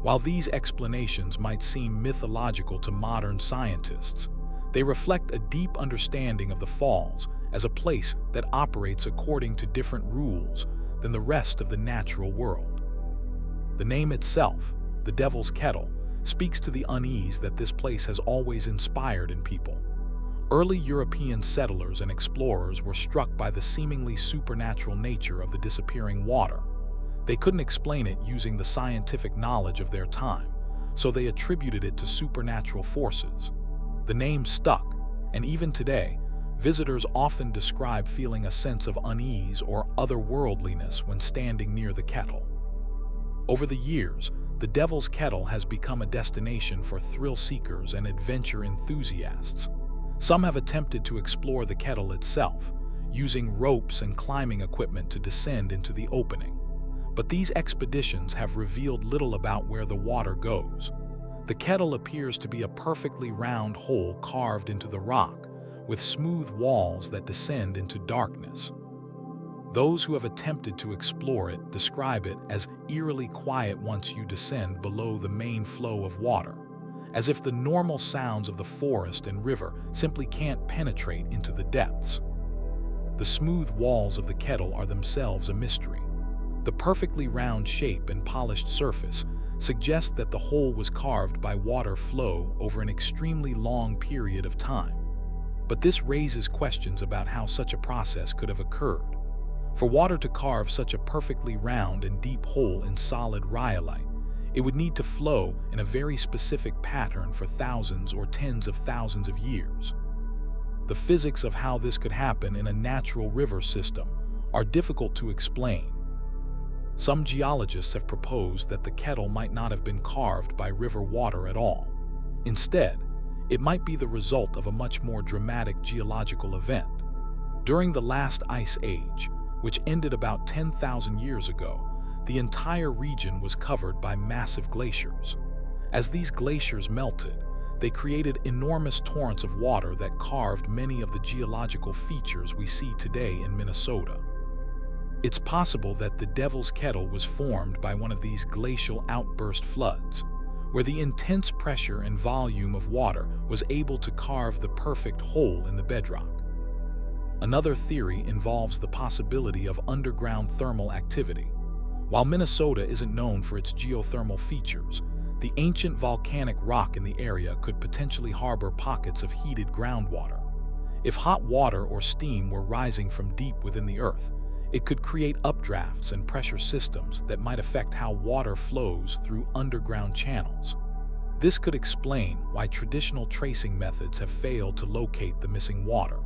Speaker 1: While these explanations might seem mythological to modern scientists, they reflect a deep understanding of the falls as a place that operates according to different rules than the rest of the natural world. The name itself, the Devil's Kettle, speaks to the unease that this place has always inspired in people. Early European settlers and explorers were struck by the seemingly supernatural nature of the disappearing water, They couldn't explain it using the scientific knowledge of their time, so they attributed it to supernatural forces. The name stuck, and even today, visitors often describe feeling a sense of unease or otherworldliness when standing near the Kettle. Over the years, the Devil's Kettle has become a destination for thrill seekers and adventure enthusiasts. Some have attempted to explore the Kettle itself, using ropes and climbing equipment to descend into the opening. But these expeditions have revealed little about where the water goes. The Kettle appears to be a perfectly round hole carved into the rock, with smooth walls that descend into darkness. Those who have attempted to explore it describe it as eerily quiet once you descend below the main flow of water, as if the normal sounds of the forest and river simply can't penetrate into the depths. The smooth walls of the Kettle are themselves a mystery. The perfectly round shape and polished surface suggest that the hole was carved by water flow over an extremely long period of time. But this raises questions about how such a process could have occurred. For water to carve such a perfectly round and deep hole in solid rhyolite, it would need to flow in a very specific pattern for thousands or tens of thousands of years. The physics of how this could happen in a natural river system are difficult to explain. Some geologists have proposed that the Kettle might not have been carved by river water at all. Instead, it might be the result of a much more dramatic geological event. During the last ice age, which ended about 10,000 years ago, the entire region was covered by massive glaciers. As these glaciers melted, they created enormous torrents of water that carved many of the geological features we see today in Minnesota. It's possible that the Devil's Kettle was formed by one of these glacial outburst floods, where the intense pressure and volume of water was able to carve the perfect hole in the bedrock. Another theory involves the possibility of underground thermal activity. While Minnesota isn't known for its geothermal features, the ancient volcanic rock in the area could potentially harbor pockets of heated groundwater. If hot water or steam were rising from deep within the earth, it could create updrafts and pressure systems that might affect how water flows through underground channels. This could explain why traditional tracing methods have failed to locate the missing water.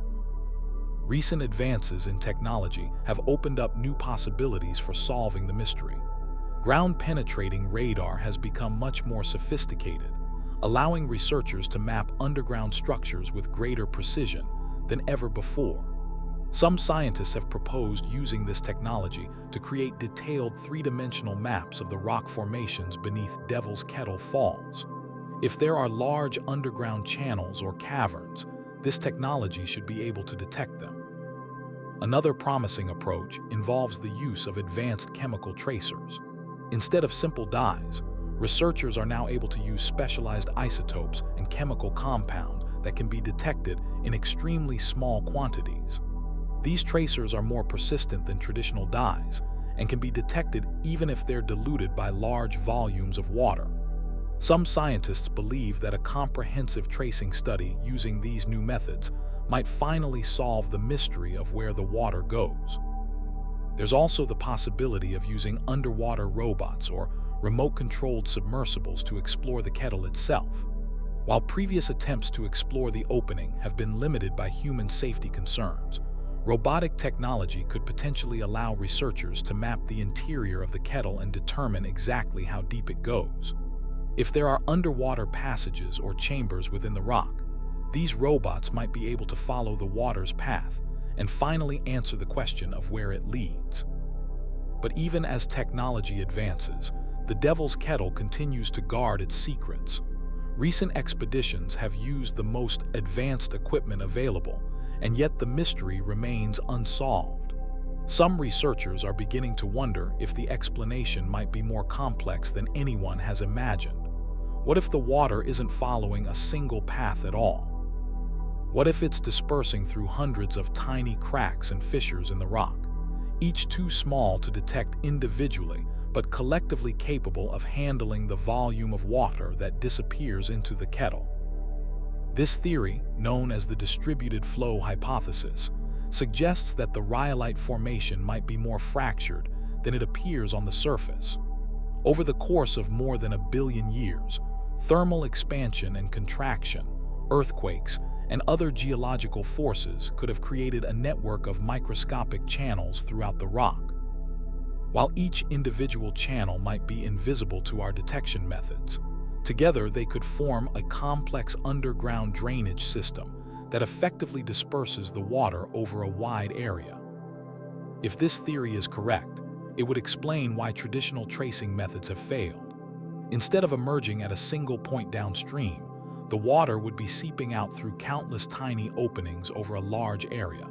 Speaker 1: Recent advances in technology have opened up new possibilities for solving the mystery. Ground-penetrating radar has become much more sophisticated, allowing researchers to map underground structures with greater precision than ever before. Some scientists have proposed using this technology to create detailed three-dimensional maps of the rock formations beneath Devil's Kettle Falls. If there are large underground channels or caverns, this technology should be able to detect them. Another promising approach involves the use of advanced chemical tracers. Instead of simple dyes, researchers are now able to use specialized isotopes and chemical compounds that can be detected in extremely small quantities. These tracers are more persistent than traditional dyes and can be detected even if they're diluted by large volumes of water. Some scientists believe that a comprehensive tracing study using these new methods might finally solve the mystery of where the water goes. There's also the possibility of using underwater robots or remote-controlled submersibles to explore the Kettle itself. While previous attempts to explore the opening have been limited by human safety concerns, robotic technology could potentially allow researchers to map the interior of the Kettle and determine exactly how deep it goes. If there are underwater passages or chambers within the rock, these robots might be able to follow the water's path and finally answer the question of where it leads. But even as technology advances, the Devil's Kettle continues to guard its secrets. Recent expeditions have used the most advanced equipment available, and yet the mystery remains unsolved. Some researchers are beginning to wonder if the explanation might be more complex than anyone has imagined. What if the water isn't following a single path at all? What if it's dispersing through hundreds of tiny cracks and fissures in the rock, each too small to detect individually, but collectively capable of handling the volume of water that disappears into the Kettle? This theory, known as the distributed flow hypothesis, suggests that the rhyolite formation might be more fractured than it appears on the surface. Over the course of more than 1 billion years, thermal expansion and contraction, earthquakes, and other geological forces could have created a network of microscopic channels throughout the rock. While each individual channel might be invisible to our detection methods, together they could form a complex underground drainage system that effectively disperses the water over a wide area. If this theory is correct, it would explain why traditional tracing methods have failed. Instead of emerging at a single point downstream, the water would be seeping out through countless tiny openings over a large area.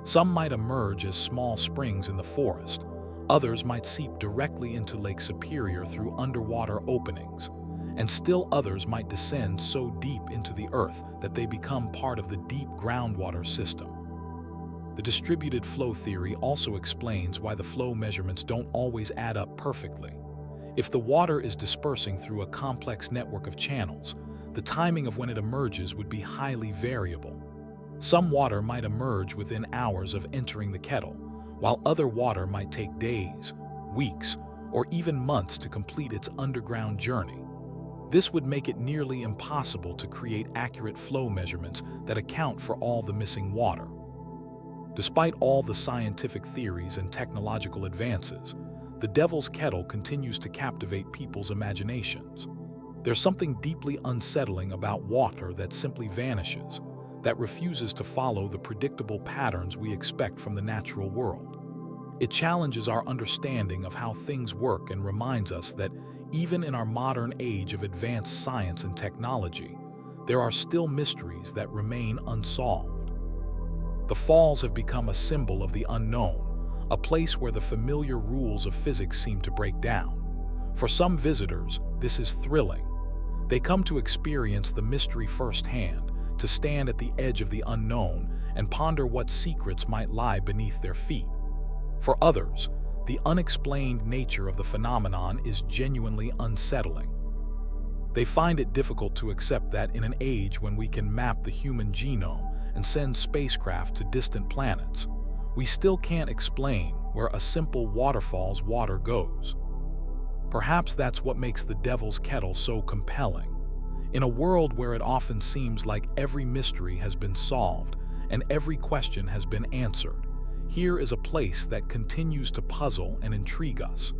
Speaker 1: Some might emerge as small springs in the forest. Others might seep directly into Lake Superior through underwater openings, and still others might descend so deep into the earth that they become part of the deep groundwater system. The distributed flow theory also explains why the flow measurements don't always add up perfectly. If the water is dispersing through a complex network of channels, the timing of when it emerges would be highly variable. Some water might emerge within hours of entering the kettle, while other water might take days, weeks, or even months to complete its underground journey. This would make it nearly impossible to create accurate flow measurements that account for all the missing water. Despite all the scientific theories and technological advances, the Devil's Kettle continues to captivate people's imaginations. There's something deeply unsettling about water that simply vanishes, that refuses to follow the predictable patterns we expect from the natural world. It challenges our understanding of how things work and reminds us that even in our modern age of advanced science and technology, there are still mysteries that remain unsolved. The falls have become a symbol of the unknown, a place where the familiar rules of physics seem to break down. For some visitors, this is thrilling. They come to experience the mystery firsthand, to stand at the edge of the unknown and ponder what secrets might lie beneath their feet. For others, the unexplained nature of the phenomenon is genuinely unsettling. They find it difficult to accept that in an age when we can map the human genome and send spacecraft to distant planets, we still can't explain where a simple waterfall's water goes. Perhaps that's what makes the Devil's Kettle so compelling. In a world where it often seems like every mystery has been solved and every question has been answered, here is a place that continues to puzzle and intrigue us.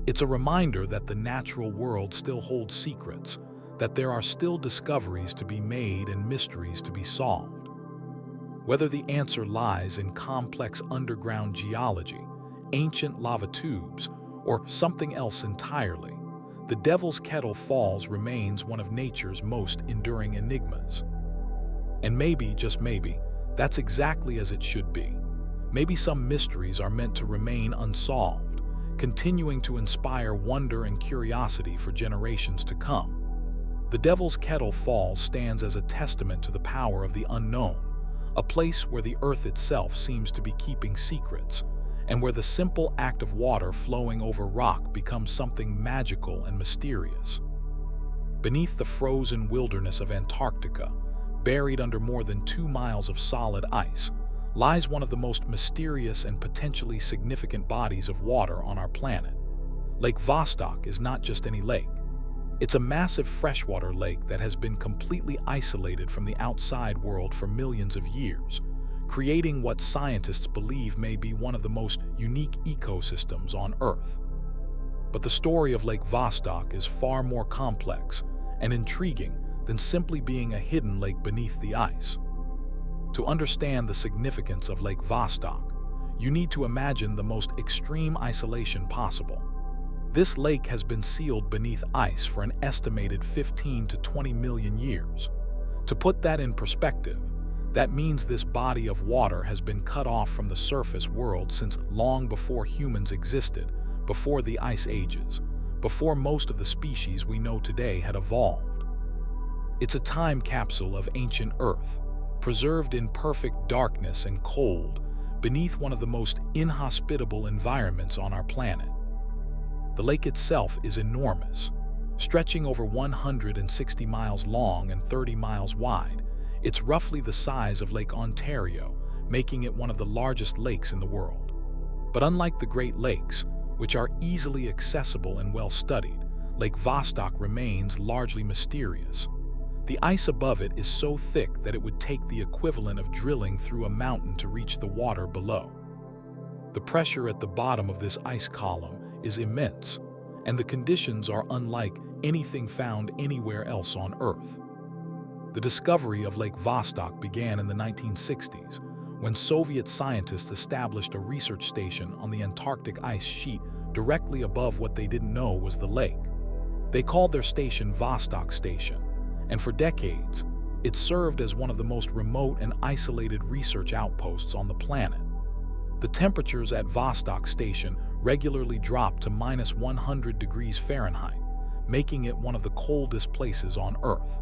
Speaker 1: It's a reminder that the natural world still holds secrets, that there are still discoveries to be made and mysteries to be solved. Whether the answer lies in complex underground geology, ancient lava tubes, or something else entirely, the Devil's Kettle Falls remains one of nature's most enduring enigmas. And maybe, just maybe, that's exactly as it should be. Maybe some mysteries are meant to remain unsolved, continuing to inspire wonder and curiosity for generations to come. The Devil's Kettle Falls stands as a testament to the power of the unknown, a place where the earth itself seems to be keeping secrets, and where the simple act of water flowing over rock becomes something magical and mysterious. Beneath the frozen wilderness of Antarctica, buried under more than 2 miles of solid ice, lies one of the most mysterious and potentially significant bodies of water on our planet. Lake Vostok is not just any lake. It's a massive freshwater lake that has been completely isolated from the outside world for millions of years, creating what scientists believe may be one of the most unique ecosystems on Earth. But the story of Lake Vostok is far more complex and intriguing than simply being a hidden lake beneath the ice. To understand the significance of Lake Vostok, you need to imagine the most extreme isolation possible. This lake has been sealed beneath ice for an estimated 15 to 20 million years. To put that in perspective, that means this body of water has been cut off from the surface world since long before humans existed, before the ice ages, before most of the species we know today had evolved. It's a time capsule of ancient Earth, preserved in perfect darkness and cold, beneath one of the most inhospitable environments on our planet. The lake itself is enormous, stretching over 160 miles long and 30 miles wide. It's roughly the size of Lake Ontario, making it one of the largest lakes in the world. But unlike the Great Lakes, which are easily accessible and well-studied, Lake Vostok remains largely mysterious. The ice above it is so thick that it would take the equivalent of drilling through a mountain to reach the water below. The pressure at the bottom of this ice column is immense, and the conditions are unlike anything found anywhere else on Earth. The discovery of Lake Vostok began in the 1960s, when Soviet scientists established a research station on the Antarctic ice sheet directly above what they didn't know was the lake. They called their station Vostok Station, and for decades, it served as one of the most remote and isolated research outposts on the planet. The temperatures at Vostok Station regularly dropped to -100 degrees Fahrenheit, making it one of the coldest places on Earth.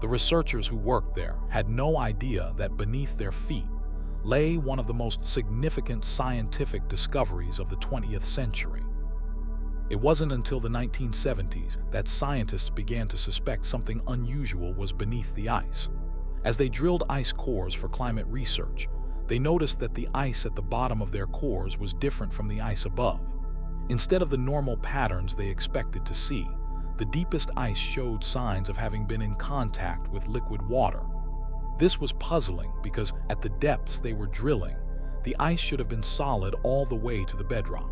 Speaker 1: The researchers who worked there had no idea that beneath their feet lay one of the most significant scientific discoveries of the 20th century. It wasn't until the 1970s that scientists began to suspect something unusual was beneath the ice. As they drilled ice cores for climate research, they noticed that the ice at the bottom of their cores was different from the ice above. Instead of the normal patterns they expected to see, the deepest ice showed signs of having been in contact with liquid water. This was puzzling because at the depths they were drilling, the ice should have been solid all the way to the bedrock.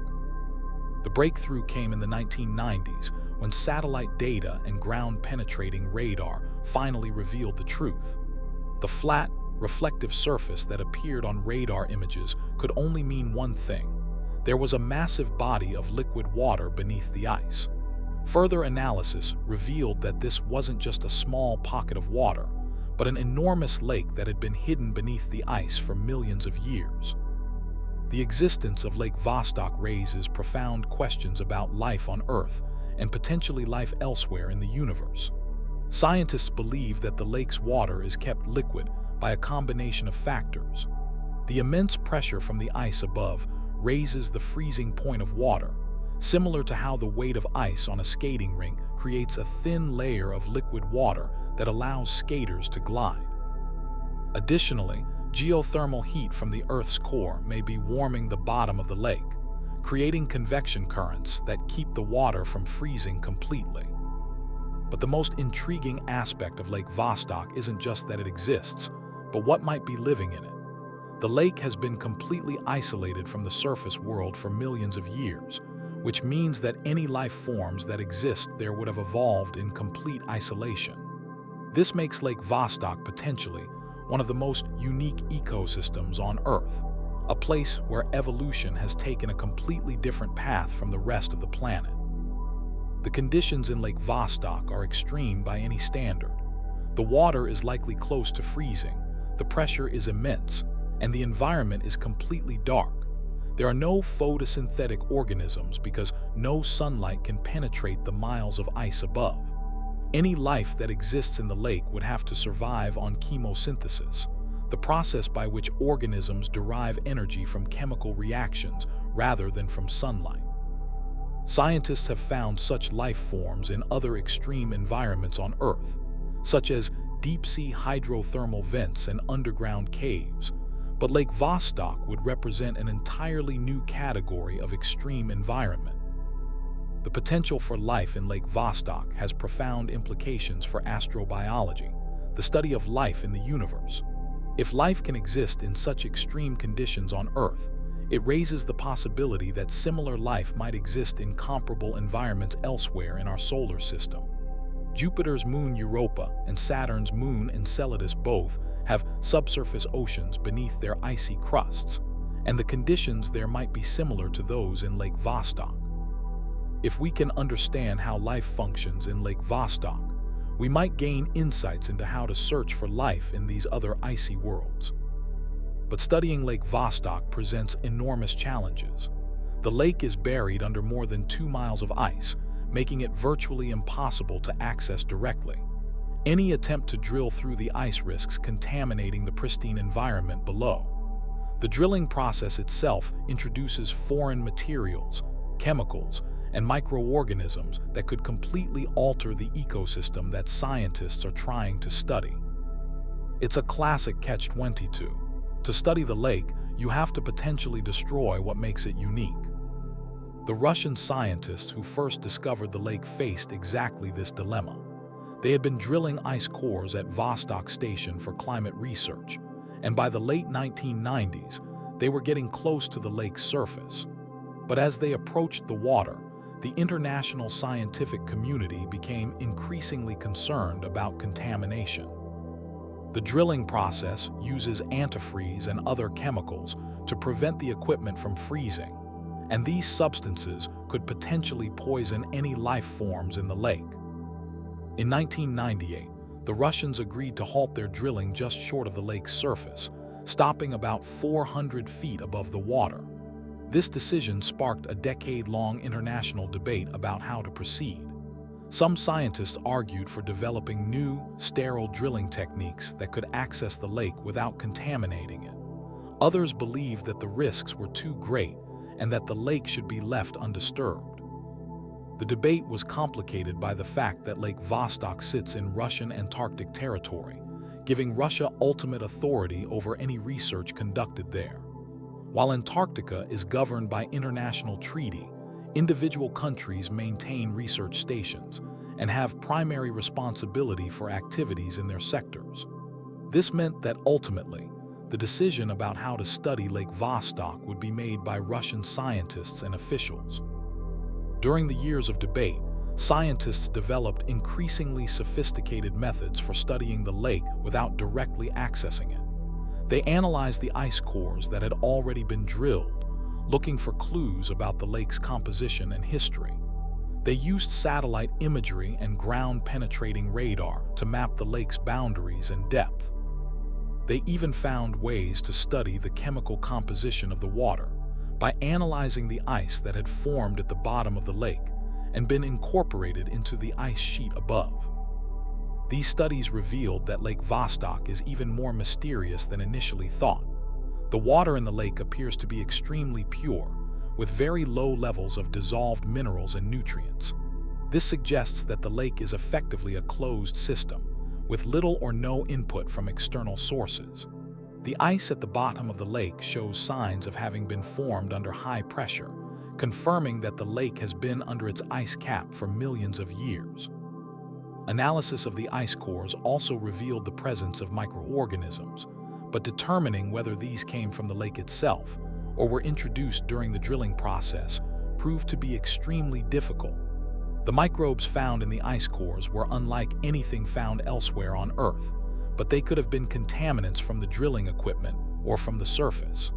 Speaker 1: The breakthrough came in the 1990s when satellite data and ground-penetrating radar finally revealed the truth. The flat, reflective surface that appeared on radar images could only mean one thing: there was a massive body of liquid water beneath the ice. Further analysis revealed that this wasn't just a small pocket of water, but an enormous lake that had been hidden beneath the ice for millions of years. The existence of Lake Vostok raises profound questions about life on Earth and potentially life elsewhere in the universe. Scientists believe that the lake's water is kept liquid by a combination of factors. The immense pressure from the ice above raises the freezing point of water, similar to how the weight of ice on a skating rink creates a thin layer of liquid water that allows skaters to glide. Additionally, geothermal heat from the Earth's core may be warming the bottom of the lake, creating convection currents that keep the water from freezing completely. But the most intriguing aspect of Lake Vostok isn't just that it exists, but what might be living in it. The lake has been completely isolated from the surface world for millions of years, which means that any life forms that exist there would have evolved in complete isolation. This makes Lake Vostok potentially one of the most unique ecosystems on Earth, a place where evolution has taken a completely different path from the rest of the planet. The conditions in Lake Vostok are extreme by any standard. The water is likely close to freezing, the pressure is immense, and the environment is completely dark. There are no photosynthetic organisms because no sunlight can penetrate the miles of ice above. Any life that exists in the lake would have to survive on chemosynthesis, the process by which organisms derive energy from chemical reactions rather than from sunlight. Scientists have found such life forms in other extreme environments on Earth, such as deep-sea hydrothermal vents and underground caves, but Lake Vostok would represent an entirely new category of extreme environment. The potential for life in Lake Vostok has profound implications for astrobiology, the study of life in the universe. If life can exist in such extreme conditions on Earth, it raises the possibility that similar life might exist in comparable environments elsewhere in our solar system. Jupiter's moon Europa and Saturn's moon Enceladus both have subsurface oceans beneath their icy crusts, and the conditions there might be similar to those in Lake Vostok. If we can understand how life functions in Lake Vostok, we might gain insights into how to search for life in these other icy worlds. But studying Lake Vostok presents enormous challenges. The lake is buried under more than 2 miles of ice, making it virtually impossible to access directly. Any attempt to drill through the ice risks contaminating the pristine environment below. The drilling process itself introduces foreign materials, chemicals, and microorganisms that could completely alter the ecosystem that scientists are trying to study. It's a classic catch-22. To study the lake, you have to potentially destroy what makes it unique. The Russian scientists who first discovered the lake faced exactly this dilemma. They had been drilling ice cores at Vostok Station for climate research, and by the late 1990s, they were getting close to the lake's surface. But as they approached the water, the international scientific community became increasingly concerned about contamination. The drilling process uses antifreeze and other chemicals to prevent the equipment from freezing, and these substances could potentially poison any life forms in the lake. In 1998, the Russians agreed to halt their drilling just short of the lake's surface, stopping about 400 feet above the water. This decision sparked a decade-long international debate about how to proceed. Some scientists argued for developing new, sterile drilling techniques that could access the lake without contaminating it. Others believed that the risks were too great and that the lake should be left undisturbed. The debate was complicated by the fact that Lake Vostok sits in Russian Antarctic territory, giving Russia ultimate authority over any research conducted there. While Antarctica is governed by international treaty, individual countries maintain research stations and have primary responsibility for activities in their sectors. This meant that ultimately, the decision about how to study Lake Vostok would be made by Russian scientists and officials. During the years of debate, scientists developed increasingly sophisticated methods for studying the lake without directly accessing it. They analyzed the ice cores that had already been drilled, looking for clues about the lake's composition and history. They used satellite imagery and ground-penetrating radar to map the lake's boundaries and depth. They even found ways to study the chemical composition of the water by analyzing the ice that had formed at the bottom of the lake and been incorporated into the ice sheet above. These studies revealed that Lake Vostok is even more mysterious than initially thought. The water in the lake appears to be extremely pure, with very low levels of dissolved minerals and nutrients. This suggests that the lake is effectively a closed system, with little or no input from external sources. The ice at the bottom of the lake shows signs of having been formed under high pressure, confirming that the lake has been under its ice cap for millions of years. Analysis of the ice cores also revealed the presence of microorganisms, but determining whether these came from the lake itself or were introduced during the drilling process proved to be extremely difficult. The microbes found in the ice cores were unlike anything found elsewhere on Earth, but they could have been contaminants from the drilling equipment or from the surface.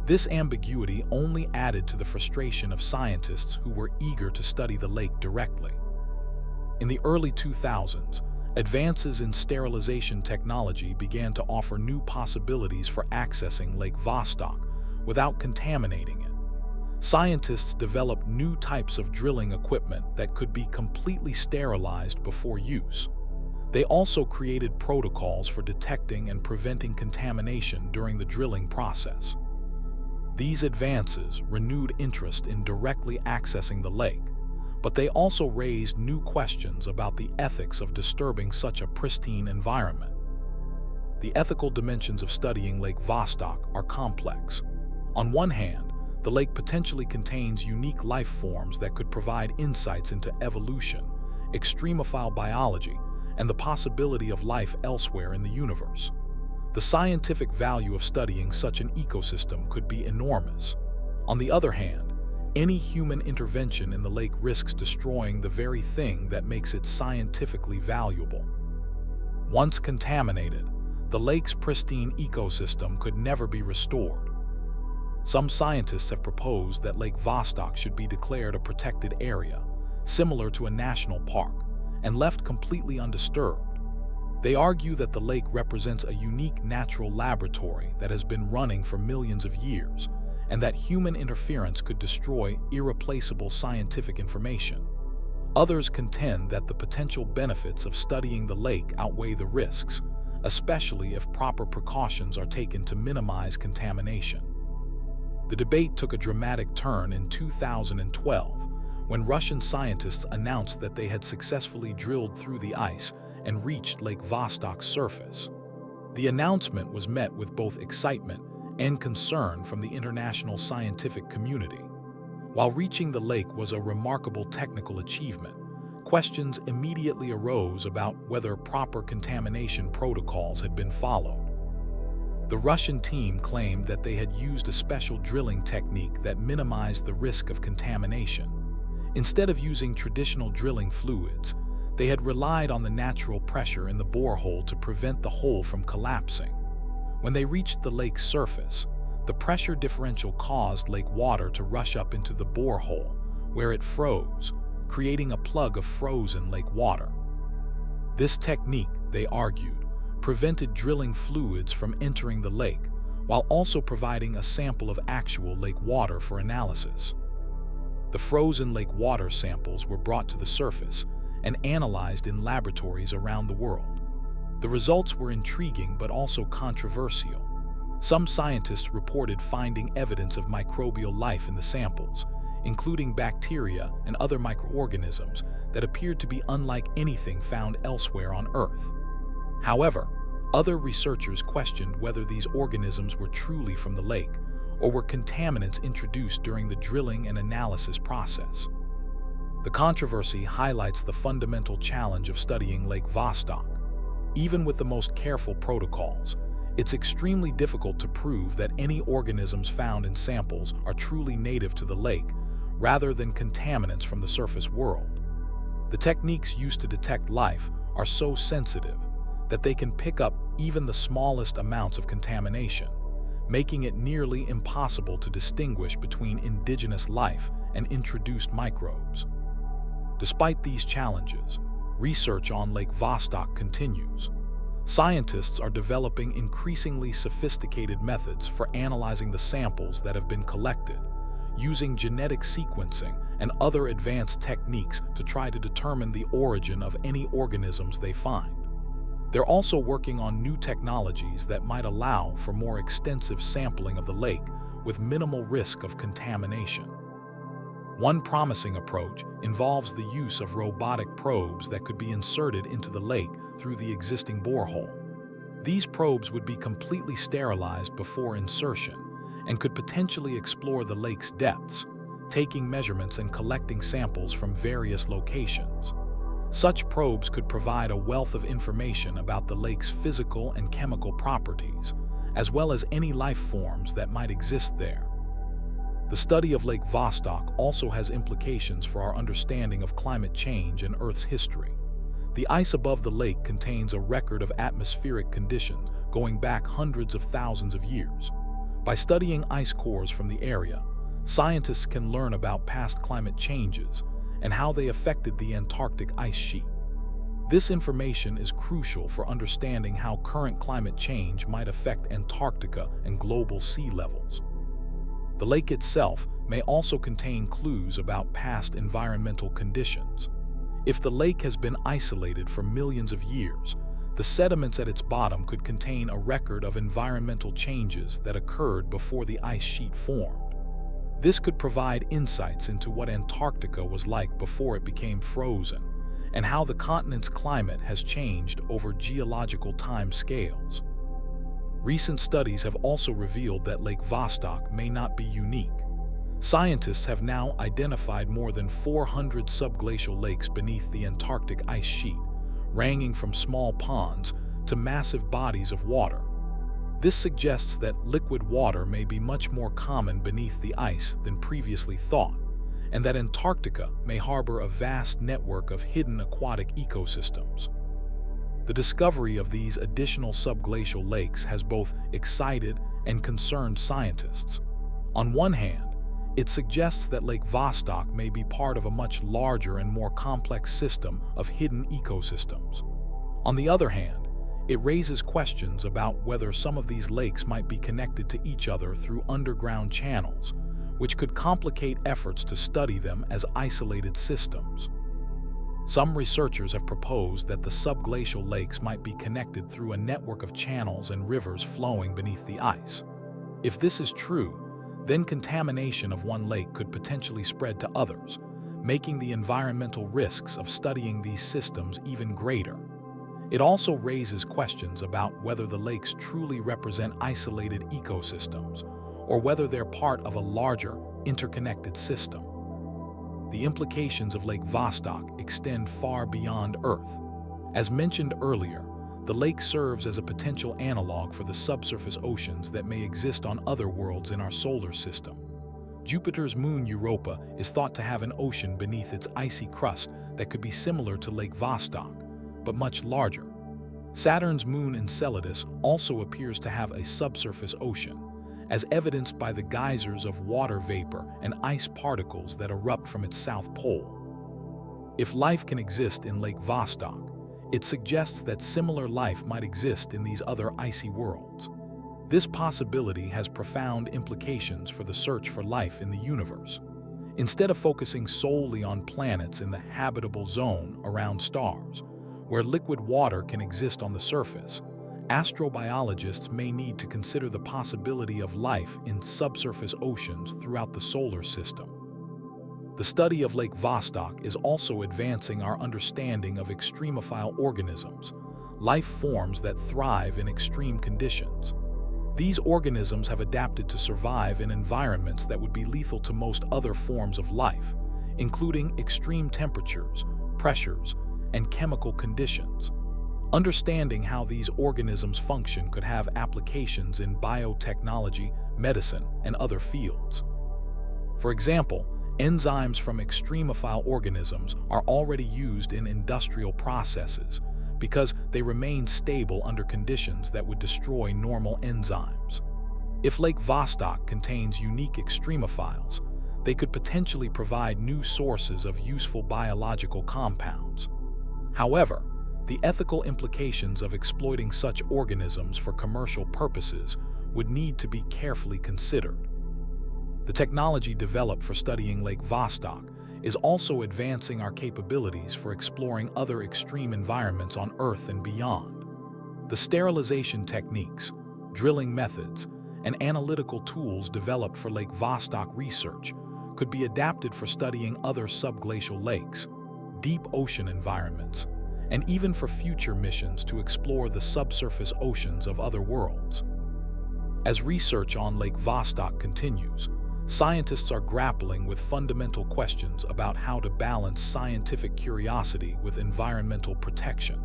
Speaker 1: This ambiguity only added to the frustration of scientists who were eager to study the lake directly. In the early 2000s, advances in sterilization technology began to offer new possibilities for accessing Lake Vostok without contaminating it. Scientists developed new types of drilling equipment that could be completely sterilized before use. They also created protocols for detecting and preventing contamination during the drilling process. These advances renewed interest in directly accessing the lake, but they also raised new questions about the ethics of disturbing such a pristine environment. The ethical dimensions of studying Lake Vostok are complex. On one hand, the lake potentially contains unique life forms that could provide insights into evolution, extremophile biology, and the possibility of life elsewhere in the universe. The scientific value of studying such an ecosystem could be enormous. On the other hand, any human intervention in the lake risks destroying the very thing that makes it scientifically valuable. Once contaminated, the lake's pristine ecosystem could never be restored. Some scientists have proposed that Lake Vostok should be declared a protected area, similar to a national park, and left completely undisturbed. They argue that the lake represents a unique natural laboratory that has been running for millions of years, and that human interference could destroy irreplaceable scientific information. Others contend that the potential benefits of studying the lake outweigh the risks, especially if proper precautions are taken to minimize contamination. The debate took a dramatic turn in 2012 when Russian scientists announced that they had successfully drilled through the ice and reached Lake Vostok's surface. The announcement was met with both excitement and concern from the international scientific community. While reaching the lake was a remarkable technical achievement, questions immediately arose about whether proper contamination protocols had been followed. The Russian team claimed that they had used a special drilling technique that minimized the risk of contamination. Instead of using traditional drilling fluids, they had relied on the natural pressure in the borehole to prevent the hole from collapsing. When they reached the lake's surface, the pressure differential caused lake water to rush up into the borehole, where it froze, creating a plug of frozen lake water. This technique, they argued, prevented drilling fluids from entering the lake, while also providing a sample of actual lake water for analysis. The frozen lake water samples were brought to the surface and analyzed in laboratories around the world. The results were intriguing but also controversial. Some scientists reported finding evidence of microbial life in the samples, including bacteria and other microorganisms that appeared to be unlike anything found elsewhere on Earth. However, other researchers questioned whether these organisms were truly from the lake or were contaminants introduced during the drilling and analysis process. The controversy highlights the fundamental challenge of studying Lake Vostok. Even with the most careful protocols, it's extremely difficult to prove that any organisms found in samples are truly native to the lake, rather than contaminants from the surface world. The techniques used to detect life are so sensitive that they can pick up even the smallest amounts of contamination, making it nearly impossible to distinguish between indigenous life and introduced microbes. Despite these challenges, research on Lake Vostok continues. Scientists are developing increasingly sophisticated methods for analyzing the samples that have been collected, using genetic sequencing and other advanced techniques to try to determine the origin of any organisms they find. They're also working on new technologies that might allow for more extensive sampling of the lake with minimal risk of contamination. One promising approach involves the use of robotic probes that could be inserted into the lake through the existing borehole. These probes would be completely sterilized before insertion and could potentially explore the lake's depths, taking measurements and collecting samples from various locations. Such probes could provide a wealth of information about the lake's physical and chemical properties, as well as any life forms that might exist there. The study of Lake Vostok also has implications for our understanding of climate change and Earth's history. The ice above the lake contains a record of atmospheric conditions going back hundreds of thousands of years. By studying ice cores from the area, scientists can learn about past climate changes and how they affected the Antarctic ice sheet. This information is crucial for understanding how current climate change might affect Antarctica and global sea levels. The lake itself may also contain clues about past environmental conditions. If the lake has been isolated for millions of years, the sediments at its bottom could contain a record of environmental changes that occurred before the ice sheet formed. This could provide insights into what Antarctica was like before it became frozen, and how the continent's climate has changed over geological time scales. Recent studies have also revealed that Lake Vostok may not be unique. Scientists have now identified more than 400 subglacial lakes beneath the Antarctic ice sheet, ranging from small ponds to massive bodies of water. This suggests that liquid water may be much more common beneath the ice than previously thought, and that Antarctica may harbor a vast network of hidden aquatic ecosystems. The discovery of these additional subglacial lakes has both excited and concerned scientists. On one hand, it suggests that Lake Vostok may be part of a much larger and more complex system of hidden ecosystems. On the other hand, it raises questions about whether some of these lakes might be connected to each other through underground channels, which could complicate efforts to study them as isolated systems. Some researchers have proposed that the subglacial lakes might be connected through a network of channels and rivers flowing beneath the ice. If this is true, then contamination of one lake could potentially spread to others, making the environmental risks of studying these systems even greater. It also raises questions about whether the lakes truly represent isolated ecosystems, or whether they're part of a larger, interconnected system. The implications of Lake Vostok extend far beyond Earth. As mentioned earlier, the lake serves as a potential analog for the subsurface oceans that may exist on other worlds in our solar system. Jupiter's moon Europa is thought to have an ocean beneath its icy crust that could be similar to Lake Vostok, but much larger. Saturn's moon Enceladus also appears to have a subsurface ocean, as evidenced by the geysers of water vapor and ice particles that erupt from its south pole. If life can exist in Lake Vostok, it suggests that similar life might exist in these other icy worlds. This possibility has profound implications for the search for life in the universe. Instead of focusing solely on planets in the habitable zone around stars, where liquid water can exist on the surface, astrobiologists may need to consider the possibility of life in subsurface oceans throughout the solar system. The study of Lake Vostok is also advancing our understanding of extremophile organisms, life forms that thrive in extreme conditions. These organisms have adapted to survive in environments that would be lethal to most other forms of life, including extreme temperatures, pressures, and chemical conditions. Understanding how these organisms function could have applications in biotechnology, medicine, and other fields. For example, enzymes from extremophile organisms are already used in industrial processes because they remain stable under conditions that would destroy normal enzymes. If Lake Vostok contains unique extremophiles, they could potentially provide new sources of useful biological compounds. However, the ethical implications of exploiting such organisms for commercial purposes would need to be carefully considered. The technology developed for studying Lake Vostok is also advancing our capabilities for exploring other extreme environments on Earth and beyond. The sterilization techniques, drilling methods, and analytical tools developed for Lake Vostok research could be adapted for studying other subglacial lakes, deep ocean environments, and even for future missions to explore the subsurface oceans of other worlds. As research on Lake Vostok continues, scientists are grappling with fundamental questions about how to balance scientific curiosity with environmental protection.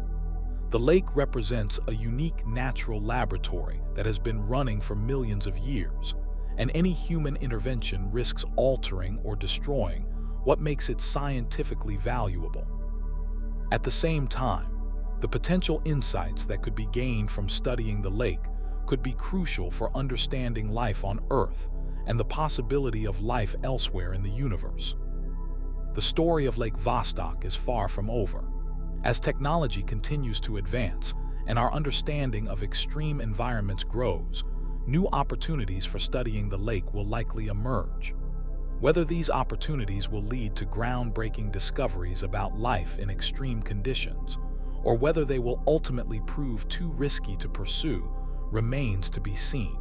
Speaker 1: The lake represents a unique natural laboratory that has been running for millions of years, and any human intervention risks altering or destroying what makes it scientifically valuable. At the same time, the potential insights that could be gained from studying the lake could be crucial for understanding life on Earth and the possibility of life elsewhere in the universe. The story of Lake Vostok is far from over. As technology continues to advance and our understanding of extreme environments grows, new opportunities for studying the lake will likely emerge. Whether these opportunities will lead to groundbreaking discoveries about life in extreme conditions, or whether they will ultimately prove too risky to pursue, remains to be seen.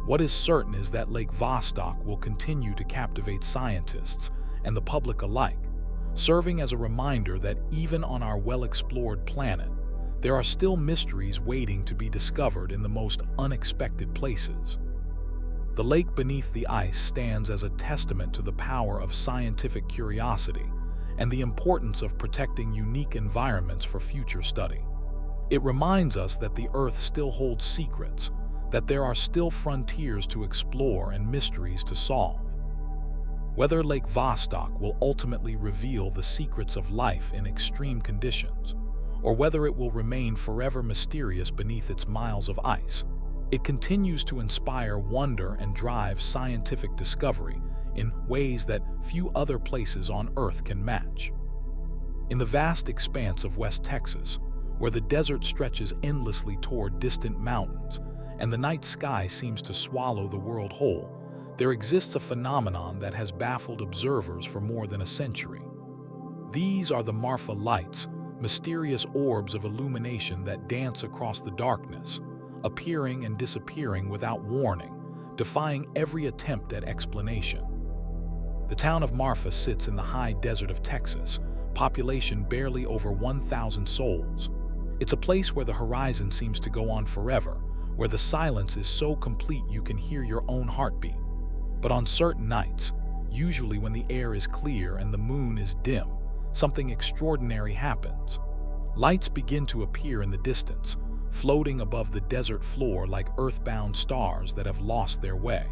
Speaker 1: What is certain is that Lake Vostok will continue to captivate scientists and the public alike, serving as a reminder that even on our well-explored planet, there are still mysteries waiting to be discovered in the most unexpected places. The lake beneath the ice stands as a testament to the power of scientific curiosity and the importance of protecting unique environments for future study. It reminds us that the Earth still holds secrets, that there are still frontiers to explore and mysteries to solve. Whether Lake Vostok will ultimately reveal the secrets of life in extreme conditions, or whether it will remain forever mysterious beneath its miles of ice, it continues to inspire wonder and drive scientific discovery in ways that few other places on Earth can match. In the vast expanse of West Texas, where the desert stretches endlessly toward distant mountains and the night sky seems to swallow the world whole, there exists a phenomenon that has baffled observers for more than a century. These are the Marfa Lights, mysterious orbs of illumination that dance across the darkness, appearing and disappearing without warning, defying every attempt at explanation. The town of Marfa sits in the high desert of Texas, population barely over 1,000 souls. It's a place where the horizon seems to go on forever, where the silence is so complete you can hear your own heartbeat. But on certain nights, usually when the air is clear and the moon is dim, something extraordinary happens. Lights begin to appear in the distance, floating above the desert floor like earthbound stars that have lost their way.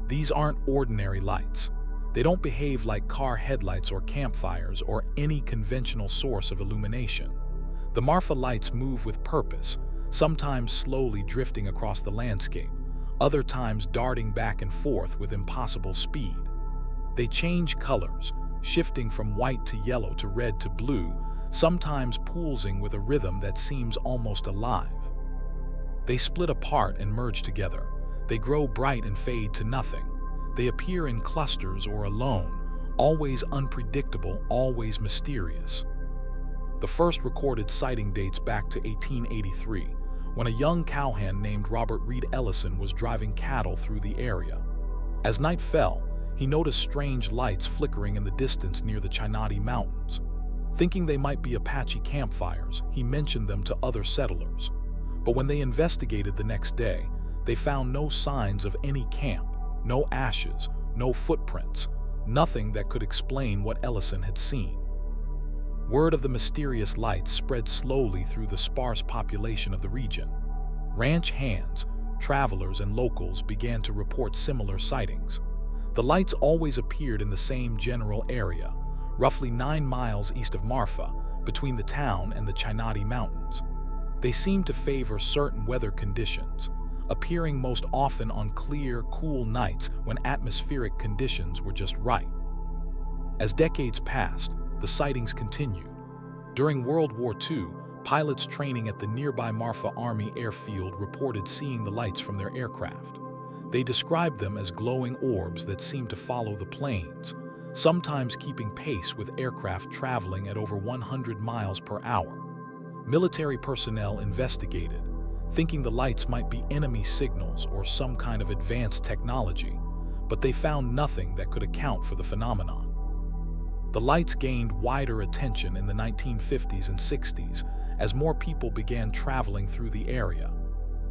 Speaker 1: These aren't ordinary lights. They don't behave like car headlights or campfires or any conventional source of illumination. The Marfa Lights move with purpose, sometimes slowly drifting across the landscape, other times darting back and forth with impossible speed. They change colors, shifting from white to yellow to red to blue, sometimes pulsing with a rhythm that seems almost alive. They split apart and merge together. They grow bright and fade to nothing. They appear in clusters or alone, always unpredictable, always mysterious. The first recorded sighting dates back to 1883, when a young cowhand named Robert Reed Ellison was driving cattle through the area. As night fell, he noticed strange lights flickering in the distance near the Chinati Mountains. Thinking they might be Apache campfires, he mentioned them to other settlers. But when they investigated the next day, they found no signs of any camp, no ashes, no footprints, nothing that could explain what Ellison had seen. Word of the mysterious lights spread slowly through the sparse population of the region. Ranch hands, travelers, and locals began to report similar sightings. The lights always appeared in the same general area, roughly 9 miles east of Marfa, between the town and the Chinati Mountains. They seemed to favor certain weather conditions, appearing most often on clear, cool nights when atmospheric conditions were just right. As decades passed, the sightings continued. During World War II, pilots training at the nearby Marfa Army Airfield reported seeing the lights from their aircraft. They described them as glowing orbs that seemed to follow the planes, sometimes keeping pace with aircraft traveling at over 100 miles per hour. Military personnel investigated, thinking the lights might be enemy signals or some kind of advanced technology, but they found nothing that could account for the phenomenon. The lights gained wider attention in the 1950s and 60s as more people began traveling through the area.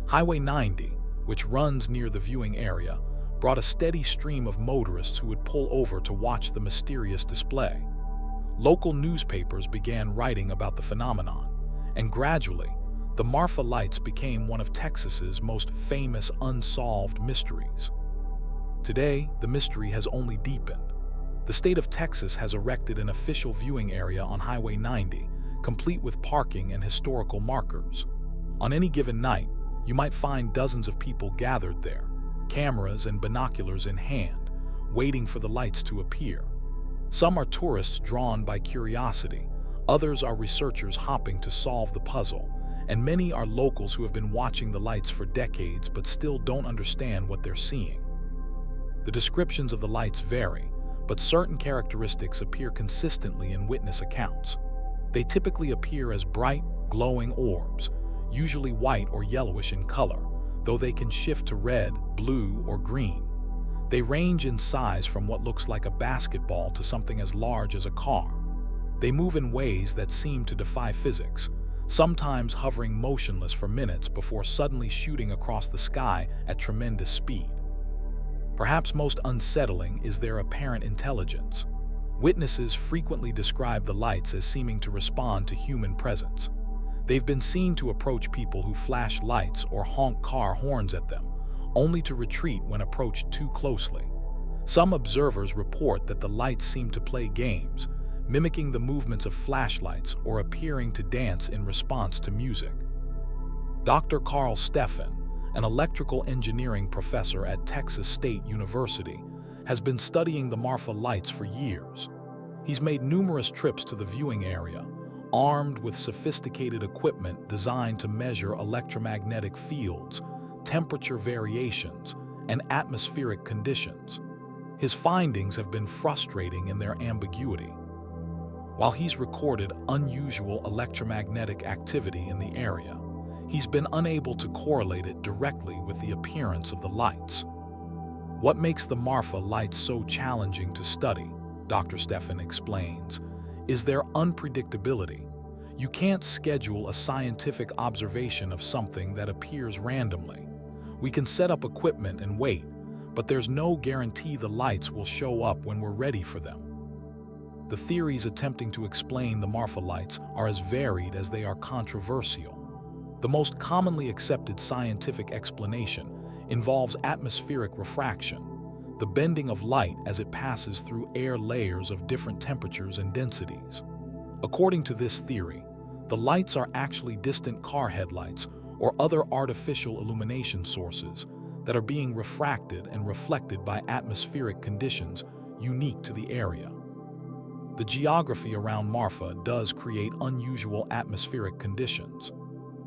Speaker 1: Highway 90, which runs near the viewing area, brought a steady stream of motorists who would pull over to watch the mysterious display. Local newspapers began writing about the phenomenon, and gradually, the Marfa Lights became one of Texas's most famous unsolved mysteries. Today, the mystery has only deepened. The state of Texas has erected an official viewing area on Highway 90, complete with parking and historical markers. On any given night, you might find dozens of people gathered there, cameras and binoculars in hand, waiting for the lights to appear. Some are tourists drawn by curiosity, others are researchers hoping to solve the puzzle, and many are locals who have been watching the lights for decades but still don't understand what they're seeing. The descriptions of the lights vary, but certain characteristics appear consistently in witness accounts. They typically appear as bright, glowing orbs, usually white or yellowish in color, though they can shift to red, blue, or green. They range in size from what looks like a basketball to something as large as a car. They move in ways that seem to defy physics, sometimes hovering motionless for minutes before suddenly shooting across the sky at tremendous speed. Perhaps most unsettling is their apparent intelligence. Witnesses frequently describe the lights as seeming to respond to human presence. They've been seen to approach people who flash lights or honk car horns at them, only to retreat when approached too closely. Some observers report that the lights seem to play games, mimicking the movements of flashlights or appearing to dance in response to music. Dr. Carl Steffen, an electrical engineering professor at Texas State University, has been studying the Marfa Lights for years. He's made numerous trips to the viewing area, armed with sophisticated equipment designed to measure electromagnetic fields, temperature variations, and atmospheric conditions. His findings have been frustrating in their ambiguity. While he's recorded unusual electromagnetic activity in the area, he's been unable to correlate it directly with the appearance of the lights. What makes the Marfa Lights so challenging to study, Dr. Steffen explains, is their unpredictability. You can't schedule a scientific observation of something that appears randomly. We can set up equipment and wait, but there's no guarantee the lights will show up when we're ready for them. The theories attempting to explain the Marfa Lights are as varied as they are controversial. The most commonly accepted scientific explanation involves atmospheric refraction, the bending of light as it passes through air layers of different temperatures and densities. According to this theory, the lights are actually distant car headlights or other artificial illumination sources that are being refracted and reflected by atmospheric conditions unique to the area. The geography around Marfa does create unusual atmospheric conditions.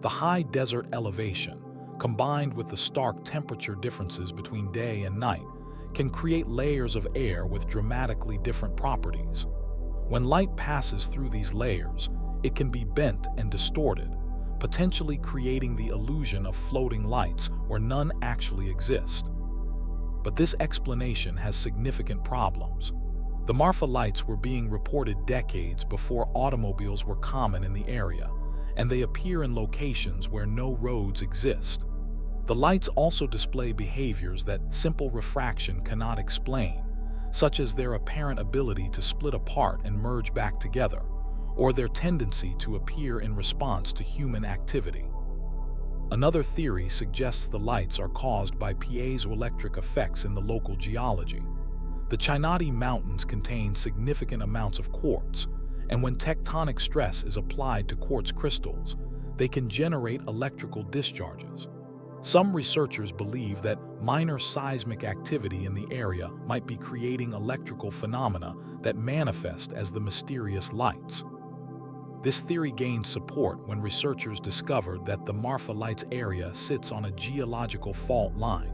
Speaker 1: The high desert elevation, combined with the stark temperature differences between day and night, can create layers of air with dramatically different properties. When light passes through these layers, it can be bent and distorted, potentially creating the illusion of floating lights where none actually exist. But this explanation has significant problems. The Marfa Lights were being reported decades before automobiles were common in the area, and they appear in locations where no roads exist. The lights also display behaviors that simple refraction cannot explain, such as their apparent ability to split apart and merge back together, or their tendency to appear in response to human activity. Another theory suggests the lights are caused by piezoelectric effects in the local geology. The Chinati Mountains contain significant amounts of quartz, and when tectonic stress is applied to quartz crystals, they can generate electrical discharges. Some researchers believe that minor seismic activity in the area might be creating electrical phenomena that manifest as the mysterious lights. This theory gained support when researchers discovered that the Marfa Lights area sits on a geological fault line.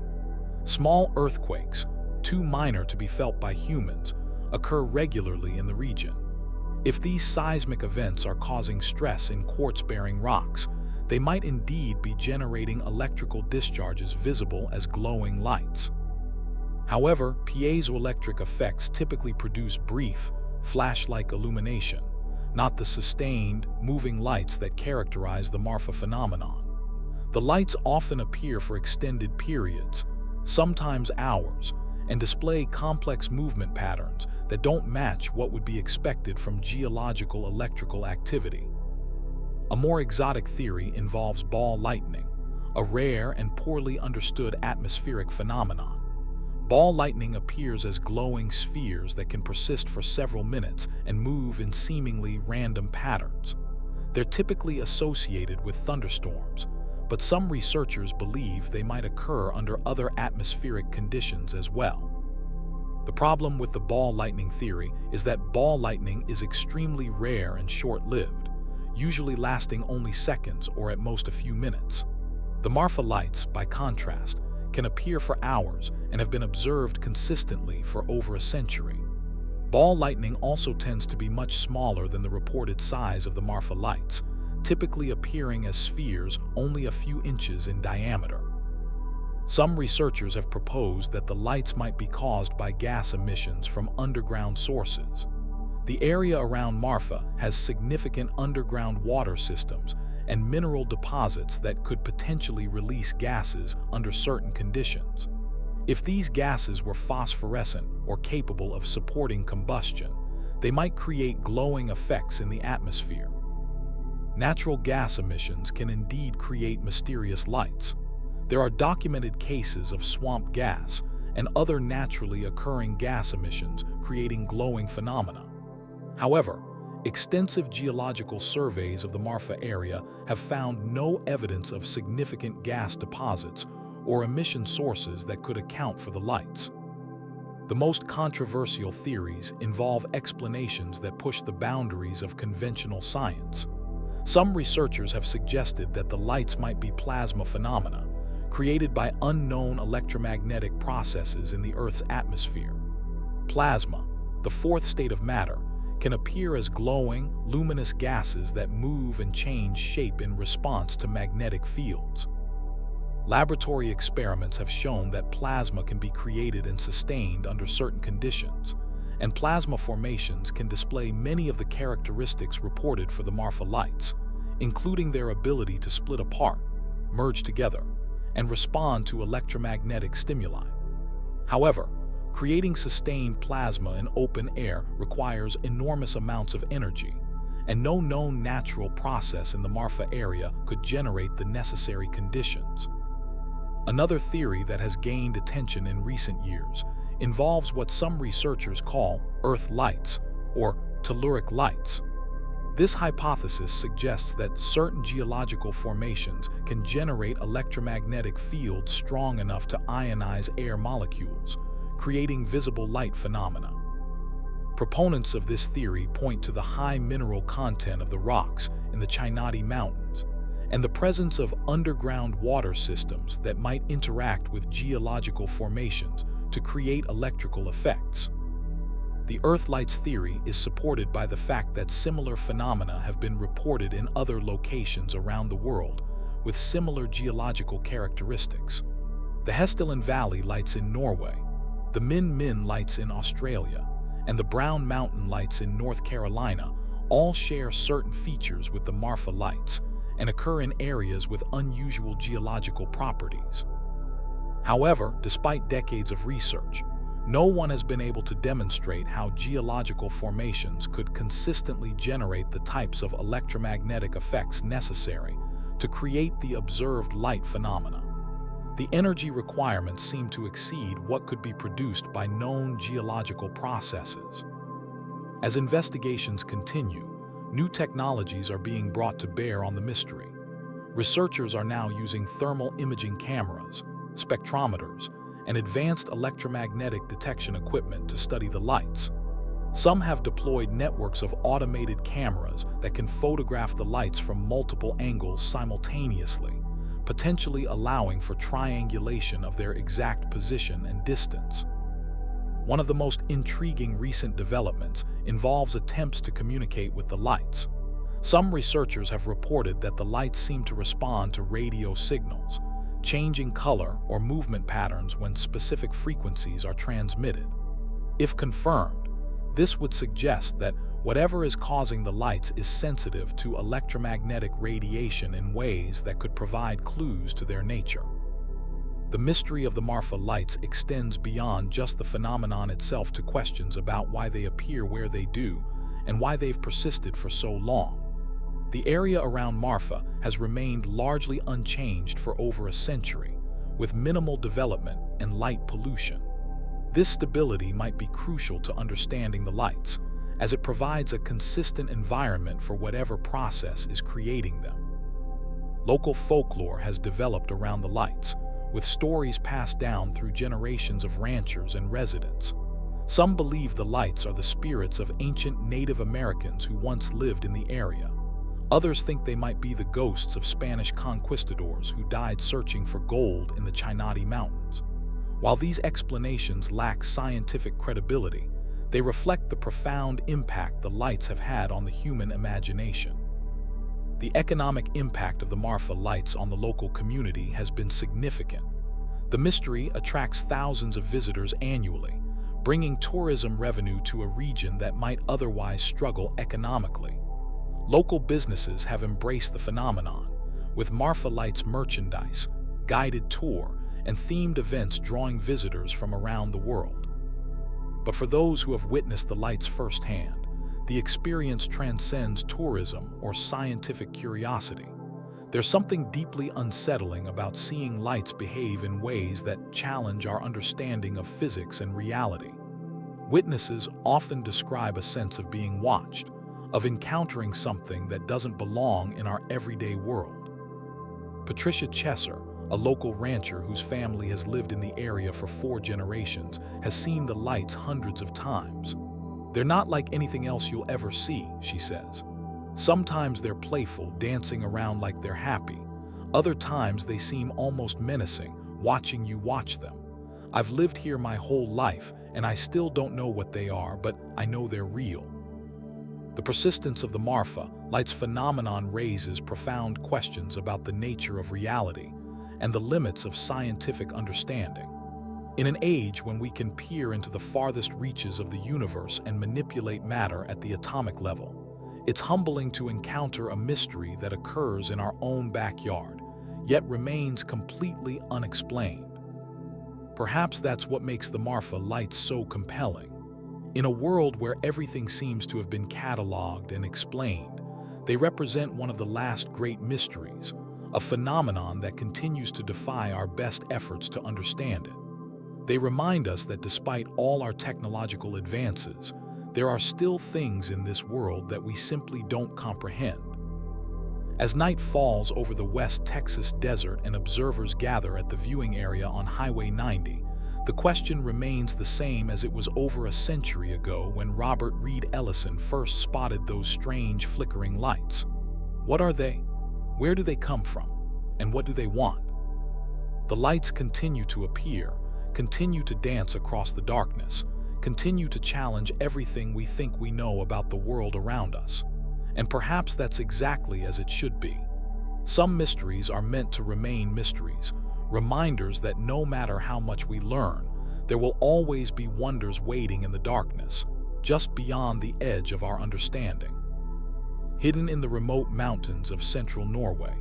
Speaker 1: Small earthquakes, too minor to be felt by humans, occur regularly in the region. If these seismic events are causing stress in quartz-bearing rocks, they might indeed be generating electrical discharges visible as glowing lights. However, piezoelectric effects typically produce brief, flash-like illumination, not the sustained, moving lights that characterize the Marfa phenomenon. The lights often appear for extended periods, sometimes hours, and display complex movement patterns that don't match what would be expected from geological electrical activity. A more exotic theory involves ball lightning, a rare and poorly understood atmospheric phenomenon. Ball lightning appears as glowing spheres that can persist for several minutes and move in seemingly random patterns. They're typically associated with thunderstorms, but some researchers believe they might occur under other atmospheric conditions as well. The problem with the ball lightning theory is that ball lightning is extremely rare and short-lived, usually lasting only seconds or at most a few minutes. The Marfa Lights, by contrast, can appear for hours and have been observed consistently for over a century. Ball lightning also tends to be much smaller than the reported size of the Marfa Lights, typically appearing as spheres only a few inches in diameter. Some researchers have proposed that the lights might be caused by gas emissions from underground sources. The area around Marfa has significant underground water systems and mineral deposits that could potentially release gases under certain conditions. If these gases were phosphorescent or capable of supporting combustion, they might create glowing effects in the atmosphere. Natural gas emissions can indeed create mysterious lights. There are documented cases of swamp gas and other naturally occurring gas emissions creating glowing phenomena. However, extensive geological surveys of the Marfa area have found no evidence of significant gas deposits or emission sources that could account for the lights. The most controversial theories involve explanations that push the boundaries of conventional science. Some researchers have suggested that the lights might be plasma phenomena, created by unknown electromagnetic processes in the Earth's atmosphere. Plasma, the fourth state of matter, can appear as glowing, luminous gases that move and change shape in response to magnetic fields. Laboratory experiments have shown that plasma can be created and sustained under certain conditions, and plasma formations can display many of the characteristics reported for the Marfa Lights, including their ability to split apart, merge together, and respond to electromagnetic stimuli. However, creating sustained plasma in open air requires enormous amounts of energy, and no known natural process in the Marfa area could generate the necessary conditions. Another theory that has gained attention in recent years involves what some researchers call Earth lights, or telluric lights. This hypothesis suggests that certain geological formations can generate electromagnetic fields strong enough to ionize air molecules, creating visible light phenomena. Proponents of this theory point to the high mineral content of the rocks in the Chinati Mountains and the presence of underground water systems that might interact with geological formations to create electrical effects. The Earth lights theory is supported by the fact that similar phenomena have been reported in other locations around the world with similar geological characteristics. The Hessdalen Valley lights in Norway, the Min Min lights in Australia, and the Brown Mountain lights in North Carolina all share certain features with the Marfa lights and occur in areas with unusual geological properties. However, despite decades of research, no one has been able to demonstrate how geological formations could consistently generate the types of electromagnetic effects necessary to create the observed light phenomena. The energy requirements seem to exceed what could be produced by known geological processes. As investigations continue, new technologies are being brought to bear on the mystery. Researchers are now using thermal imaging cameras, spectrometers, and advanced electromagnetic detection equipment to study the lights. Some have deployed networks of automated cameras that can photograph the lights from multiple angles simultaneously, potentially allowing for triangulation of their exact position and distance. One of the most intriguing recent developments involves attempts to communicate with the lights. Some researchers have reported that the lights seem to respond to radio signals, changing color or movement patterns when specific frequencies are transmitted. If confirmed, this would suggest that whatever is causing the lights is sensitive to electromagnetic radiation in ways that could provide clues to their nature. The mystery of the Marfa lights extends beyond just the phenomenon itself to questions about why they appear where they do and why they've persisted for so long. The area around Marfa has remained largely unchanged for over a century, with minimal development and light pollution. This stability might be crucial to understanding the lights, as it provides a consistent environment for whatever process is creating them. Local folklore has developed around the lights, with stories passed down through generations of ranchers and residents. Some believe the lights are the spirits of ancient Native Americans who once lived in the area. Others think they might be the ghosts of Spanish conquistadors who died searching for gold in the Chinati Mountains. While these explanations lack scientific credibility, they reflect the profound impact the lights have had on the human imagination. The economic impact of the Marfa lights on the local community has been significant. The mystery attracts thousands of visitors annually, bringing tourism revenue to a region that might otherwise struggle economically. Local businesses have embraced the phenomenon, with Marfa Lights merchandise, guided tour, and themed events drawing visitors from around the world. But for those who have witnessed the lights firsthand, the experience transcends tourism or scientific curiosity. There's something deeply unsettling about seeing lights behave in ways that challenge our understanding of physics and reality. Witnesses often describe a sense of being watched, of encountering something that doesn't belong in our everyday world. Patricia Chesser, a local rancher whose family has lived in the area for 4 generations, has seen the lights hundreds of times. They're not like anything else you'll ever see, she says. Sometimes they're playful, dancing around like they're happy. Other times they seem almost menacing, watching you watch them. I've lived here my whole life, and I still don't know what they are, but I know they're real. The persistence of the Marfa Lights phenomenon raises profound questions about the nature of reality and the limits of scientific understanding. In an age when we can peer into the farthest reaches of the universe and manipulate matter at the atomic level, it's humbling to encounter a mystery that occurs in our own backyard, yet remains completely unexplained. Perhaps that's what makes the Marfa Lights so compelling. In a world where everything seems to have been cataloged and explained, they represent one of the last great mysteries, a phenomenon that continues to defy our best efforts to understand it. They remind us that despite all our technological advances, there are still things in this world that we simply don't comprehend. As night falls over the West Texas desert and observers gather at the viewing area on Highway 90, the question remains the same as it was over a century ago when Robert Reed Ellison first spotted those strange flickering lights. What are they? Where do they come from? And what do they want? The lights continue to appear, continue to dance across the darkness, continue to challenge everything we think we know about the world around us. And perhaps that's exactly as it should be. Some mysteries are meant to remain mysteries, reminders that no matter how much we learn, there will always be wonders waiting in the darkness, just beyond the edge of our understanding. Hidden in the remote mountains of central Norway,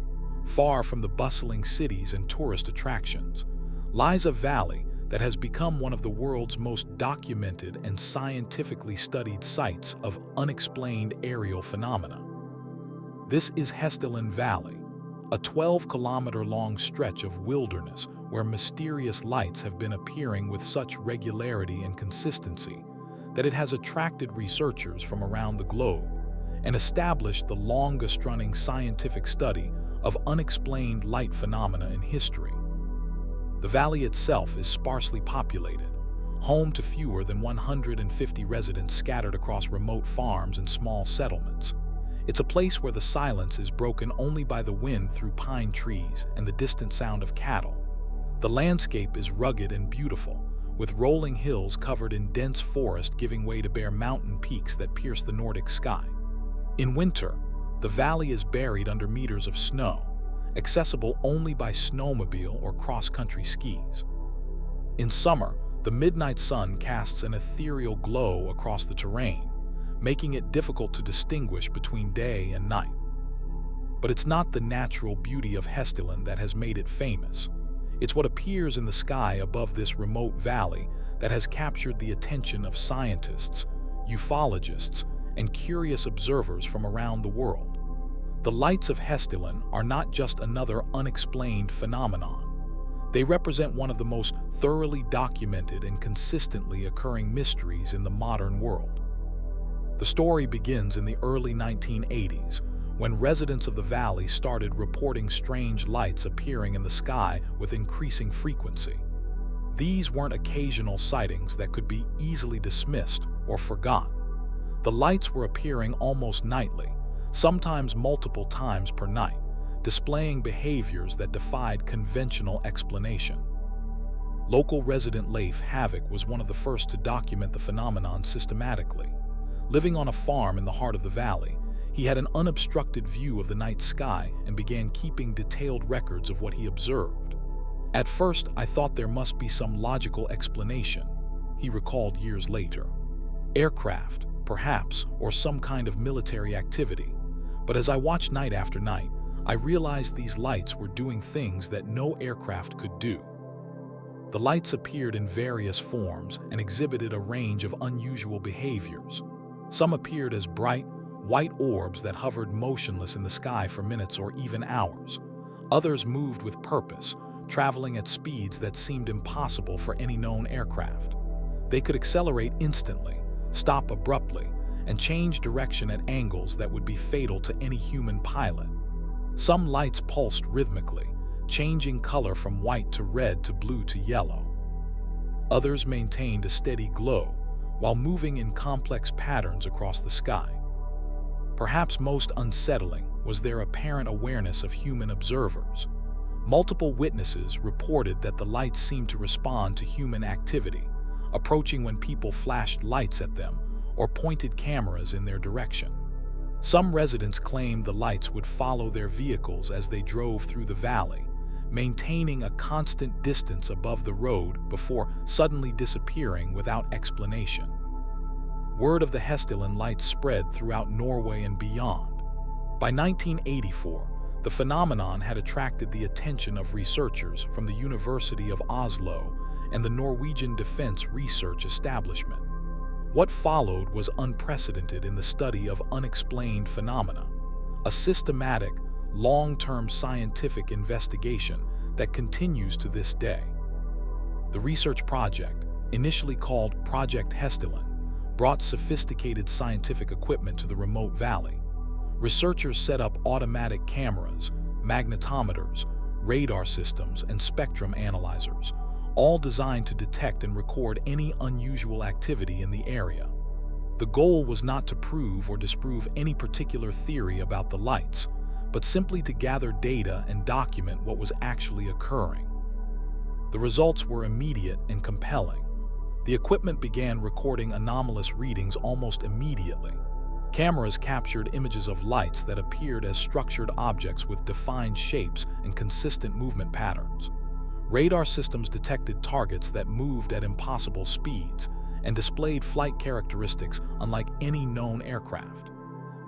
Speaker 1: far from the bustling cities and tourist attractions, lies a valley that has become one of the world's most documented and scientifically studied sites of unexplained aerial phenomena. This is Hessdalen Valley, a 12-kilometer-long stretch of wilderness where mysterious lights have been appearing with such regularity and consistency that it has attracted researchers from around the globe and established the longest-running scientific study of unexplained light phenomena in history. The valley itself is sparsely populated, home to fewer than 150 residents scattered across remote farms and small settlements. It's a place where the silence is broken only by the wind through pine trees and the distant sound of cattle. The landscape is rugged and beautiful, with rolling hills covered in dense forest giving way to bare mountain peaks that pierce the Nordic sky. In winter, the valley is buried under meters of snow, accessible only by snowmobile or cross-country skis. In summer, the midnight sun casts an ethereal glow across the terrain, making it difficult to distinguish between day and night. But it's not the natural beauty of Hessdalen that has made it famous. It's what appears in the sky above this remote valley that has captured the attention of scientists, ufologists, and curious observers from around the world. The lights of Hessdalen are not just another unexplained phenomenon. They represent one of the most thoroughly documented and consistently occurring mysteries in the modern world. The story begins in the early 1980s, when residents of the valley started reporting strange lights appearing in the sky with increasing frequency. These weren't occasional sightings that could be easily dismissed or forgotten. The lights were appearing almost nightly, sometimes multiple times per night, displaying behaviors that defied conventional explanation. Local resident Leif Havik was one of the first to document the phenomenon systematically. Living on a farm in the heart of the valley, he had an unobstructed view of the night sky and began keeping detailed records of what he observed. At first, I thought there must be some logical explanation, he recalled years later. Aircraft, perhaps, or some kind of military activity. But as I watched night after night, I realized these lights were doing things that no aircraft could do. The lights appeared in various forms and exhibited a range of unusual behaviors. Some appeared as bright, white orbs that hovered motionless in the sky for minutes or even hours. Others moved with purpose, traveling at speeds that seemed impossible for any known aircraft. They could accelerate instantly, stop abruptly, and change direction at angles that would be fatal to any human pilot. Some lights pulsed rhythmically, changing color from white to red to blue to yellow. Others maintained a steady glow, while moving in complex patterns across the sky. Perhaps most unsettling was their apparent awareness of human observers. Multiple witnesses reported that the lights seemed to respond to human activity, approaching when people flashed lights at them or pointed cameras in their direction. Some residents claimed the lights would follow their vehicles as they drove through the valley, maintaining a constant distance above the road before suddenly disappearing without explanation. Word of the Hessdalen lights spread throughout Norway and beyond. By 1984, the phenomenon had attracted the attention of researchers from the University of Oslo and the Norwegian Defense Research Establishment. What followed was unprecedented in the study of unexplained phenomena, a systematic, long-term scientific investigation that continues to this day. The research project, initially called Project Hessdalen, brought sophisticated scientific equipment to the remote valley. Researchers set up automatic cameras, magnetometers, radar systems, and spectrum analyzers, all designed to detect and record any unusual activity in the area. The goal was not to prove or disprove any particular theory about the lights, but simply to gather data and document what was actually occurring. The results were immediate and compelling. The equipment began recording anomalous readings almost immediately. Cameras captured images of lights that appeared as structured objects with defined shapes and consistent movement patterns. Radar systems detected targets that moved at impossible speeds and displayed flight characteristics unlike any known aircraft.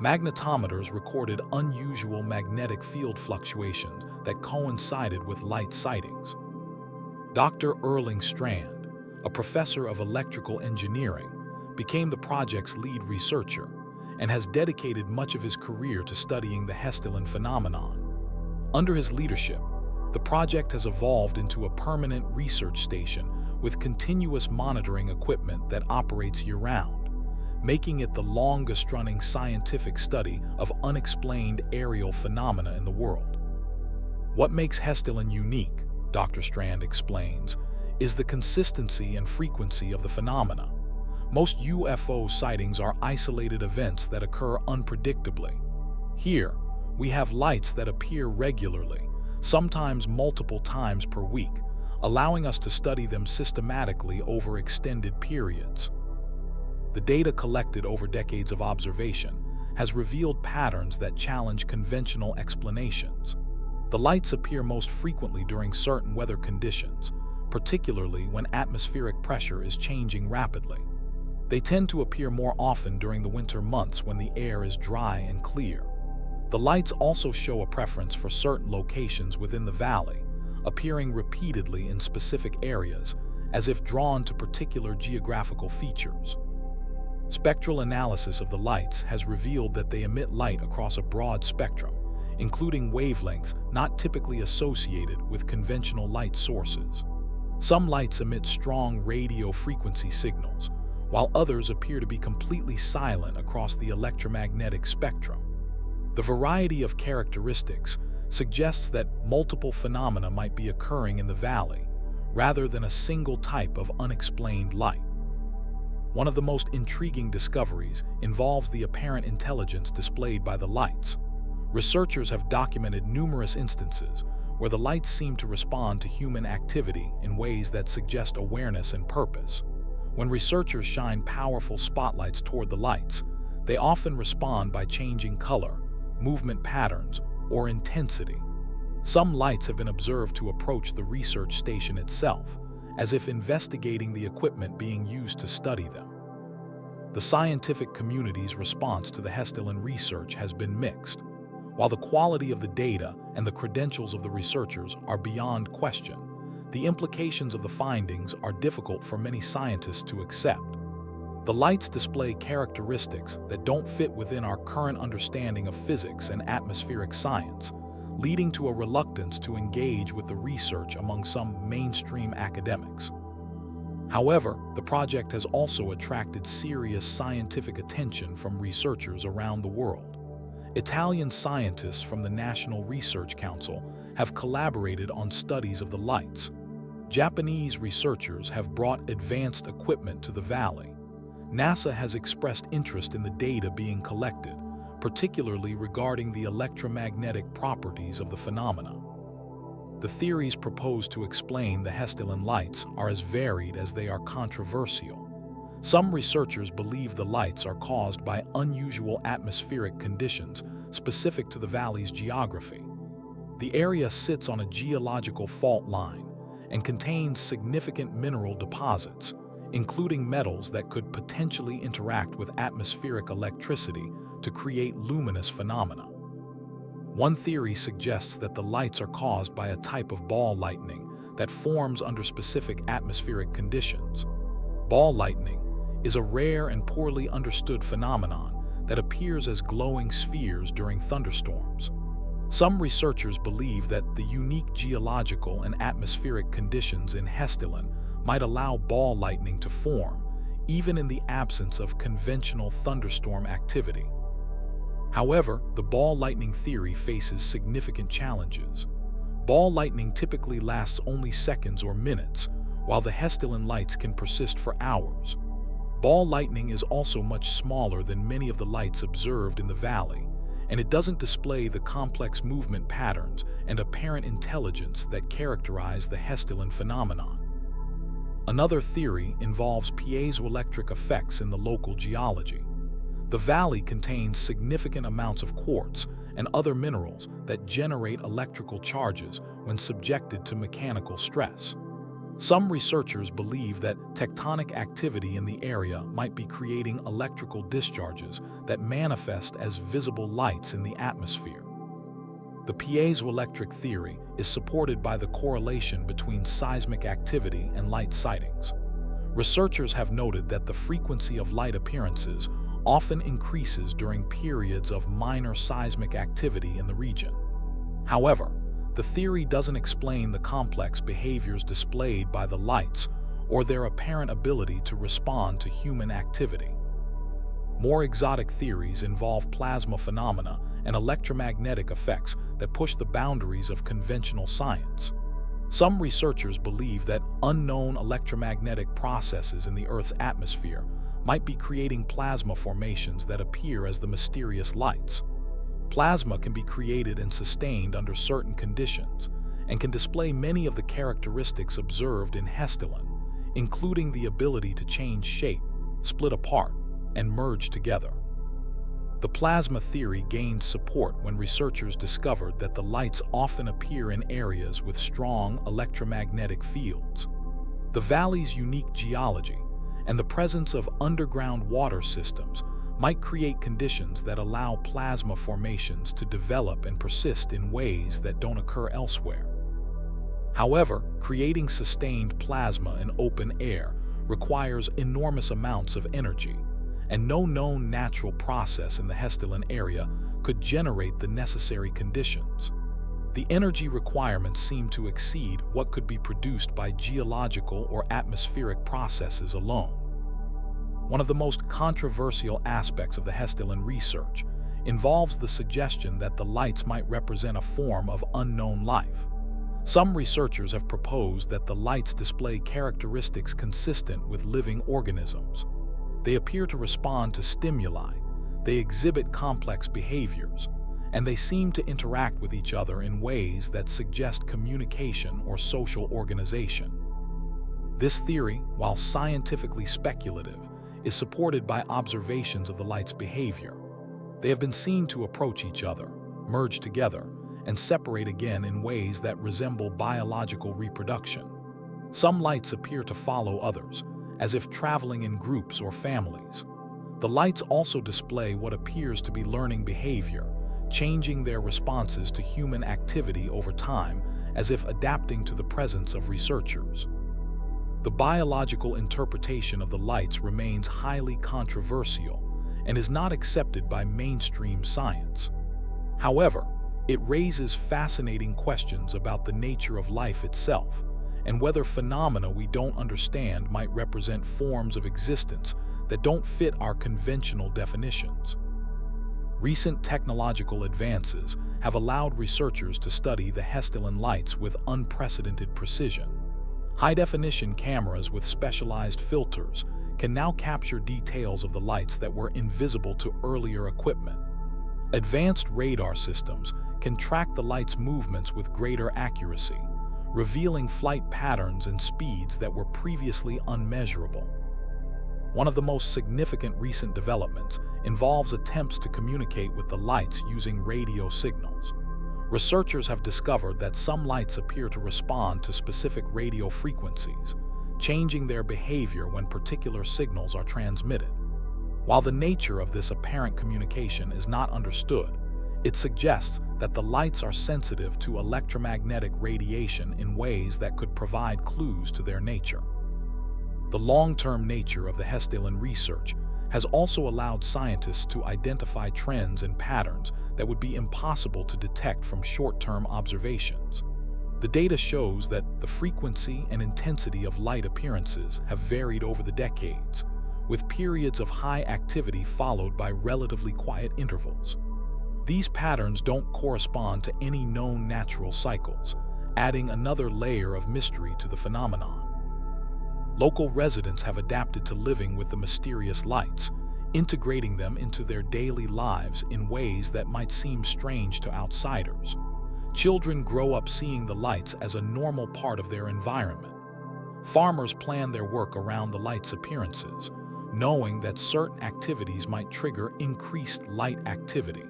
Speaker 1: Magnetometers recorded unusual magnetic field fluctuations that coincided with light sightings. Dr. Erling Strand, a professor of electrical engineering, became the project's lead researcher and has dedicated much of his career to studying the Hessdalen phenomenon. Under his leadership, the project has evolved into a permanent research station with continuous monitoring equipment that operates year-round, making it the longest-running scientific study of unexplained aerial phenomena in the world. What makes Hessdalen unique, Dr. Strand explains, is the consistency and frequency of the phenomena. Most UFO sightings are isolated events that occur unpredictably. Here, we have lights that appear regularly, sometimes multiple times per week, allowing us to study them systematically over extended periods. The data collected over decades of observation has revealed patterns that challenge conventional explanations. The lights appear most frequently during certain weather conditions, particularly when atmospheric pressure is changing rapidly. They tend to appear more often during the winter months when the air is dry and clear. The lights also show a preference for certain locations within the valley, appearing repeatedly in specific areas, as if drawn to particular geographical features. Spectral analysis of the lights has revealed that they emit light across a broad spectrum, including wavelengths not typically associated with conventional light sources. Some lights emit strong radio frequency signals, while others appear to be completely silent across the electromagnetic spectrum. The variety of characteristics suggests that multiple phenomena might be occurring in the valley, rather than a single type of unexplained light. One of the most intriguing discoveries involves the apparent intelligence displayed by the lights. Researchers have documented numerous instances where the lights seem to respond to human activity in ways that suggest awareness and purpose. When researchers shine powerful spotlights toward the lights, they often respond by changing color, movement patterns, or intensity. Some lights have been observed to approach the research station itself, as if investigating the equipment being used to study them. The scientific community's response to the Hessdalen research has been mixed. While the quality of the data and the credentials of the researchers are beyond question, the implications of the findings are difficult for many scientists to accept. The lights display characteristics that don't fit within our current understanding of physics and atmospheric science, leading to a reluctance to engage with the research among some mainstream academics. However, the project has also attracted serious scientific attention from researchers around the world. Italian scientists from the National Research Council have collaborated on studies of the lights. Japanese researchers have brought advanced equipment to the valley. NASA has expressed interest in the data being collected, particularly regarding the electromagnetic properties of the phenomena. The theories proposed to explain the Hessdalen lights are as varied as they are controversial. Some researchers believe the lights are caused by unusual atmospheric conditions specific to the valley's geography. The area sits on a geological fault line and contains significant mineral deposits, including metals that could potentially interact with atmospheric electricity to create luminous phenomena. One theory suggests that the lights are caused by a type of ball lightning that forms under specific atmospheric conditions. Ball lightning is a rare and poorly understood phenomenon that appears as glowing spheres during thunderstorms. Some researchers believe that the unique geological and atmospheric conditions in Hessdalen might allow ball lightning to form, even in the absence of conventional thunderstorm activity. However, the ball lightning theory faces significant challenges. Ball lightning typically lasts only seconds or minutes, while the Hessdalen lights can persist for hours. Ball lightning is also much smaller than many of the lights observed in the valley, and it doesn't display the complex movement patterns and apparent intelligence that characterize the Hessdalen phenomenon. Another theory involves piezoelectric effects in the local geology. The valley contains significant amounts of quartz and other minerals that generate electrical charges when subjected to mechanical stress. Some researchers believe that tectonic activity in the area might be creating electrical discharges that manifest as visible lights in the atmosphere. The piezoelectric theory is supported by the correlation between seismic activity and light sightings. Researchers have noted that the frequency of light appearances often increases during periods of minor seismic activity in the region. However, the theory doesn't explain the complex behaviors displayed by the lights or their apparent ability to respond to human activity. More exotic theories involve plasma phenomena and electromagnetic effects that push the boundaries of conventional science. Some researchers believe that unknown electromagnetic processes in the Earth's atmosphere might be creating plasma formations that appear as the mysterious lights. Plasma can be created and sustained under certain conditions and can display many of the characteristics observed in Hessdalen, including the ability to change shape, split apart, and merge together. The plasma theory gained support when researchers discovered that the lights often appear in areas with strong electromagnetic fields. The valley's unique geology and the presence of underground water systems might create conditions that allow plasma formations to develop and persist in ways that don't occur elsewhere. However, creating sustained plasma in open air requires enormous amounts of energy, and no known natural process in the Hessdalen area could generate the necessary conditions. The energy requirements seem to exceed what could be produced by geological or atmospheric processes alone. One of the most controversial aspects of the Hessdalen research involves the suggestion that the lights might represent a form of unknown life. Some researchers have proposed that the lights display characteristics consistent with living organisms. They appear to respond to stimuli, they exhibit complex behaviors, and they seem to interact with each other in ways that suggest communication or social organization. This theory, while scientifically speculative, is supported by observations of the light's behavior. They have been seen to approach each other, merge together, and separate again in ways that resemble biological reproduction. Some lights appear to follow others, as if traveling in groups or families. The lights also display what appears to be learning behavior, changing their responses to human activity over time, as if adapting to the presence of researchers. The biological interpretation of the lights remains highly controversial and is not accepted by mainstream science. However, it raises fascinating questions about the nature of life itself and whether phenomena we don't understand might represent forms of existence that don't fit our conventional definitions. Recent technological advances have allowed researchers to study the Hessdalen lights with unprecedented precision. High-definition cameras with specialized filters can now capture details of the lights that were invisible to earlier equipment. Advanced radar systems can track the light's movements with greater accuracy, revealing flight patterns and speeds that were previously unmeasurable. One of the most significant recent developments involves attempts to communicate with the lights using radio signals. Researchers have discovered that some lights appear to respond to specific radio frequencies, changing their behavior when particular signals are transmitted. While the nature of this apparent communication is not understood, It suggests that the lights are sensitive to electromagnetic radiation in ways that could provide clues to their nature. The long-term nature of the Hessdalen research has also allowed scientists to identify trends and patterns that would be impossible to detect from short-term observations. The data shows that the frequency and intensity of light appearances have varied over the decades, with periods of high activity followed by relatively quiet intervals. These patterns don't correspond to any known natural cycles, adding another layer of mystery to the phenomenon. Local residents have adapted to living with the mysterious lights, integrating them into their daily lives in ways that might seem strange to outsiders. Children grow up seeing the lights as a normal part of their environment. Farmers plan their work around the lights' appearances, knowing that certain activities might trigger increased light activity.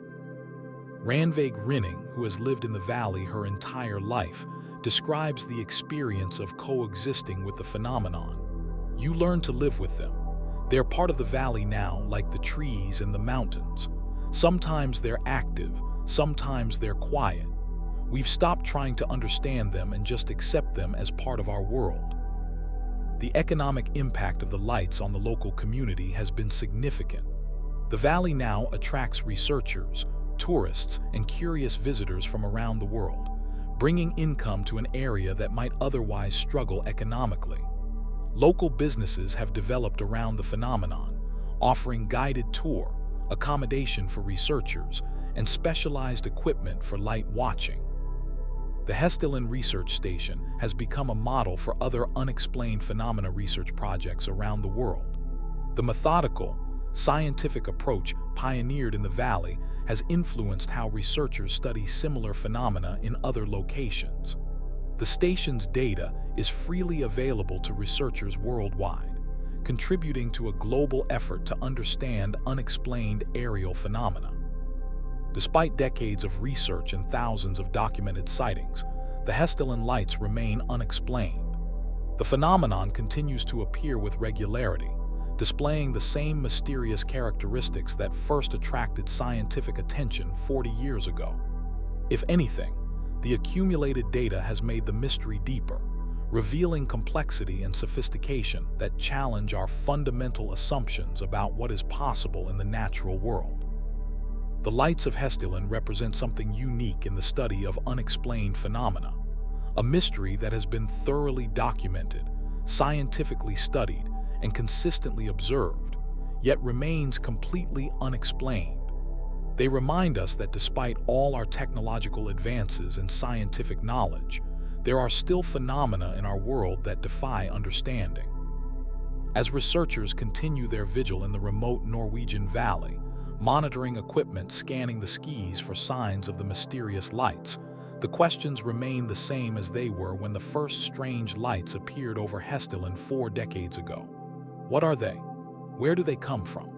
Speaker 1: Ranveig Rinning, who has lived in the valley her entire life, describes the experience of coexisting with the phenomenon. You learn to live with them. They're part of the valley now, like the trees and the mountains. Sometimes they're active, sometimes they're quiet. We've stopped trying to understand them and just accept them as part of our world. The economic impact of the lights on the local community has been significant. The valley now attracts researchers, tourists, and curious visitors from around the world, bringing income to an area that might otherwise struggle economically. Local businesses have developed around the phenomenon, offering guided tour, accommodation for researchers, and specialized equipment for light watching. The Hessdalen Research Station has become a model for other unexplained phenomena research projects around the world. The methodical, scientific approach pioneered in the valley has influenced how researchers study similar phenomena in other locations. The station's data is freely available to researchers worldwide, contributing to a global effort to understand unexplained aerial phenomena. Despite decades of research and thousands of documented sightings, the Hessdalen lights remain unexplained. The phenomenon continues to appear with regularity, displaying the same mysterious characteristics that first attracted scientific attention 40 years ago. If anything, the accumulated data has made the mystery deeper, revealing complexity and sophistication that challenge our fundamental assumptions about what is possible in the natural world. The lights of Hessdalen represent something unique in the study of unexplained phenomena, a mystery that has been thoroughly documented, scientifically studied, and consistently observed, yet remains completely unexplained. They remind us that despite all our technological advances and scientific knowledge, there are still phenomena in our world that defy understanding. As researchers continue their vigil in the remote Norwegian valley, monitoring equipment scanning the skis for signs of the mysterious lights, the questions remain the same as they were when the first strange lights appeared over Hessdalen 4 decades ago. What are they? Where do they come from?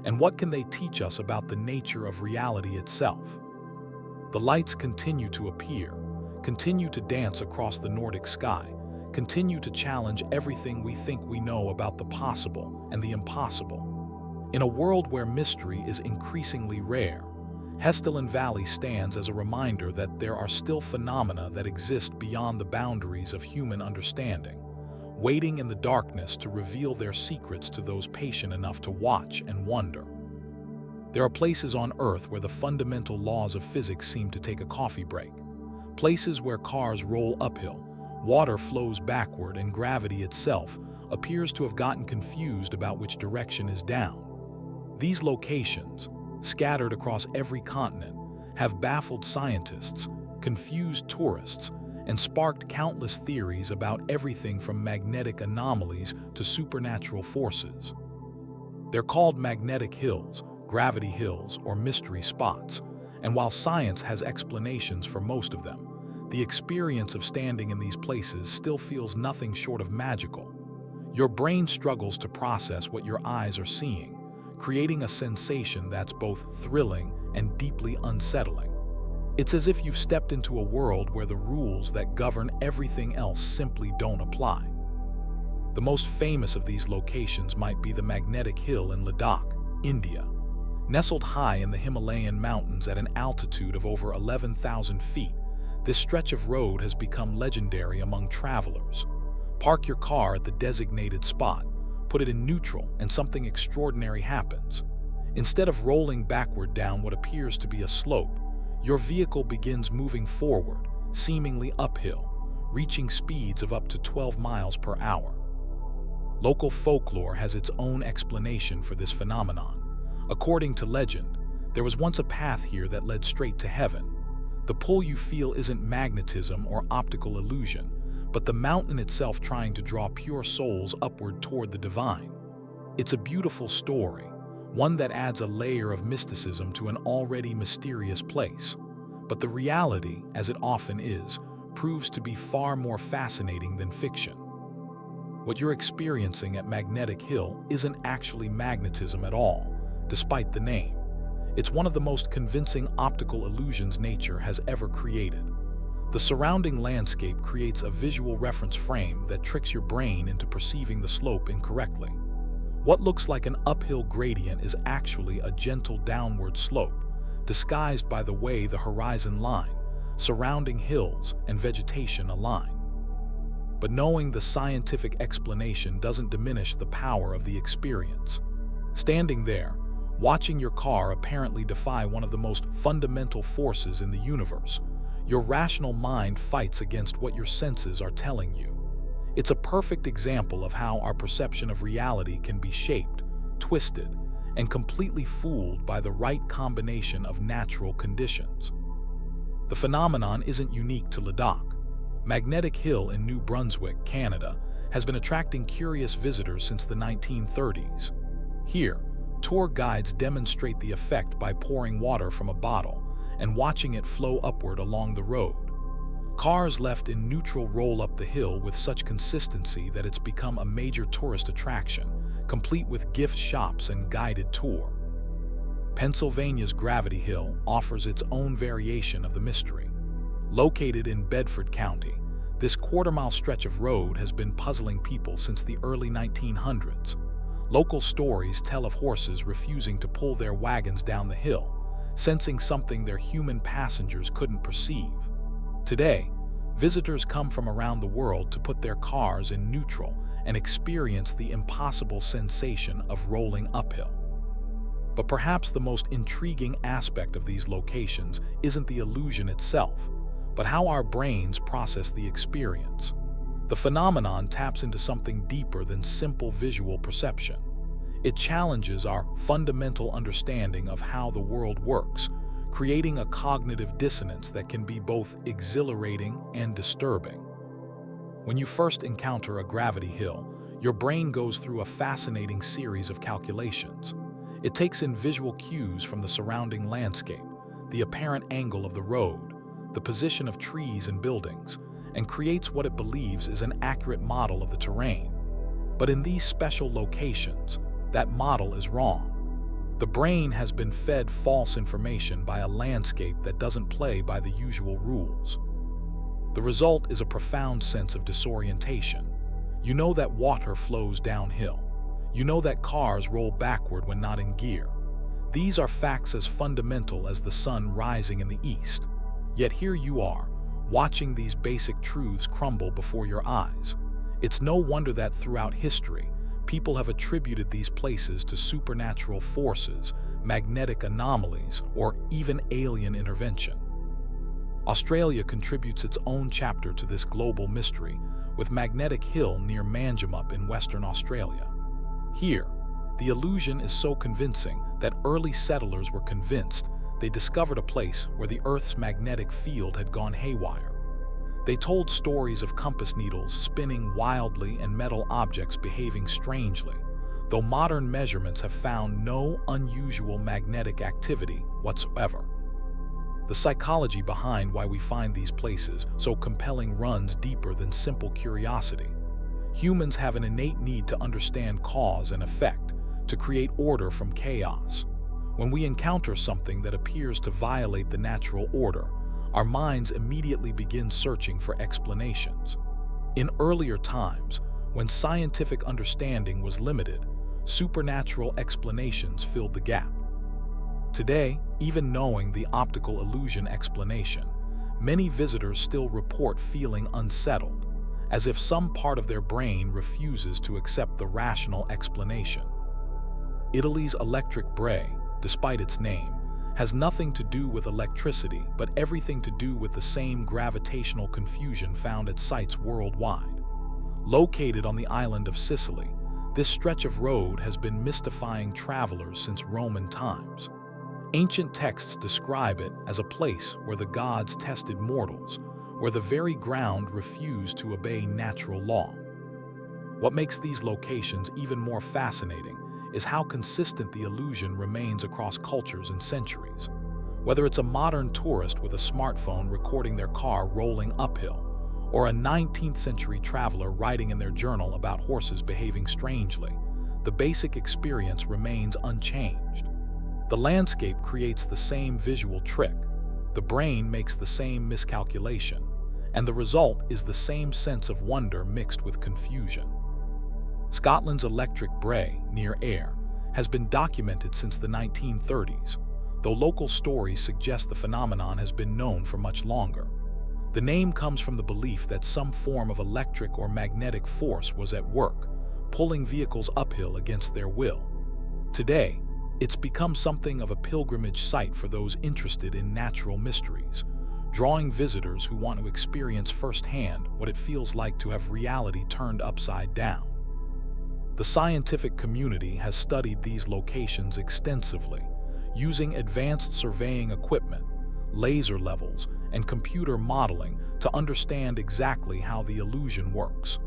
Speaker 1: And what can they teach us about the nature of reality itself? The lights continue to appear, continue to dance across the Nordic sky, continue to challenge everything we think we know about the possible and the impossible. In a world where mystery is increasingly rare, Hessdalen Valley stands as a reminder that there are still phenomena that exist beyond the boundaries of human understanding, waiting in the darkness to reveal their secrets to those patient enough to watch and wonder. There are places on Earth where the fundamental laws of physics seem to take a coffee break, places where cars roll uphill, water flows backward, and gravity itself appears to have gotten confused about which direction is down. These locations, scattered across every continent, have baffled scientists, confused tourists, and sparked countless theories about everything from magnetic anomalies to supernatural forces. They're called magnetic hills, gravity hills, or mystery spots, and while science has explanations for most of them, the experience of standing in these places still feels nothing short of magical. Your brain struggles to process what your eyes are seeing, creating a sensation that's both thrilling and deeply unsettling. It's as if you've stepped into a world where the rules that govern everything else simply don't apply. The most famous of these locations might be the Magnetic Hill in Ladakh, India. Nestled high in the Himalayan mountains mountains at an altitude of over 11,000 feet, this stretch of road has become legendary among travelers. Park your car at the designated spot, put it in neutral, and something extraordinary happens. Instead of rolling backward down what appears to be a slope, your vehicle begins moving forward, seemingly uphill, reaching speeds of up to 12 miles per hour. Local folklore has its own explanation for this phenomenon. According to legend, there was once a path here that led straight to heaven. The pull you feel isn't magnetism or optical illusion, but the mountain itself trying to draw pure souls upward toward the divine. It's a beautiful story, one that adds a layer of mysticism to an already mysterious place. But the reality, as it often is, proves to be far more fascinating than fiction. What you're experiencing at Magnetic Hill isn't actually magnetism at all, despite the name. It's one of the most convincing optical illusions nature has ever created. The surrounding landscape creates a visual reference frame that tricks your brain into perceiving the slope incorrectly. What looks like an uphill gradient is actually a gentle downward slope, disguised by the way the horizon line, surrounding hills, and vegetation align. But knowing the scientific explanation doesn't diminish the power of the experience. Standing there, watching your car apparently defy one of the most fundamental forces in the universe, your rational mind fights against what your senses are telling you. It's a perfect example of how our perception of reality can be shaped, twisted, and completely fooled by the right combination of natural conditions. The phenomenon isn't unique to Ladakh. Magnetic Hill in New Brunswick, Canada, has been attracting curious visitors since the 1930s. Here, tour guides demonstrate the effect by pouring water from a bottle and watching it flow upward along the road. Cars left in neutral roll up the hill with such consistency that it's become a major tourist attraction, complete with gift shops and guided tour. Pennsylvania's Gravity Hill offers its own variation of the mystery. Located in Bedford County, this quarter-mile stretch of road has been puzzling people since the early 1900s. Local stories tell of horses refusing to pull their wagons down the hill, sensing something their human passengers couldn't perceive. Today, visitors come from around the world to put their cars in neutral and experience the impossible sensation of rolling uphill. But perhaps the most intriguing aspect of these locations isn't the illusion itself, but how our brains process the experience. The phenomenon taps into something deeper than simple visual perception. It challenges our fundamental understanding of how the world works, creating a cognitive dissonance that can be both exhilarating and disturbing. When you first encounter a gravity hill, your brain goes through a fascinating series of calculations. It takes in visual cues from the surrounding landscape, the apparent angle of the road, the position of trees and buildings, and creates what it believes is an accurate model of the terrain. But in these special locations, that model is wrong. The brain has been fed false information by a landscape that doesn't play by the usual rules. The result is a profound sense of disorientation. You know that water flows downhill. You know that cars roll backward when not in gear. These are facts as fundamental as the sun rising in the east. Yet here you are, watching these basic truths crumble before your eyes. It's no wonder that throughout history, people have attributed these places to supernatural forces, magnetic anomalies, or even alien intervention. Australia contributes its own chapter to this global mystery, with Magnetic Hill near Manjimup in Western Australia. Here, the illusion is so convincing that early settlers were convinced they discovered a place where the Earth's magnetic field had gone haywire. They told stories of compass needles spinning wildly and metal objects behaving strangely, though modern measurements have found no unusual magnetic activity whatsoever. The psychology behind why we find these places so compelling runs deeper than simple curiosity. Humans have an innate need to understand cause and effect, to create order from chaos. When we encounter something that appears to violate the natural order, our minds immediately begin searching for explanations. In earlier times, when scientific understanding was limited, supernatural explanations filled the gap. Today, even knowing the optical illusion explanation, many visitors still report feeling unsettled, as if some part of their brain refuses to accept the rational explanation. Italy's electric bray, despite its name, has nothing to do with electricity but everything to do with the same gravitational confusion found at sites worldwide. Located on the island of Sicily, this stretch of road has been mystifying travelers since Roman times. Ancient texts describe it as a place where the gods tested mortals, where the very ground refused to obey natural law. What makes these locations even more fascinating is how consistent the illusion remains across cultures and centuries. Whether it's a modern tourist with a smartphone recording their car rolling uphill, or a 19th century traveler writing in their journal about horses behaving strangely, the basic experience remains unchanged. The landscape creates the same visual trick, the brain makes the same miscalculation, and the result is the same sense of wonder mixed with confusion. Scotland's electric bray, near Ayr, has been documented since the 1930s, though local stories suggest the phenomenon has been known for much longer. The name comes from the belief that some form of electric or magnetic force was at work, pulling vehicles uphill against their will. Today, it's become something of a pilgrimage site for those interested in natural mysteries, drawing visitors who want to experience firsthand what it feels like to have reality turned upside down. The scientific community has studied these locations extensively, using advanced surveying equipment, laser levels, and computer modeling to understand exactly how the illusion works.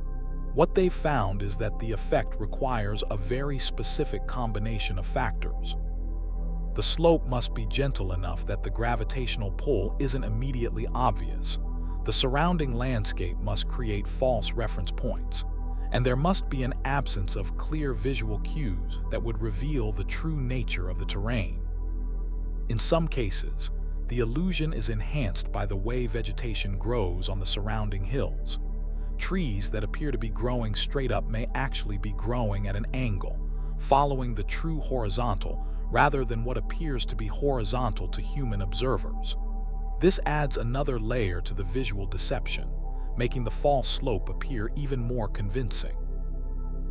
Speaker 1: What they've found is that the effect requires a very specific combination of factors. The slope must be gentle enough that the gravitational pull isn't immediately obvious. The surrounding landscape must create false reference points, and there must be an absence of clear visual cues that would reveal the true nature of the terrain. In some cases, the illusion is enhanced by the way vegetation grows on the surrounding hills. Trees that appear to be growing straight up may actually be growing at an angle, following the true horizontal rather than what appears to be horizontal to human observers. This adds another layer to the visual deception, making the false slope appear even more convincing.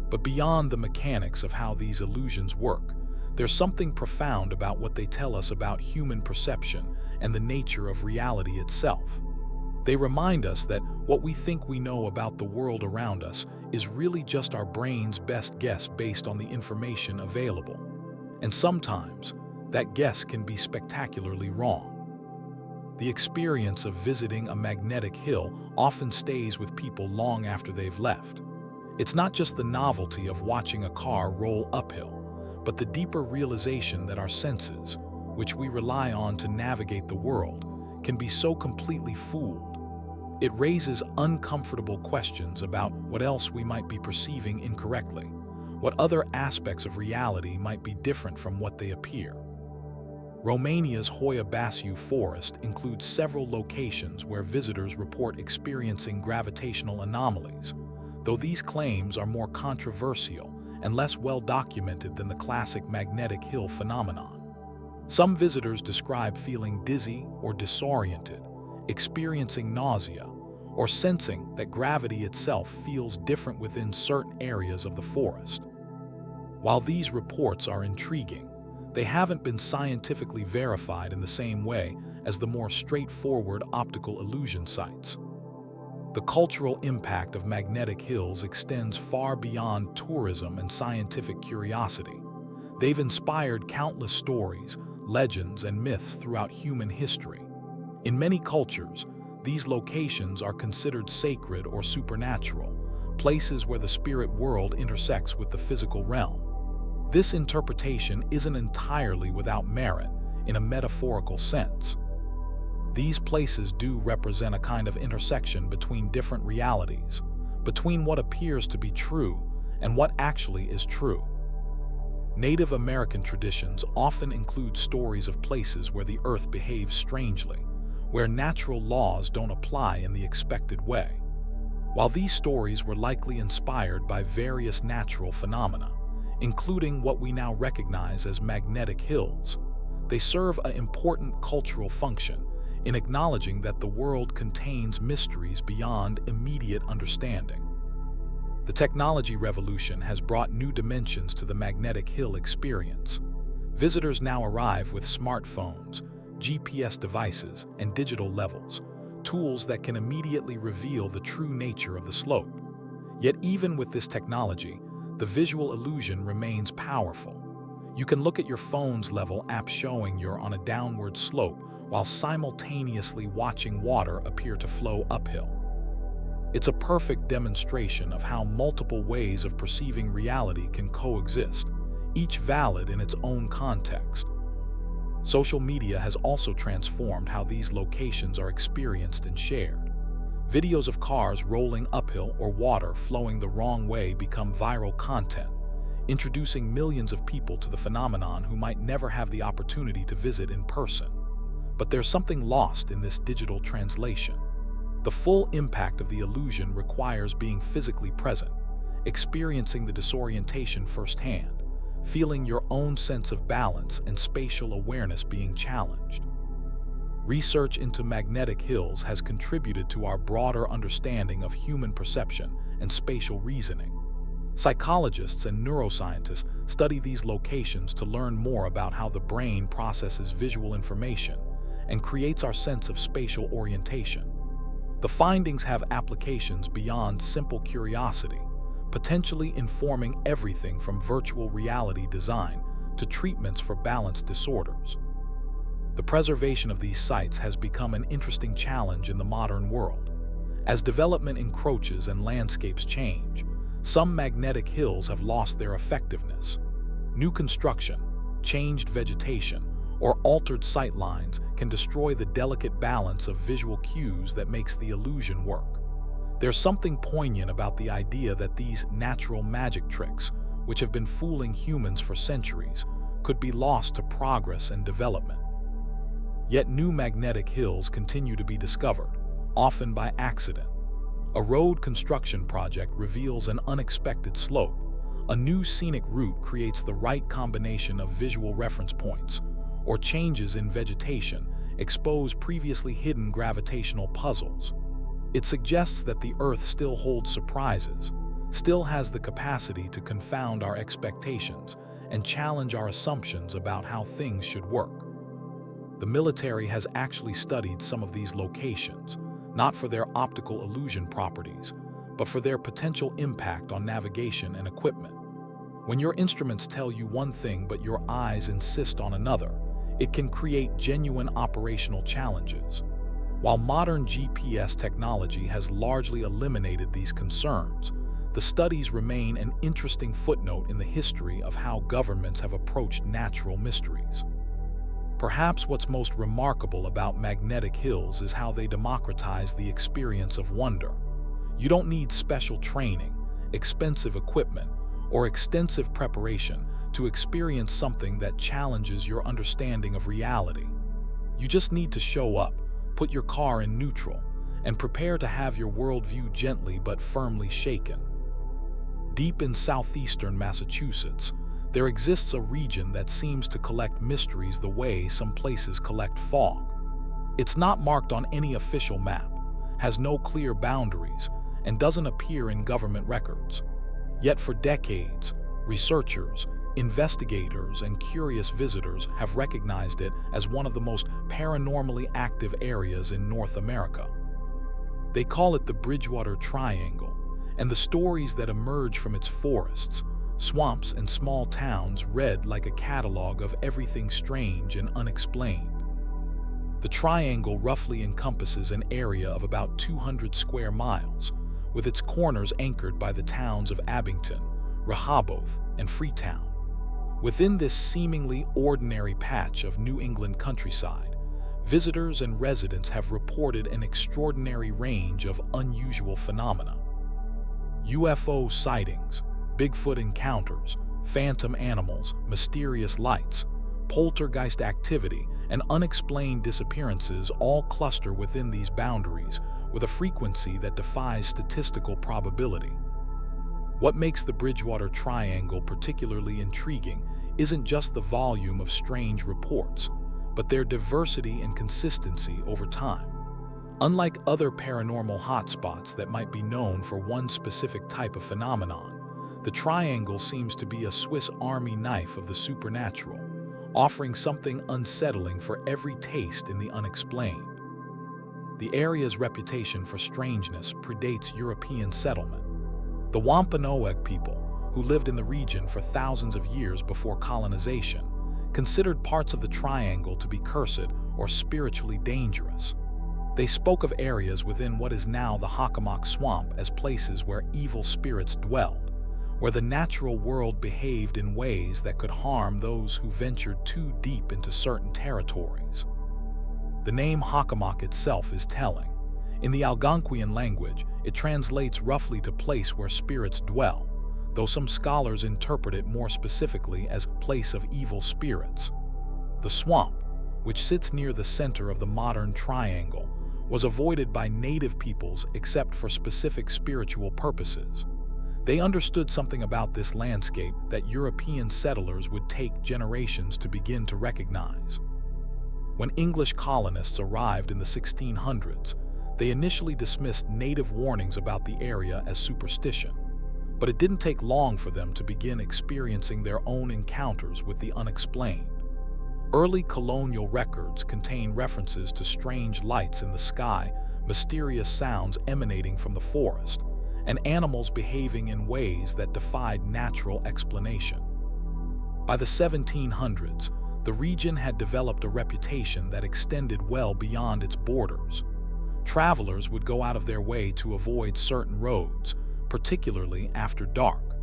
Speaker 1: But beyond the mechanics of how these illusions work, there's something profound about what they tell us about human perception and the nature of reality itself. They remind us that what we think we know about the world around us is really just our brain's best guess based on the information available. And sometimes, that guess can be spectacularly wrong. The experience of visiting a magnetic hill often stays with people long after they've left. It's not just the novelty of watching a car roll uphill, but the deeper realization that our senses, which we rely on to navigate the world, can be so completely fooled. It raises uncomfortable questions about what else we might be perceiving incorrectly, what other aspects of reality might be different from what they appear. Romania's Hoia Baciu forest includes several locations where visitors report experiencing gravitational anomalies, though these claims are more controversial and less well documented than the classic magnetic hill phenomenon. Some visitors describe feeling dizzy or disoriented, experiencing nausea, or sensing that gravity itself feels different within certain areas of the forest. While these reports are intriguing, they haven't been scientifically verified in the same way as the more straightforward optical illusion sites. The cultural impact of magnetic hills extends far beyond tourism and scientific curiosity. They've inspired countless stories, legends, and myths throughout human history. In many cultures, these locations are considered sacred or supernatural, places where the spirit world intersects with the physical realm. This interpretation isn't entirely without merit in a metaphorical sense. These places do represent a kind of intersection between different realities, between what appears to be true and what actually is true. Native American traditions often include stories of places where the earth behaves strangely, where natural laws don't apply in the expected way. While these stories were likely inspired by various natural phenomena, including what we now recognize as magnetic hills, They serve an important cultural function in acknowledging that the world contains mysteries beyond immediate understanding. The technology revolution has brought new dimensions to the magnetic hill experience. Visitors now arrive with smartphones, GPS devices, and digital levels, tools that can immediately reveal the true nature of the slope. Yet even with this technology, the visual illusion remains powerful. You can look at your phone's level app showing you're on a downward slope while simultaneously watching water appear to flow uphill. It's a perfect demonstration of how multiple ways of perceiving reality can coexist, each valid in its own context. Social media has also transformed how these locations are experienced and shared. Videos of cars rolling uphill or water flowing the wrong way become viral content, introducing millions of people to the phenomenon who might never have the opportunity to visit in person. But there's something lost in this digital translation. The full impact of the illusion requires being physically present, experiencing the disorientation firsthand, feeling your own sense of balance and spatial awareness being challenged. Research into magnetic hills has contributed to our broader understanding of human perception and spatial reasoning. Psychologists and neuroscientists study these locations to learn more about how the brain processes visual information and creates our sense of spatial orientation. The findings have applications beyond simple curiosity, potentially informing everything from virtual reality design to treatments for balance disorders. The preservation of these sites has become an interesting challenge in the modern world. As development encroaches and landscapes change, some magnetic hills have lost their effectiveness. New construction, changed vegetation, or altered sightlines can destroy the delicate balance of visual cues that makes the illusion work. There's something poignant about the idea that these natural magic tricks, which have been fooling humans for centuries, could be lost to progress and development. Yet new magnetic hills continue to be discovered, often by accident. A road construction project reveals an unexpected slope. A new scenic route creates the right combination of visual reference points, or changes in vegetation expose previously hidden gravitational puzzles. It suggests that the Earth still holds surprises, still has the capacity to confound our expectations and challenge our assumptions about how things should work. The military has actually studied some of these locations, not for their optical illusion properties, but for their potential impact on navigation and equipment. When your instruments tell you one thing but your eyes insist on another, it can create genuine operational challenges. While modern GPS technology has largely eliminated these concerns, the studies remain an interesting footnote in the history of how governments have approached natural mysteries. Perhaps what's most remarkable about magnetic hills is how they democratize the experience of wonder. You don't need special training, expensive equipment, or extensive preparation to experience something that challenges your understanding of reality. You just need to show up, put your car in neutral, and prepare to have your worldview gently but firmly shaken. Deep in southeastern Massachusetts, there exists a region that seems to collect mysteries the way some places collect fog. It's not marked on any official map, has no clear boundaries, and doesn't appear in government records. Yet for decades, researchers, investigators, and curious visitors have recognized it as one of the most paranormally active areas in North America. They call it the Bridgewater Triangle, and the stories that emerge from its forests, swamps, and small towns read like a catalog of everything strange and unexplained. The triangle roughly encompasses an area of about 200 square miles, with its corners anchored by the towns of Abington, Rehoboth, and Freetown. Within this seemingly ordinary patch of New England countryside, visitors and residents have reported an extraordinary range of unusual phenomena. UFO sightings, Bigfoot encounters, phantom animals, mysterious lights, poltergeist activity, and unexplained disappearances all cluster within these boundaries with a frequency that defies statistical probability. What makes the Bridgewater Triangle particularly intriguing isn't just the volume of strange reports, but their diversity and consistency over time. Unlike other paranormal hotspots that might be known for one specific type of phenomenon, the Triangle seems to be a Swiss Army knife of the supernatural, offering something unsettling for every taste in the unexplained. The area's reputation for strangeness predates European settlement. The Wampanoag people, who lived in the region for thousands of years before colonization, considered parts of the Triangle to be cursed or spiritually dangerous. They spoke of areas within what is now the Hockomock Swamp as places where evil spirits dwelled, where the natural world behaved in ways that could harm those who ventured too deep into certain territories. The name Hockomock itself is telling. In the Algonquian language, it translates roughly to place where spirits dwell, though some scholars interpret it more specifically as place of evil spirits. The swamp, which sits near the center of the modern Triangle, was avoided by native peoples except for specific spiritual purposes. They understood something about this landscape that European settlers would take generations to begin to recognize. When English colonists arrived in the 1600s, they initially dismissed native warnings about the area as superstition, but it didn't take long for them to begin experiencing their own encounters with the unexplained. Early colonial records contain references to strange lights in the sky, mysterious sounds emanating from the forest, and animals behaving in ways that defied natural explanation. By the 1700s, the region had developed a reputation that extended well beyond its borders. Travelers would go out of their way to avoid certain roads, particularly after dark.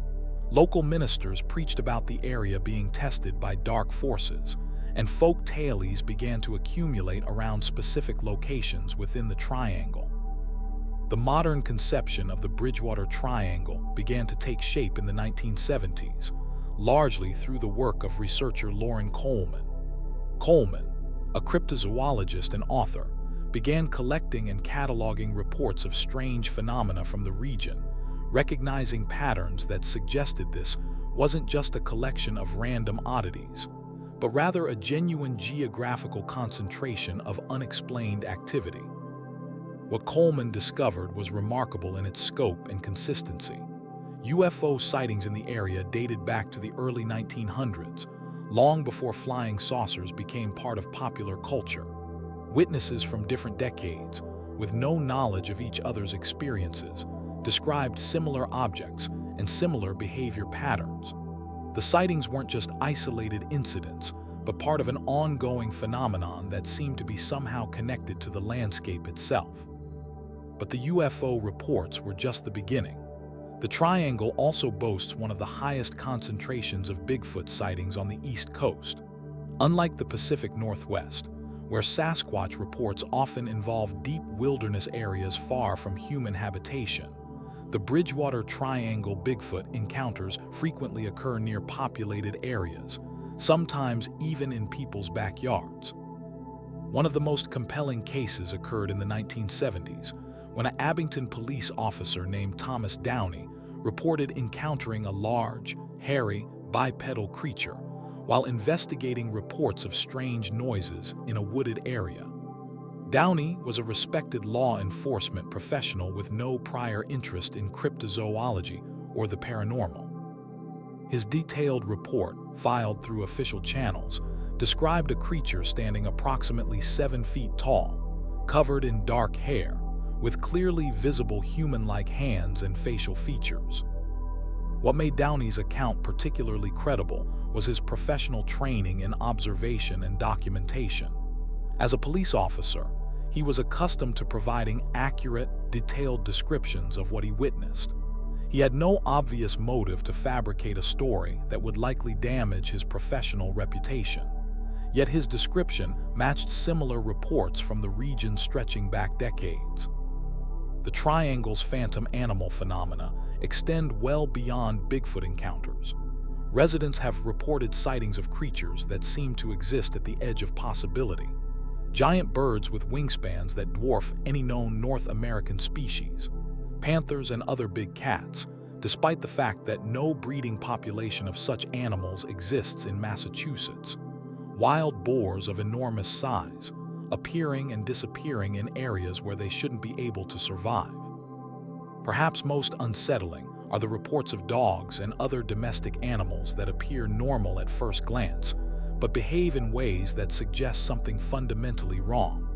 Speaker 1: Local ministers preached about the area being tested by dark forces, and folk tales began to accumulate around specific locations within the Triangle. The modern conception of the Bridgewater Triangle began to take shape in the 1970s, largely through the work of researcher Loren Coleman. Coleman, a cryptozoologist and author, began collecting and cataloging reports of strange phenomena from the region, recognizing patterns that suggested this wasn't just a collection of random oddities, but rather a genuine geographical concentration of unexplained activity. What Coleman discovered was remarkable in its scope and consistency. UFO sightings in the area dated back to the early 1900s, long before flying saucers became part of popular culture. Witnesses from different decades, with no knowledge of each other's experiences, described similar objects and similar behavior patterns. The sightings weren't just isolated incidents, but part of an ongoing phenomenon that seemed to be somehow connected to the landscape itself. But the UFO reports were just the beginning. The Triangle also boasts one of the highest concentrations of Bigfoot sightings on the East Coast. Unlike the Pacific Northwest, where Sasquatch reports often involve deep wilderness areas far from human habitation, the Bridgewater Triangle Bigfoot encounters frequently occur near populated areas, sometimes even in people's backyards. One of the most compelling cases occurred in the 1970s, when an Abington police officer named Thomas Downey reported encountering a large, hairy, bipedal creature while investigating reports of strange noises in a wooded area. Downey was a respected law enforcement professional with no prior interest in cryptozoology or the paranormal. His detailed report, filed through official channels, described a creature standing approximately 7 feet tall, covered in dark hair, with clearly visible human-like hands and facial features. What made Downey's account particularly credible was his professional training in observation and documentation. As a police officer, he was accustomed to providing accurate, detailed descriptions of what he witnessed. He had no obvious motive to fabricate a story that would likely damage his professional reputation. Yet his description matched similar reports from the region stretching back decades. The Triangle's phantom animal phenomena extend well beyond Bigfoot encounters. Residents have reported sightings of creatures that seem to exist at the edge of possibility. Giant birds with wingspans that dwarf any known North American species, panthers and other big cats, despite the fact that no breeding population of such animals exists in Massachusetts. wild boars of enormous size, appearing and disappearing in areas where they shouldn't be able to survive. Perhaps most unsettling are the reports of dogs and other domestic animals that appear normal at first glance, but behave in ways that suggest something fundamentally wrong.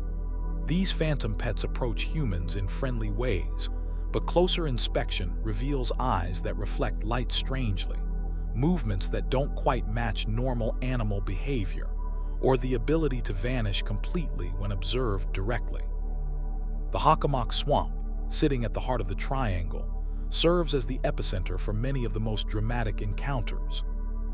Speaker 1: These phantom pets approach humans in friendly ways, but closer inspection reveals eyes that reflect light strangely, movements that don't quite match normal animal behavior, or the ability to vanish completely when observed directly. The Hockomock Swamp, sitting at the heart of the triangle, serves as the epicenter for many of the most dramatic encounters.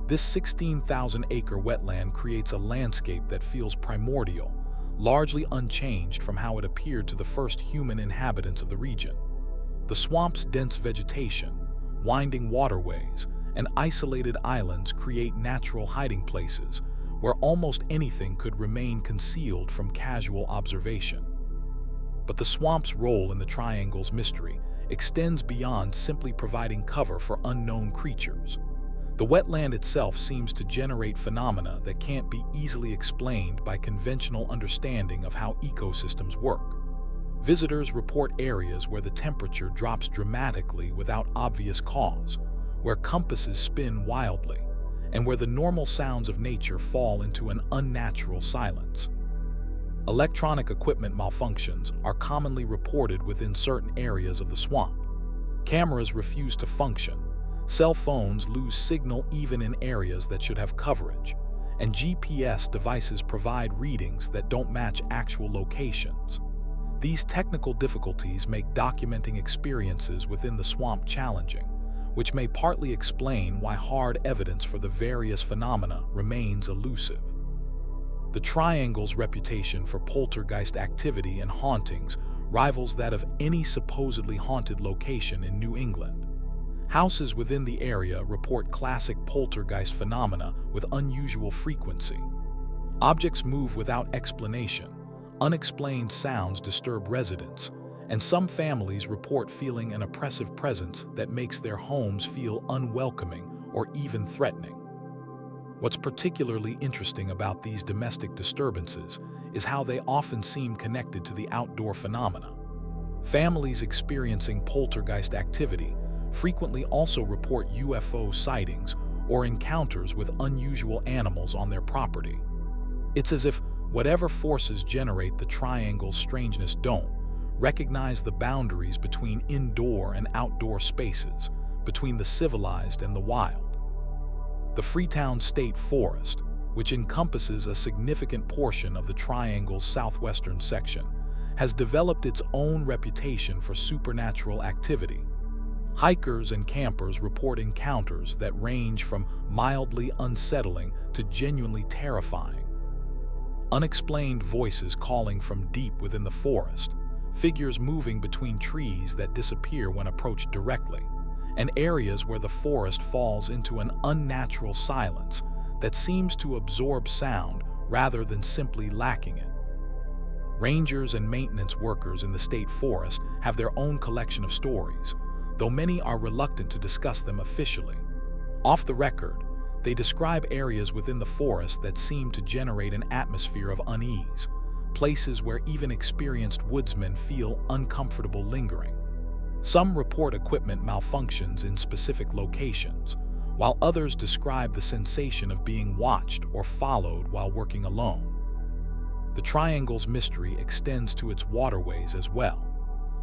Speaker 1: This 16,000-acre wetland creates a landscape that feels primordial, largely unchanged from how it appeared to the first human inhabitants of the region. The swamp's dense vegetation, winding waterways, and isolated islands create natural hiding places where almost anything could remain concealed from casual observation. But the swamp's role in the triangle's mystery extends beyond simply providing cover for unknown creatures. The wetland itself seems to generate phenomena that can't be easily explained by conventional understanding of how ecosystems work. Visitors report areas where the temperature drops dramatically without obvious cause, where compasses spin wildly, and where the normal sounds of nature fall into an unnatural silence. Electronic equipment malfunctions are commonly reported within certain areas of the swamp. Cameras refuse to function, cell phones lose signal even in areas that should have coverage, and GPS devices provide readings that don't match actual locations. These technical difficulties make documenting experiences within the swamp challenging, which may partly explain why hard evidence for the various phenomena remains elusive. The triangle's reputation for poltergeist activity and hauntings rivals that of any supposedly haunted location in New England. Houses within the area report classic poltergeist phenomena with unusual frequency. Objects move without explanation, unexplained sounds disturb residents, and some families report feeling an oppressive presence that makes their homes feel unwelcoming or even threatening. What's particularly interesting about these domestic disturbances is how they often seem connected to the outdoor phenomena. Families experiencing poltergeist activity frequently also report UFO sightings or encounters with unusual animals on their property. It's as if whatever forces generate the triangle's strangeness don't recognize the boundaries between indoor and outdoor spaces, between the civilized and the wild. The Freetown State Forest, which encompasses a significant portion of the triangle's southwestern section, has developed its own reputation for supernatural activity. Hikers and campers report encounters that range from mildly unsettling to genuinely terrifying. Unexplained voices calling from deep within the forest, figures moving between trees that disappear when approached directly, and areas where the forest falls into an unnatural silence that seems to absorb sound rather than simply lacking it. Rangers and maintenance workers in the state forest have their own collection of stories, though many are reluctant to discuss them officially. Off the record, they describe areas within the forest that seem to generate an atmosphere of unease, places where even experienced woodsmen feel uncomfortable lingering. Some report equipment malfunctions in specific locations, while others describe the sensation of being watched or followed while working alone. The triangle's mystery extends to its waterways as well.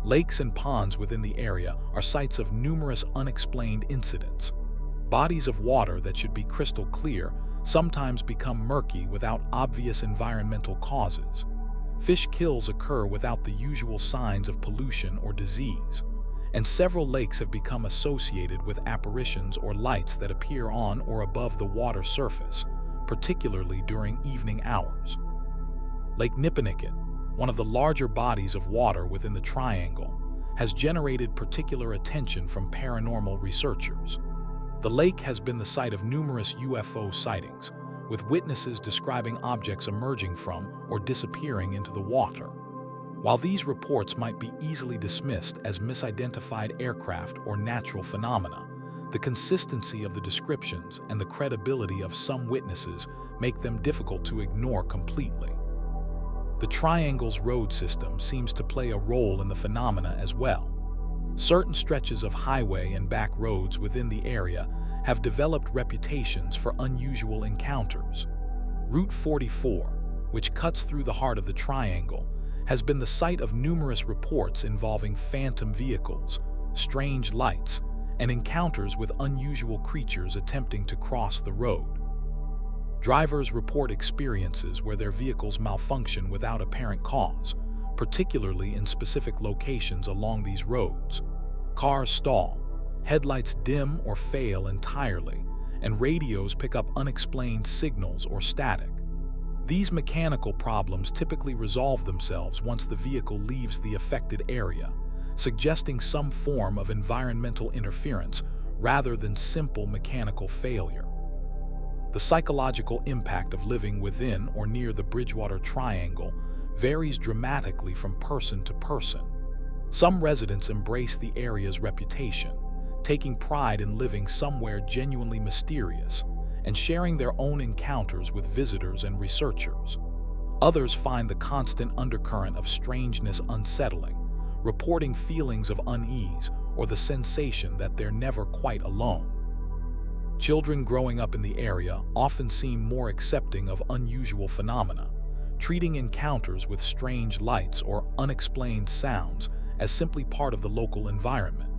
Speaker 1: Lakes and ponds within the area are sites of numerous unexplained incidents. Bodies of water that should be crystal clear sometimes become murky without obvious environmental causes. Fish kills occur without the usual signs of pollution or disease, and several lakes have become associated with apparitions or lights that appear on or above the water surface, particularly during evening hours. Lake Nipponicket, one of the larger bodies of water within the triangle, has generated particular attention from paranormal researchers. The lake has been the site of numerous UFO sightings, with witnesses describing objects emerging from or disappearing into the water. While these reports might be easily dismissed as misidentified aircraft or natural phenomena, The consistency of the descriptions and the credibility of some witnesses make them difficult to ignore completely. The Triangle's road system seems to play a role in the phenomena as well. Certain stretches of highway and back roads within the area have developed reputations for unusual encounters. Route 44, which cuts through the heart of the Triangle, has been the site of numerous reports involving phantom vehicles, strange lights, and encounters with unusual creatures attempting to cross the road. Drivers report experiences where their vehicles malfunction without apparent cause, particularly in specific locations along these roads. Cars stall, headlights dim or fail entirely, and radios pick up unexplained signals or static. These mechanical problems typically resolve themselves once the vehicle leaves the affected area, suggesting some form of environmental interference rather than simple mechanical failure. The psychological impact of living within or near the Bridgewater Triangle varies dramatically from person to person. Some residents embrace the area's reputation, taking pride in living somewhere genuinely mysterious and sharing their own encounters with visitors and researchers. Others find the constant undercurrent of strangeness unsettling, reporting feelings of unease or the sensation that they're never quite alone. Children growing up in the area often seem more accepting of unusual phenomena, treating encounters with strange lights or unexplained sounds as simply part of the local environment.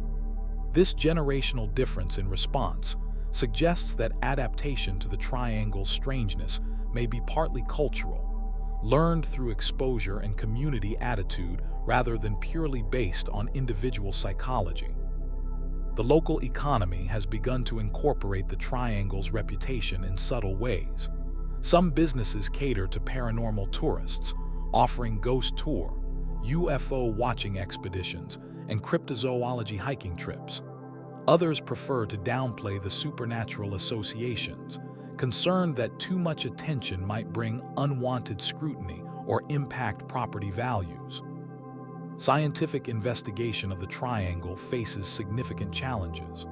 Speaker 1: This generational difference in response suggests that adaptation to the Triangle's strangeness may be partly cultural, learned through exposure and community attitude rather than purely based on individual psychology. The local economy has begun to incorporate the Triangle's reputation in subtle ways. Some businesses cater to paranormal tourists, offering ghost tour, UFO watching expeditions, and cryptozoology hiking trips. Others prefer to downplay the supernatural associations, concerned that too much attention might bring unwanted scrutiny or impact property values. Scientific investigation of the Triangle faces significant challenges.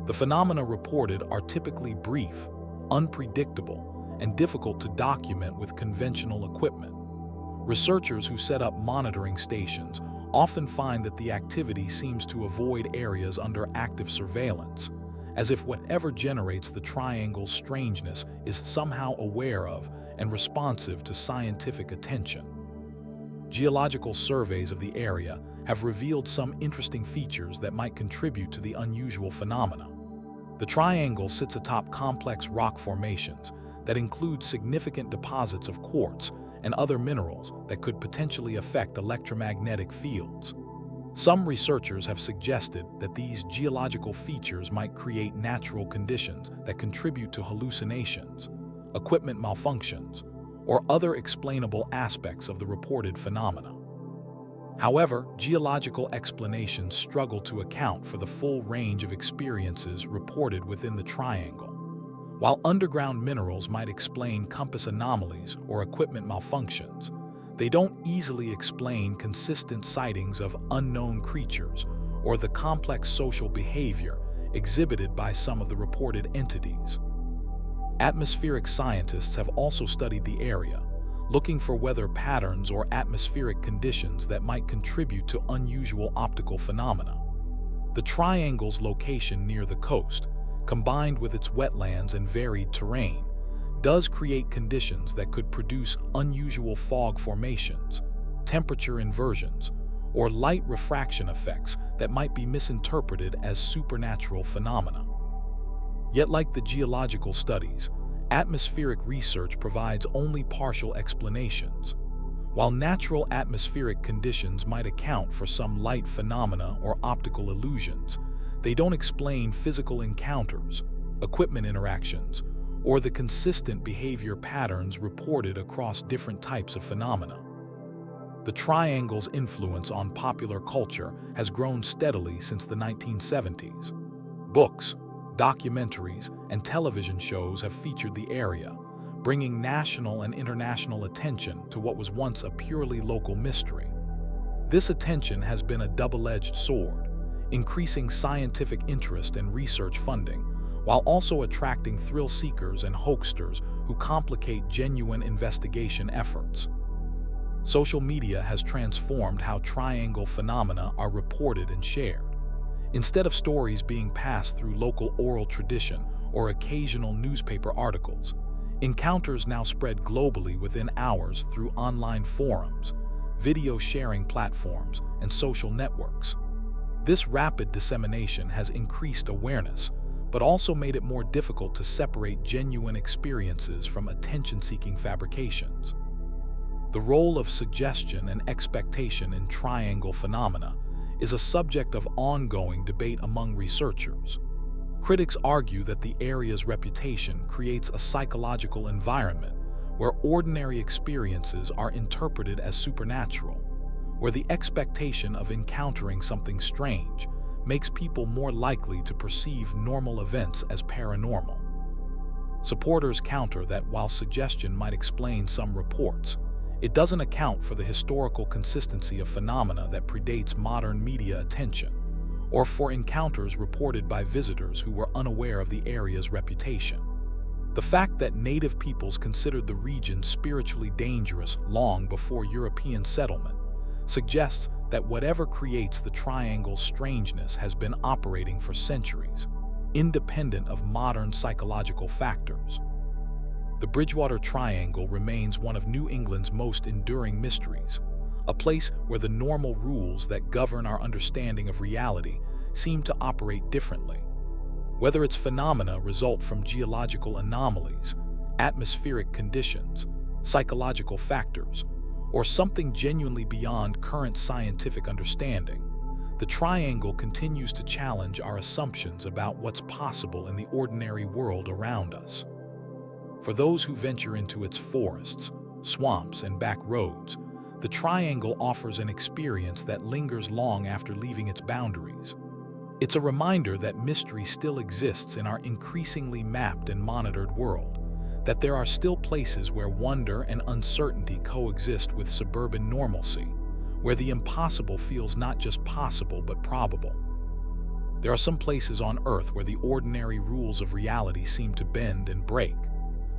Speaker 1: The phenomena reported are typically brief, unpredictable, and difficult to document with conventional equipment. Researchers who set up monitoring stations often find that the activity seems to avoid areas under active surveillance, as if whatever generates the Triangle's strangeness is somehow aware of and responsive to scientific attention. Geological surveys of the area have revealed some interesting features that might contribute to the unusual phenomena. The Triangle sits atop complex rock formations that include significant deposits of quartz and other minerals that could potentially affect electromagnetic fields. Some researchers have suggested that these geological features might create natural conditions that contribute to hallucinations, equipment malfunctions, or other explainable aspects of the reported phenomena. However, geological explanations struggle to account for the full range of experiences reported within the Triangle. While underground minerals might explain compass anomalies or equipment malfunctions, they don't easily explain consistent sightings of unknown creatures or the complex social behavior exhibited by some of the reported entities. Atmospheric scientists have also studied the area, looking for weather patterns or atmospheric conditions that might contribute to unusual optical phenomena. The Triangle's location near the coast, combined with its wetlands and varied terrain, does create conditions that could produce unusual fog formations, temperature inversions, or light refraction effects that might be misinterpreted as supernatural phenomena. Yet, like the geological studies, atmospheric research provides only partial explanations. While natural atmospheric conditions might account for some light phenomena or optical illusions, they don't explain physical encounters, equipment interactions, or the consistent behavior patterns reported across different types of phenomena. The Triangle's influence on popular culture has grown steadily since the 1970s. Books, documentaries, and television shows have featured the area, bringing national and international attention to what was once a purely local mystery. This attention has been a double-edged sword, increasing scientific interest and research funding, while also attracting thrill seekers and hoaxsters who complicate genuine investigation efforts. Social media has transformed how triangle phenomena are reported and shared. Instead of stories being passed through local oral tradition or occasional newspaper articles, encounters now spread globally within hours through online forums, video sharing platforms, and social networks. This rapid dissemination has increased awareness, but also made it more difficult to separate genuine experiences from attention-seeking fabrications. The role of suggestion and expectation in triangle phenomena is a subject of ongoing debate among researchers. Critics argue that the area's reputation creates a psychological environment where ordinary experiences are interpreted as supernatural, where the expectation of encountering something strange makes people more likely to perceive normal events as paranormal. Supporters counter that while suggestion might explain some reports, it doesn't account for the historical consistency of phenomena that predates modern media attention, or for encounters reported by visitors who were unaware of the area's reputation. The fact that native peoples considered the region spiritually dangerous long before European settlement suggests that whatever creates the triangle's strangeness has been operating for centuries, independent of modern psychological factors. The Bridgewater Triangle remains one of New England's most enduring mysteries, a place where the normal rules that govern our understanding of reality seem to operate differently. Whether its phenomena result from geological anomalies, atmospheric conditions, psychological factors, or something genuinely beyond current scientific understanding, the triangle continues to challenge our assumptions about what's possible in the ordinary world around us. For those who venture into its forests, swamps, and back roads, the triangle offers an experience that lingers long after leaving its boundaries. It's a reminder that mystery still exists in our increasingly mapped and monitored world, that there are still places where wonder and uncertainty coexist with suburban normalcy, where the impossible feels not just possible but probable. There are some places on Earth where the ordinary rules of reality seem to bend and break,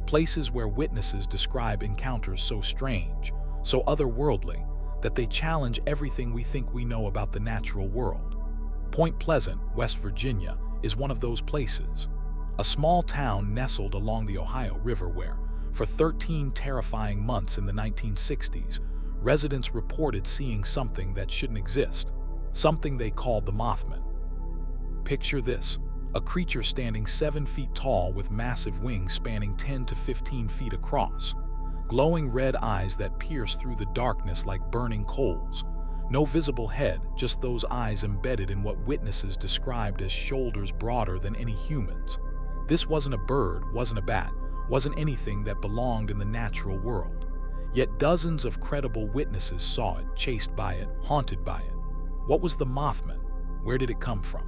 Speaker 1: places where witnesses describe encounters so strange, so otherworldly, that they challenge everything we think we know about the natural world. Point Pleasant, West Virginia, is one of those places, a small town nestled along the Ohio River where, for 13 terrifying months in the 1960s, residents reported seeing something that shouldn't exist, something they called the Mothman. Picture this: a creature standing 7 feet tall with massive wings spanning 10 to 15 feet across, glowing red eyes that pierce through the darkness like burning coals. No visible head, just those eyes embedded in what witnesses described as shoulders broader than any human's. This wasn't a bird, wasn't a bat, wasn't anything that belonged in the natural world. Yet dozens of credible witnesses saw it, chased by it, haunted by it. What was the Mothman? Where did it come from?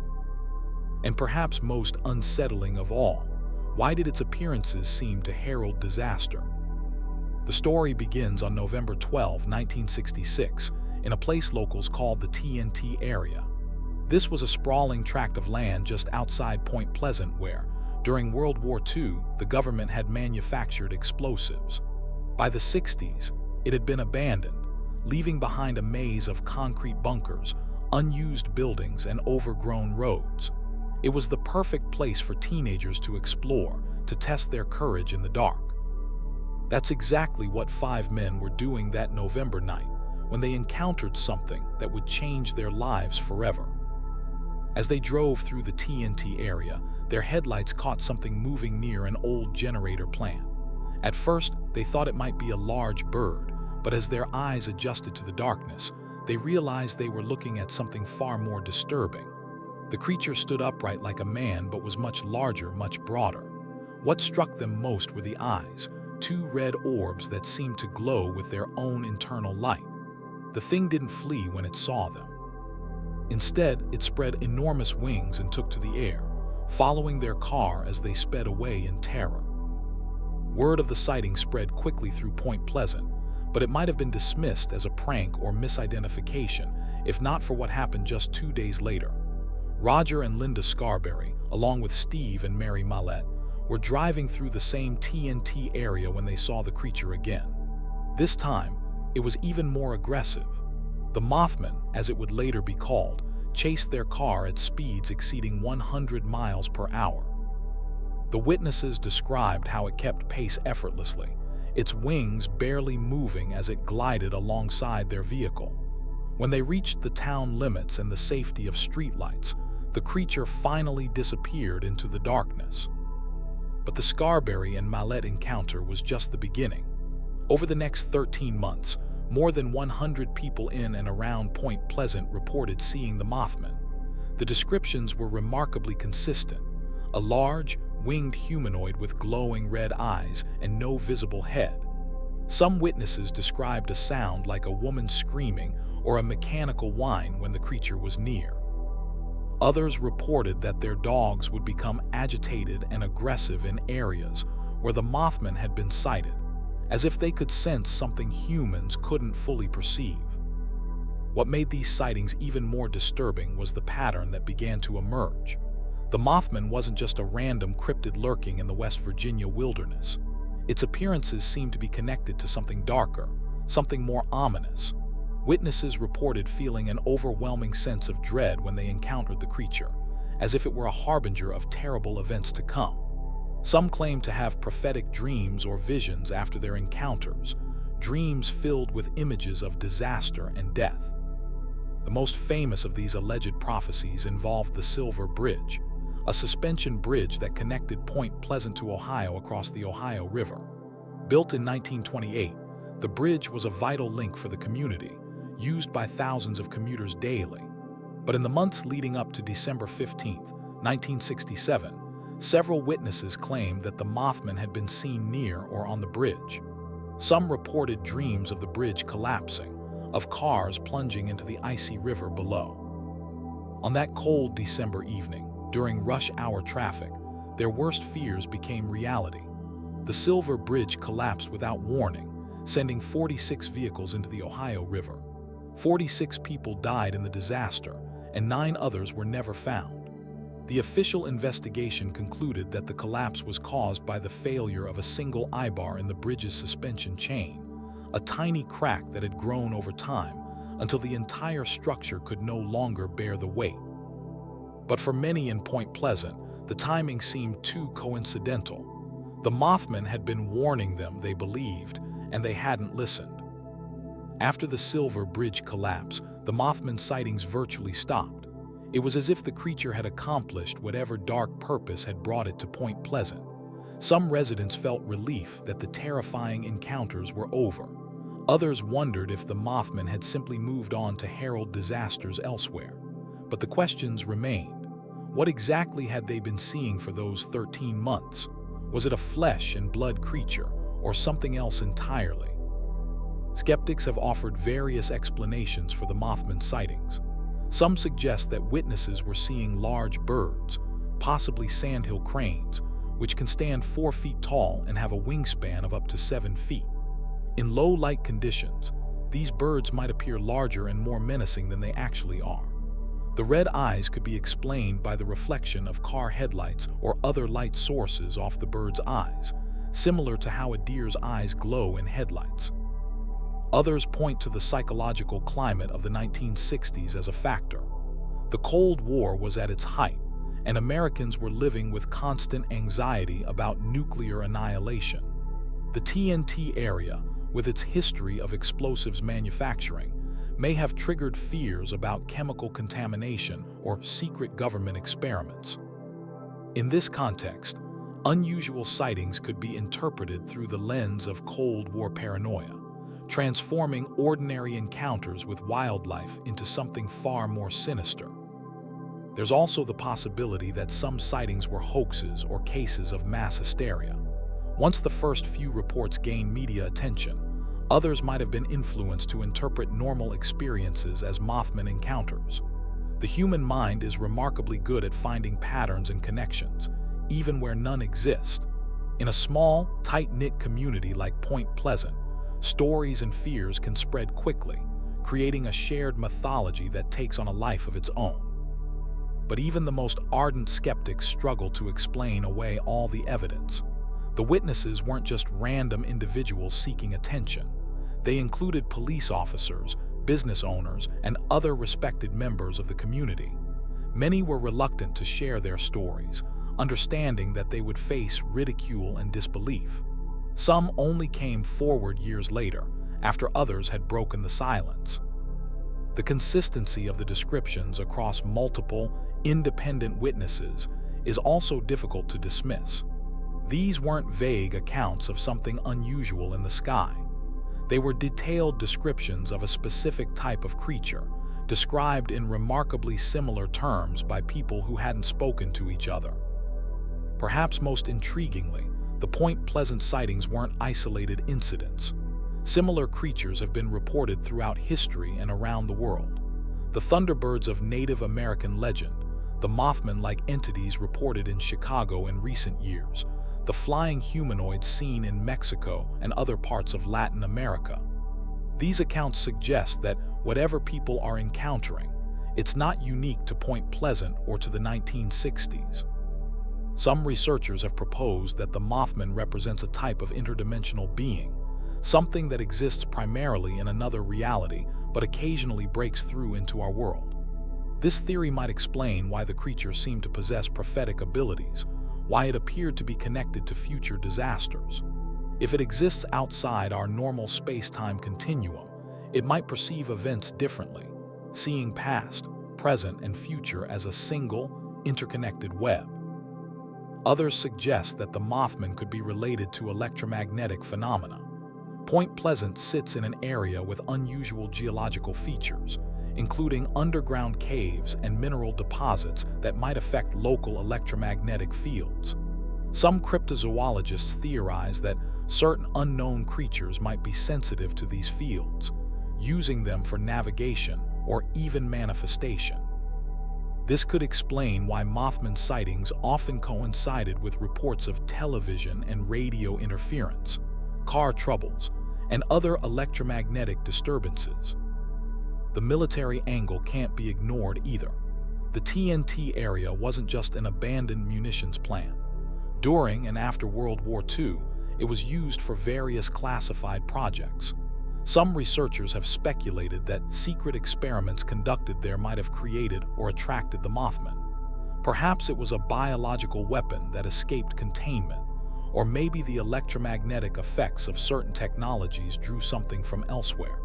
Speaker 1: And perhaps most unsettling of all, why did its appearances seem to herald disaster? The story begins on November 12, 1966, in a place locals called the TNT area. This was a sprawling tract of land just outside Point Pleasant where, during World War II, the government had manufactured explosives. By the 60s, it had been abandoned, leaving behind a maze of concrete bunkers, unused buildings, and overgrown roads. It was the perfect place for teenagers to explore, to test their courage in the dark. That's exactly what 5 men were doing that November night, when they encountered something that would change their lives forever. As they drove through the TNT area, their headlights caught something moving near an old generator plant. At first, they thought it might be a large bird, but as their eyes adjusted to the darkness, they realized they were looking at something far more disturbing. The creature stood upright like a man but was much larger, much broader. What struck them most were the eyes, 2 red orbs that seemed to glow with their own internal light. The thing didn't flee when it saw them. Instead, it spread enormous wings and took to the air, following their car as they sped away in terror. Word of the sighting spread quickly through Point Pleasant, but it might have been dismissed as a prank or misidentification if not for what happened just 2 days later. Roger and Linda Scarberry, along with Steve and Mary Mallette, were driving through the same TNT area when they saw the creature again. This time, it was even more aggressive. The Mothman, as it would later be called, chased their car at speeds exceeding 100 miles per hour. The witnesses described how it kept pace effortlessly, its wings barely moving as it glided alongside their vehicle. When they reached the town limits and the safety of streetlights, the creature finally disappeared into the darkness. But the Scarberry and Mallette encounter was just the beginning. Over the next 13 months, more than 100 people in and around Point Pleasant reported seeing the Mothman. The descriptions were remarkably consistent: a large, winged humanoid with glowing red eyes and no visible head. Some witnesses described a sound like a woman screaming or a mechanical whine when the creature was near. Others reported that their dogs would become agitated and aggressive in areas where the Mothman had been sighted, as if they could sense something humans couldn't fully perceive. What made these sightings even more disturbing was the pattern that began to emerge. The Mothman wasn't just a random cryptid lurking in the West Virginia wilderness. Its appearances seemed to be connected to something darker, something more ominous. Witnesses reported feeling an overwhelming sense of dread when they encountered the creature, as if it were a harbinger of terrible events to come. Some claimed to have prophetic dreams or visions after their encounters, dreams filled with images of disaster and death. The most famous of these alleged prophecies involved the Silver Bridge, a suspension bridge that connected Point Pleasant to Ohio across the Ohio River. Built in 1928, the bridge was a vital link for the community, used by thousands of commuters daily. But in the months leading up to December 15, 1967, several witnesses claimed that the Mothman had been seen near or on the bridge. Some reported dreams of the bridge collapsing, of cars plunging into the icy river below. On that cold December evening, during rush hour traffic, their worst fears became reality. The Silver Bridge collapsed without warning, sending 46 vehicles into the Ohio River. 46 people died in the disaster, and 9 others were never found. The official investigation concluded that the collapse was caused by the failure of a single eyebar in the bridge's suspension chain, a tiny crack that had grown over time until the entire structure could no longer bear the weight. But for many in Point Pleasant, the timing seemed too coincidental. The Mothman had been warning them, they believed, and they hadn't listened. After the Silver Bridge collapse, the Mothman sightings virtually stopped. It was as if the creature had accomplished whatever dark purpose had brought it to Point Pleasant. Some residents felt relief that the terrifying encounters were over. Others wondered if the Mothman had simply moved on to herald disasters elsewhere. But the questions remained. What exactly had they been seeing for those 13 months? Was it a flesh and blood creature, or something else entirely? Skeptics have offered various explanations for the Mothman sightings. Some suggest that witnesses were seeing large birds, possibly sandhill cranes, which can stand 4 feet tall and have a wingspan of up to 7 feet. In low light conditions, these birds might appear larger and more menacing than they actually are. The red eyes could be explained by the reflection of car headlights or other light sources off the bird's eyes, similar to how a deer's eyes glow in headlights. Others point to the psychological climate of the 1960s as a factor. The Cold War was at its height, and Americans were living with constant anxiety about nuclear annihilation. The TNT area, with its history of explosives manufacturing, may have triggered fears about chemical contamination or secret government experiments. In this context, unusual sightings could be interpreted through the lens of Cold War paranoia, transforming ordinary encounters with wildlife into something far more sinister. There's also the possibility that some sightings were hoaxes or cases of mass hysteria. Once the first few reports gained media attention, others might have been influenced to interpret normal experiences as Mothman encounters. The human mind is remarkably good at finding patterns and connections, even where none exist. In a small, tight-knit community like Point Pleasant, stories and fears can spread quickly, creating a shared mythology that takes on a life of its own. but even the most ardent skeptics struggle to explain away all the evidence. The witnesses weren't just random individuals seeking attention. They included police officers, business owners, and other respected members of the community. Many were reluctant to share their stories, understanding that they would face ridicule and disbelief. Some only came forward years later, after others had broken the silence. The consistency of the descriptions across multiple, independent witnesses is also difficult to dismiss. These weren't vague accounts of something unusual in the sky. They were detailed descriptions of a specific type of creature, described in remarkably similar terms by people who hadn't spoken to each other. Perhaps most intriguingly, the Point Pleasant sightings weren't isolated incidents. Similar creatures have been reported throughout history and around the world. The Thunderbirds of Native American legend, the Mothman-like entities reported in Chicago in recent years, the flying humanoids seen in Mexico and other parts of Latin America. These accounts suggest that whatever people are encountering, it's not unique to Point Pleasant or to the 1960s. Some researchers have proposed that the Mothman represents a type of interdimensional being, something that exists primarily in another reality but occasionally breaks through into our world. This theory might explain why the creature seemed to possess prophetic abilities, why it appeared to be connected to future disasters. If it exists outside our normal space-time continuum, it might perceive events differently, seeing past, present, and future as a single, interconnected web. Others suggest that the Mothman could be related to electromagnetic phenomena. Point Pleasant sits in an area with unusual geological features, including underground caves and mineral deposits that might affect local electromagnetic fields. Some cryptozoologists theorize that certain unknown creatures might be sensitive to these fields, using them for navigation or even manifestation. This could explain why Mothman sightings often coincided with reports of television and radio interference, car troubles, and other electromagnetic disturbances. The military angle can't be ignored either. The TNT area wasn't just an abandoned munitions plant. During and after World War II, it was used for various classified projects. Some researchers have speculated that secret experiments conducted there might have created or attracted the Mothman. Perhaps it was a biological weapon that escaped containment, or maybe the electromagnetic effects of certain technologies drew something from elsewhere.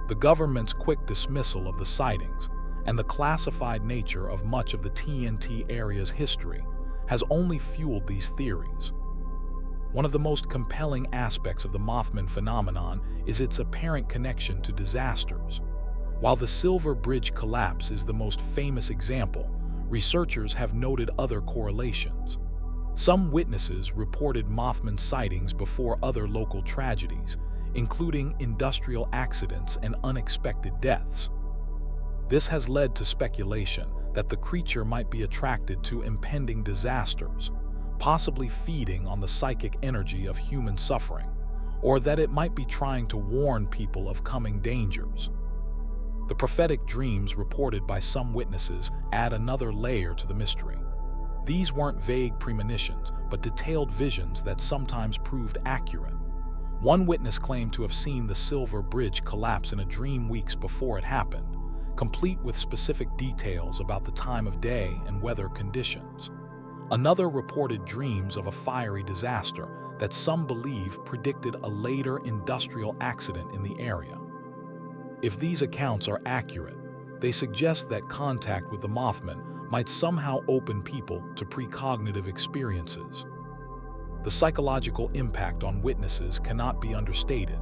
Speaker 1: The government's quick dismissal of the sightings and the classified nature of much of the TNT area's history has only fueled these theories. One of the most compelling aspects of the Mothman phenomenon is its apparent connection to disasters. While the Silver Bridge collapse is the most famous example, researchers have noted other correlations. Some witnesses reported Mothman sightings before other local tragedies, including industrial accidents and unexpected deaths. This has led to speculation that the creature might be attracted to impending disasters, possibly feeding on the psychic energy of human suffering, or that it might be trying to warn people of coming dangers. The prophetic dreams reported by some witnesses add another layer to the mystery. These weren't vague premonitions, but detailed visions that sometimes proved accurate. One witness claimed to have seen the Silver Bridge collapse in a dream weeks before it happened, complete with specific details about the time of day and weather conditions. Another reported dreams of a fiery disaster that some believe predicted a later industrial accident in the area. If these accounts are accurate, they suggest that contact with the Mothman might somehow open people to precognitive experiences. The psychological impact on witnesses cannot be understated.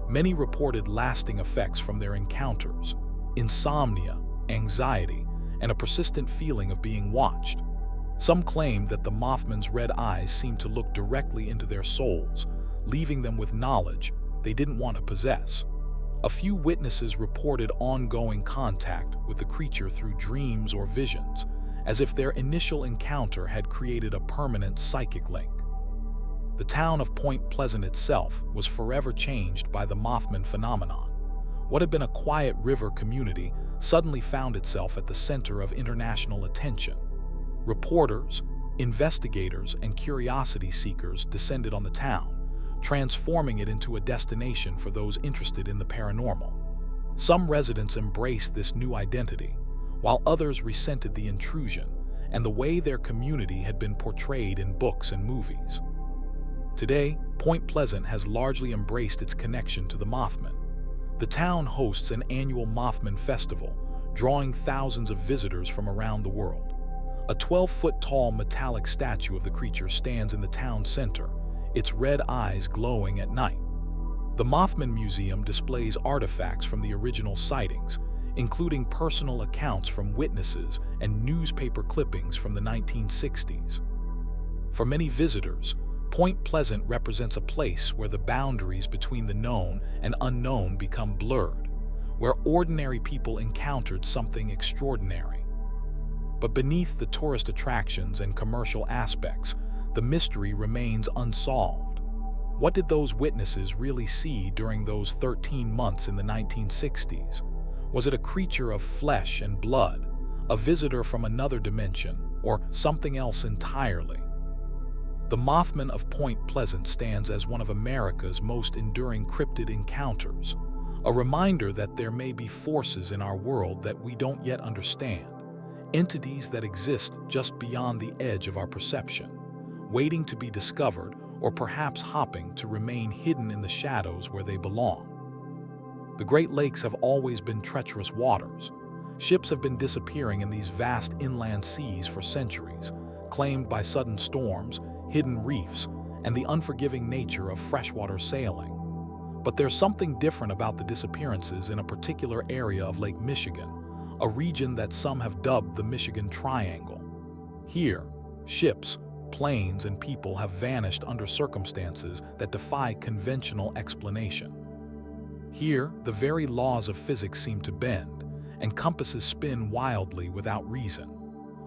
Speaker 1: Many reported lasting effects from their encounters: insomnia, anxiety, and a persistent feeling of being watched. Some claimed that the Mothman's red eyes seemed to look directly into their souls, leaving them with knowledge they didn't want to possess. A few witnesses reported ongoing contact with the creature through dreams or visions, as if their initial encounter had created a permanent psychic link. The town of Point Pleasant itself was forever changed by the Mothman phenomenon. What had been a quiet river community suddenly found itself at the center of international attention. Reporters, investigators, and curiosity seekers descended on the town, transforming it into a destination for those interested in the paranormal. Some residents embraced this new identity, while others resented the intrusion and the way their community had been portrayed in books and movies. Today, Point Pleasant has largely embraced its connection to the Mothman. The town hosts an annual Mothman festival, drawing thousands of visitors from around the world. A 12-foot-tall metallic statue of the creature stands in the town center, its red eyes glowing at night. The Mothman Museum displays artifacts from the original sightings, including personal accounts from witnesses and newspaper clippings from the 1960s. For many visitors, Point Pleasant represents a place where the boundaries between the known and unknown become blurred, where ordinary people encountered something extraordinary. But beneath the tourist attractions and commercial aspects, the mystery remains unsolved. What did those witnesses really see during those 13 months in the 1960s? Was it a creature of flesh and blood, a visitor from another dimension, or something else entirely? The Mothman of Point Pleasant stands as one of America's most enduring cryptid encounters, a reminder that there may be forces in our world that we don't yet understand, entities that exist just beyond the edge of our perception, waiting to be discovered or perhaps hopping to remain hidden in the shadows where they belong. The Great Lakes have always been treacherous waters. Ships have been disappearing in these vast inland seas for centuries, claimed by sudden storms, hidden reefs, and the unforgiving nature of freshwater sailing. But there's something different about the disappearances in a particular area of Lake Michigan, a region that some have dubbed the Michigan Triangle. Here, ships, planes, and people have vanished under circumstances that defy conventional explanation. Here, the very laws of physics seem to bend, and compasses spin wildly without reason.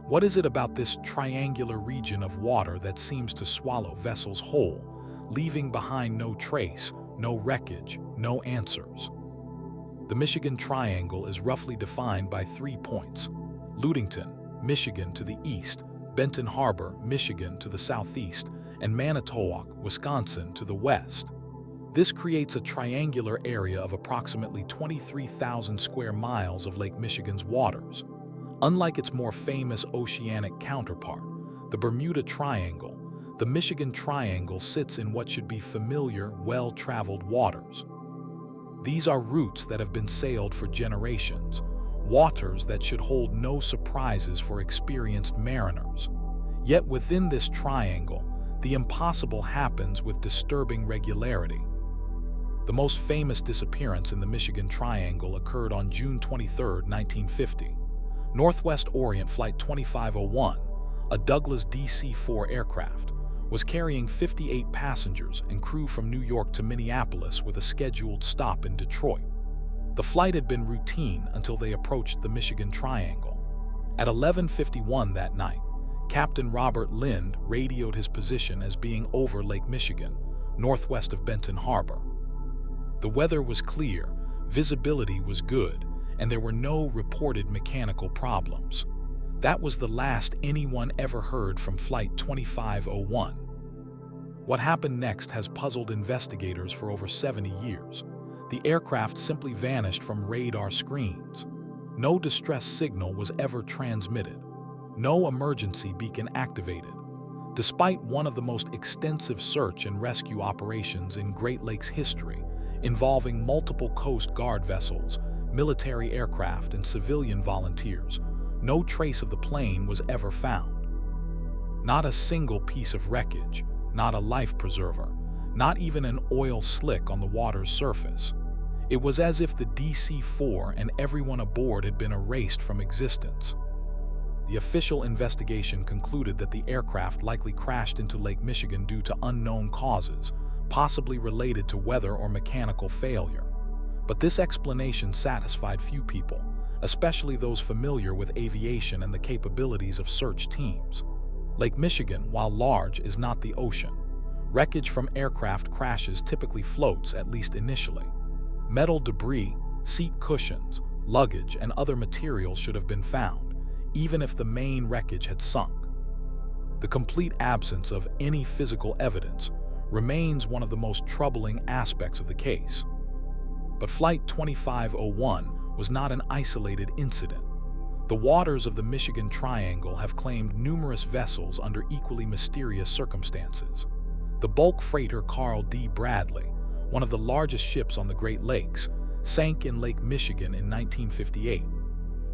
Speaker 1: What is it about this triangular region of water that seems to swallow vessels whole, leaving behind no trace, no wreckage, no answers? The Michigan Triangle is roughly defined by 3 points: Ludington, Michigan to the east, Benton Harbor, Michigan to the southeast, and Manitowoc, Wisconsin to the west. This creates a triangular area of approximately 23,000 square miles of Lake Michigan's waters. Unlike its more famous oceanic counterpart, the Bermuda Triangle, the Michigan Triangle sits in what should be familiar, well-traveled waters. These are routes that have been sailed for generations, waters that should hold no surprises for experienced mariners. Yet within this triangle, the impossible happens with disturbing regularity. The most famous disappearance in the Michigan Triangle occurred on June 23, 1950. Northwest Orient Flight 2501, a Douglas DC-4 aircraft, was carrying 58 passengers and crew from New York to Minneapolis with a scheduled stop in Detroit. The flight had been routine until they approached the Michigan Triangle. At 11:51 that night, Captain Robert Lind radioed his position as being over Lake Michigan, northwest of Benton Harbor. The weather was clear, visibility was good, and there were no reported mechanical problems. That was the last anyone ever heard from Flight 2501. What happened next has puzzled investigators for over 70 years. The aircraft simply vanished from radar screens. No distress signal was ever transmitted. No emergency beacon activated. Despite one of the most extensive search and rescue operations in Great Lakes history, involving multiple Coast Guard vessels, military aircraft, and civilian volunteers, no trace of the plane was ever found. Not a single piece of wreckage, not a life preserver, not even an oil slick on the water's surface. It was as if the DC-4 and everyone aboard had been erased from existence. The official investigation concluded that the aircraft likely crashed into Lake Michigan due to unknown causes, possibly related to weather or mechanical failure. But this explanation satisfied few people, especially those familiar with aviation and the capabilities of search teams. Lake Michigan, while large, is not the ocean. Wreckage from aircraft crashes typically floats, at least initially. Metal debris, Seat cushions, luggage, and other materials should have been found, even if the main wreckage had sunk. The complete absence of any physical evidence remains one of the most troubling aspects of the case. But Flight 2501 was not an isolated incident. The waters of the Michigan Triangle have claimed numerous vessels under equally mysterious circumstances. The bulk freighter Carl D. Bradley, one of the largest ships on the Great Lakes, sank in Lake Michigan in 1958.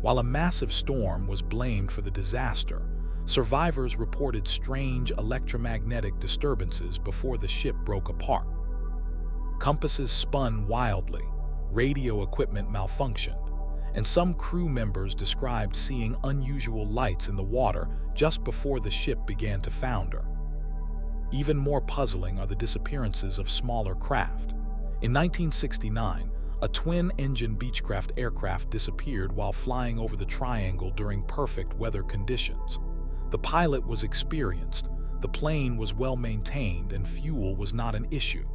Speaker 1: While a massive storm was blamed for the disaster, survivors reported strange electromagnetic disturbances before the ship broke apart. Compasses spun wildly, radio equipment malfunctioned, and some crew members described seeing unusual lights in the water just before the ship began to founder. Even more puzzling are the disappearances of smaller craft. In 1969, a twin-engine Beechcraft aircraft disappeared while flying over the triangle during perfect weather conditions. The pilot was experienced, the plane was well maintained, and fuel was not an issue.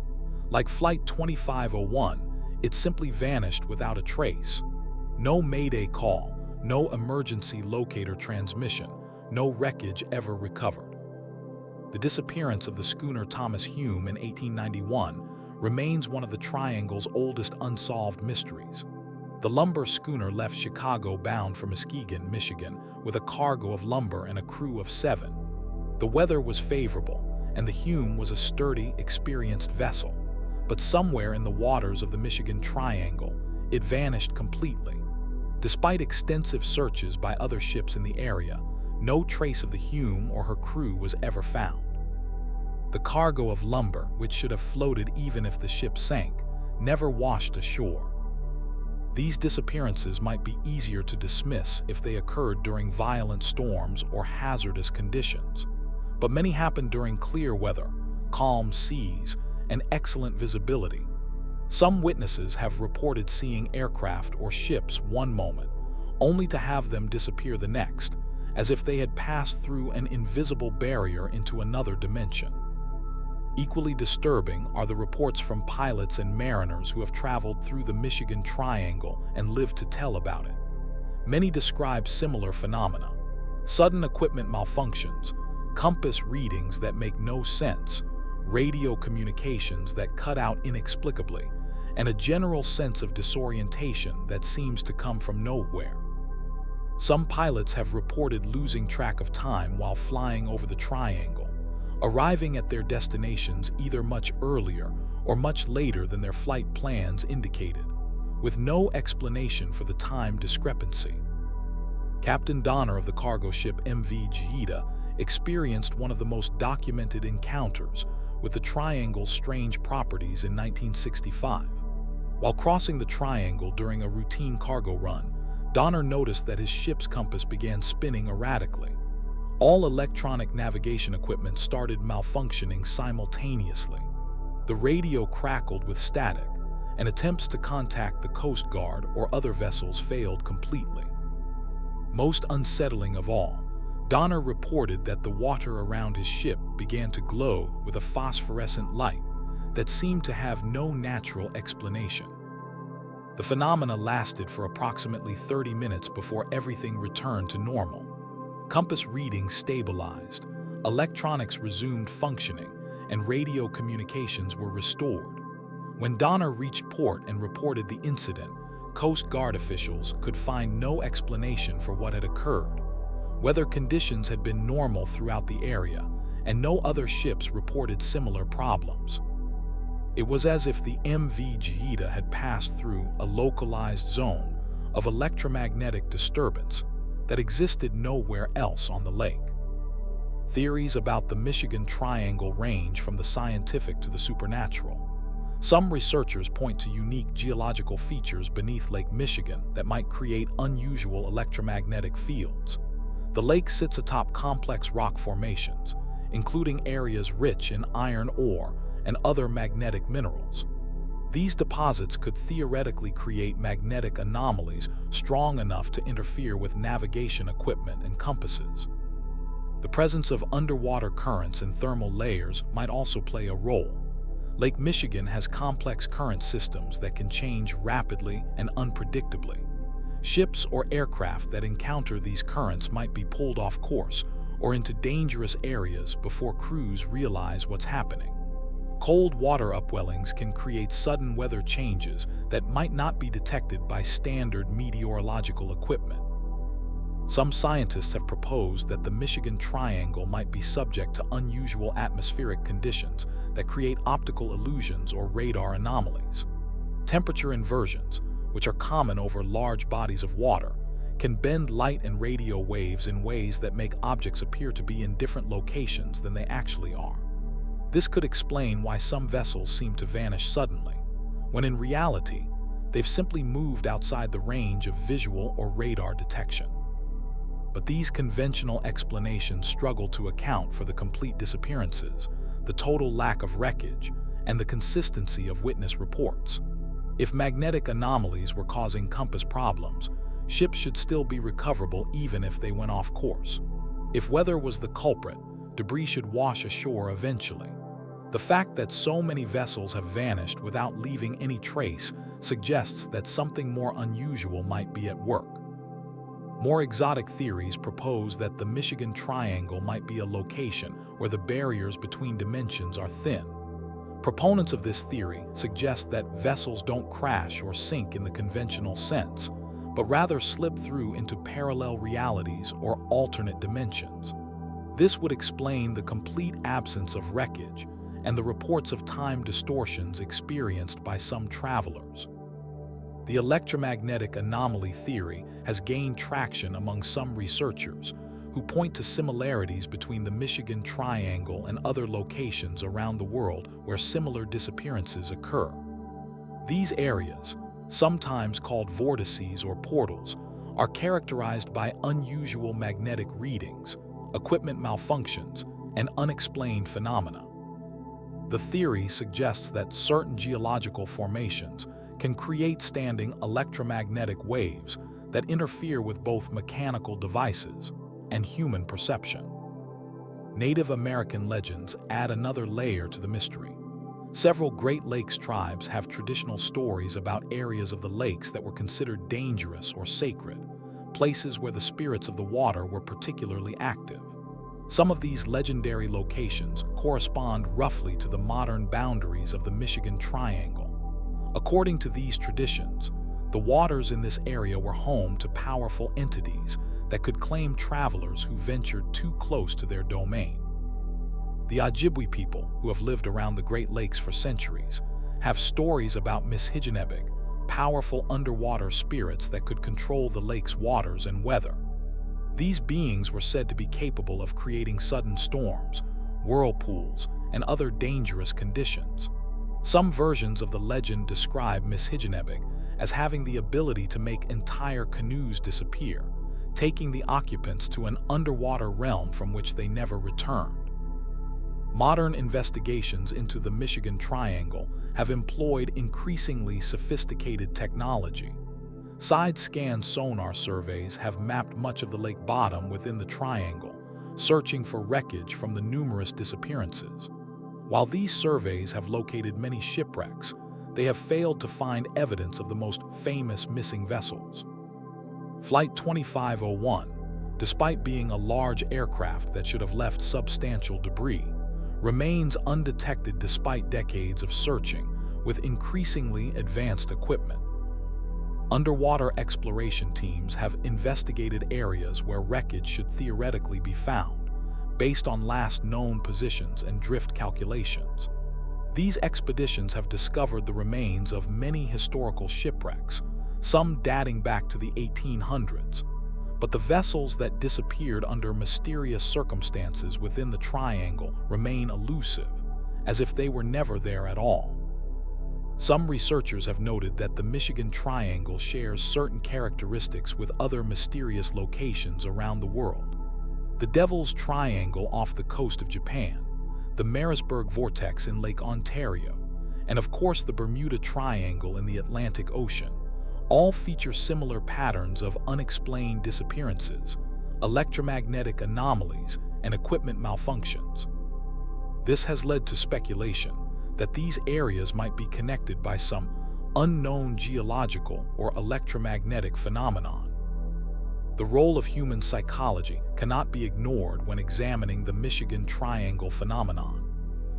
Speaker 1: Like Flight 2501, it simply vanished without a trace. No mayday call, no emergency locator transmission, no wreckage ever recovered. The disappearance of the schooner Thomas Hume in 1891 remains one of the Triangle's oldest unsolved mysteries. The lumber schooner left Chicago bound for Muskegon, Michigan, with a cargo of lumber and a crew of 7. The weather was favorable, and the Hume was a sturdy, experienced vessel. But somewhere in the waters of the Michigan Triangle, it vanished completely. Despite extensive searches by other ships in the area, no trace of the Hume or her crew was ever found. The cargo of lumber, which should have floated even if the ship sank, never washed ashore. These disappearances might be easier to dismiss if they occurred during violent storms or hazardous conditions, but many happened during clear weather, calm seas, and excellent visibility. Some witnesses have reported seeing aircraft or ships one moment, only to have them disappear the next, as if they had passed through an invisible barrier into another dimension. Equally disturbing are the reports from pilots and mariners who have traveled through the Michigan Triangle and lived to tell about it. Many describe similar phenomena: sudden equipment malfunctions, compass readings that make no sense, radio communications that cut out inexplicably, and a general sense of disorientation that seems to come from nowhere. Some pilots have reported losing track of time while flying over the triangle, arriving at their destinations either much earlier or much later than their flight plans indicated, with no explanation for the time discrepancy. Captain Donner of the cargo ship MV Geita experienced one of the most documented encounters with the Triangle's strange properties in 1965. While crossing the Triangle during a routine cargo run, Donner noticed that his ship's compass began spinning erratically. All electronic navigation equipment started malfunctioning simultaneously. The radio crackled with static, and attempts to contact the Coast Guard or other vessels failed completely. Most unsettling of all, Donner reported that the water around his ship began to glow with a phosphorescent light that seemed to have no natural explanation. The phenomena lasted for approximately 30 minutes before everything returned to normal. Compass readings stabilized, electronics resumed functioning, and radio communications were restored. When Donner reached port and reported the incident, Coast Guard officials could find no explanation for what had occurred. Weather conditions had been normal throughout the area, and no other ships reported similar problems. It was as if the MV Geita had passed through a localized zone of electromagnetic disturbance that existed nowhere else on the lake. Theories about the Michigan Triangle range from the scientific to the supernatural. Some researchers point to unique geological features beneath Lake Michigan that might create unusual electromagnetic fields. The lake sits atop complex rock formations, including areas rich in iron ore and other magnetic minerals. These deposits could theoretically create magnetic anomalies strong enough to interfere with navigation equipment and compasses. The presence of underwater currents and thermal layers might also play a role. Lake Michigan has complex current systems that can change rapidly and unpredictably. Ships or aircraft that encounter these currents might be pulled off course or into dangerous areas before crews realize what's happening. Cold water upwellings can create sudden weather changes that might not be detected by standard meteorological equipment. Some scientists have proposed that the Michigan Triangle might be subject to unusual atmospheric conditions that create optical illusions or radar anomalies. Temperature inversions, which are common over large bodies of water, can bend light and radio waves in ways that make objects appear to be in different locations than they actually are. This could explain why some vessels seem to vanish suddenly, when in reality, they've simply moved outside the range of visual or radar detection. But these conventional explanations struggle to account for the complete disappearances, the total lack of wreckage, and the consistency of witness reports. If magnetic anomalies were causing compass problems, ships should still be recoverable even if they went off course. If weather was the culprit, debris should wash ashore eventually. The fact that so many vessels have vanished without leaving any trace suggests that something more unusual might be at work. More exotic theories propose that the Michigan Triangle might be a location where the barriers between dimensions are thin. Proponents of this theory suggest that vessels don't crash or sink in the conventional sense, but rather slip through into parallel realities or alternate dimensions. This would explain the complete absence of wreckage and the reports of time distortions experienced by some travelers. The electromagnetic anomaly theory has gained traction among some researchers who point to similarities between the Michigan Triangle and other locations around the world where similar disappearances occur. These areas, sometimes called vortices or portals, are characterized by unusual magnetic readings, equipment malfunctions, and unexplained phenomena. The theory suggests that certain geological formations can create standing electromagnetic waves that interfere with both mechanical devices and human perception. Native American legends add another layer to the mystery. Several Great Lakes tribes have traditional stories about areas of the lakes that were considered dangerous or sacred, places where the spirits of the water were particularly active. Some of these legendary locations correspond roughly to the modern boundaries of the Michigan Triangle. According to these traditions, the waters in this area were home to powerful entities that could claim travelers who ventured too close to their domain. The Ojibwe people, who have lived around the Great Lakes for centuries, have stories about Mishigenebbig, powerful underwater spirits that could control the lake's waters and weather. These beings were said to be capable of creating sudden storms, whirlpools, and other dangerous conditions. Some versions of the legend describe Mishigenebbig as having the ability to make entire canoes disappear, taking the occupants to an underwater realm from which they never returned. Modern investigations into the Michigan Triangle have employed increasingly sophisticated technology. Side-scan sonar surveys have mapped much of the lake bottom within the triangle, searching for wreckage from the numerous disappearances. While these surveys have located many shipwrecks, they have failed to find evidence of the most famous missing vessels. Flight 2501, despite being a large aircraft that should have left substantial debris, remains undetected despite decades of searching with increasingly advanced equipment. Underwater exploration teams have investigated areas where wreckage should theoretically be found, based on last known positions and drift calculations. These expeditions have discovered the remains of many historical shipwrecks, some dating back to the 1800s. But the vessels that disappeared under mysterious circumstances within the triangle remain elusive, as if they were never there at all. Some researchers have noted that the Michigan Triangle shares certain characteristics with other mysterious locations around the world. The Devil's Triangle off the coast of Japan, the Marisburg Vortex in Lake Ontario, and of course the Bermuda Triangle in the Atlantic Ocean, all feature similar patterns of unexplained disappearances, electromagnetic anomalies, and equipment malfunctions. This has led to speculation that these areas might be connected by some unknown geological or electromagnetic phenomenon. The role of human psychology cannot be ignored when examining the Michigan Triangle phenomenon.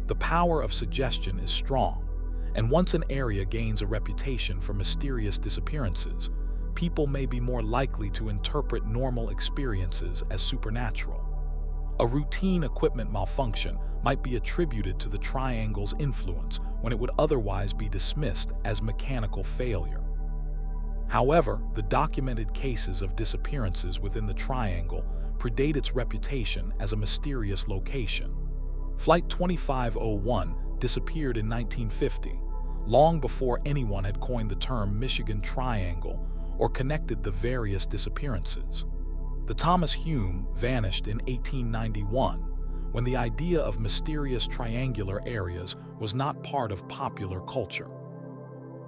Speaker 1: The power of suggestion is strong, and once an area gains a reputation for mysterious disappearances, people may be more likely to interpret normal experiences as supernatural. A routine equipment malfunction might be attributed to the triangle's influence when it would otherwise be dismissed as mechanical failure. However, the documented cases of disappearances within the triangle predate its reputation as a mysterious location. Flight 2501 disappeared in 1950, long before anyone had coined the term Michigan Triangle or connected the various disappearances. The Thomas Hume vanished in 1891, when the idea of mysterious triangular areas was not part of popular culture.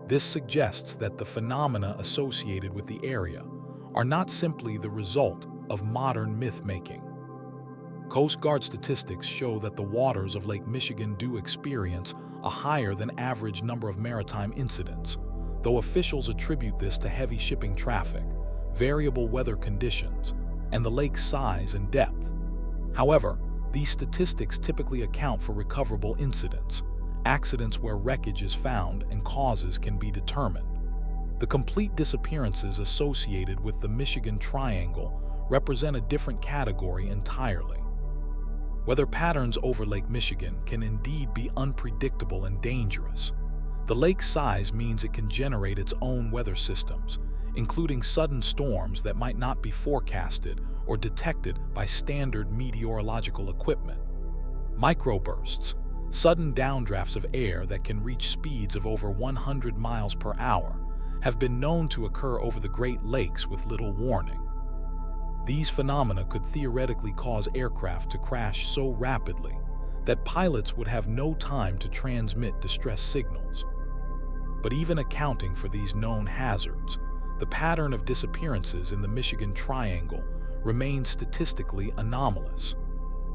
Speaker 1: This suggests that the phenomena associated with the area are not simply the result of modern myth-making. Coast Guard statistics show that the waters of Lake Michigan do experience a higher than average number of maritime incidents, though officials attribute this to heavy shipping traffic, variable weather conditions, and the lake's size and depth. However, these statistics typically account for recoverable incidents, accidents where wreckage is found and causes can be determined. The complete disappearances associated with the Michigan Triangle represent a different category entirely. Weather patterns over Lake Michigan can indeed be unpredictable and dangerous. The lake's size means it can generate its own weather systems, including sudden storms that might not be forecasted or detected by standard meteorological equipment. Microbursts, sudden downdrafts of air that can reach speeds of over 100 miles per hour, have been known to occur over the Great Lakes with little warning. These phenomena could theoretically cause aircraft to crash so rapidly that pilots would have no time to transmit distress signals. But even accounting for these known hazards, the pattern of disappearances in the Michigan Triangle remains statistically anomalous.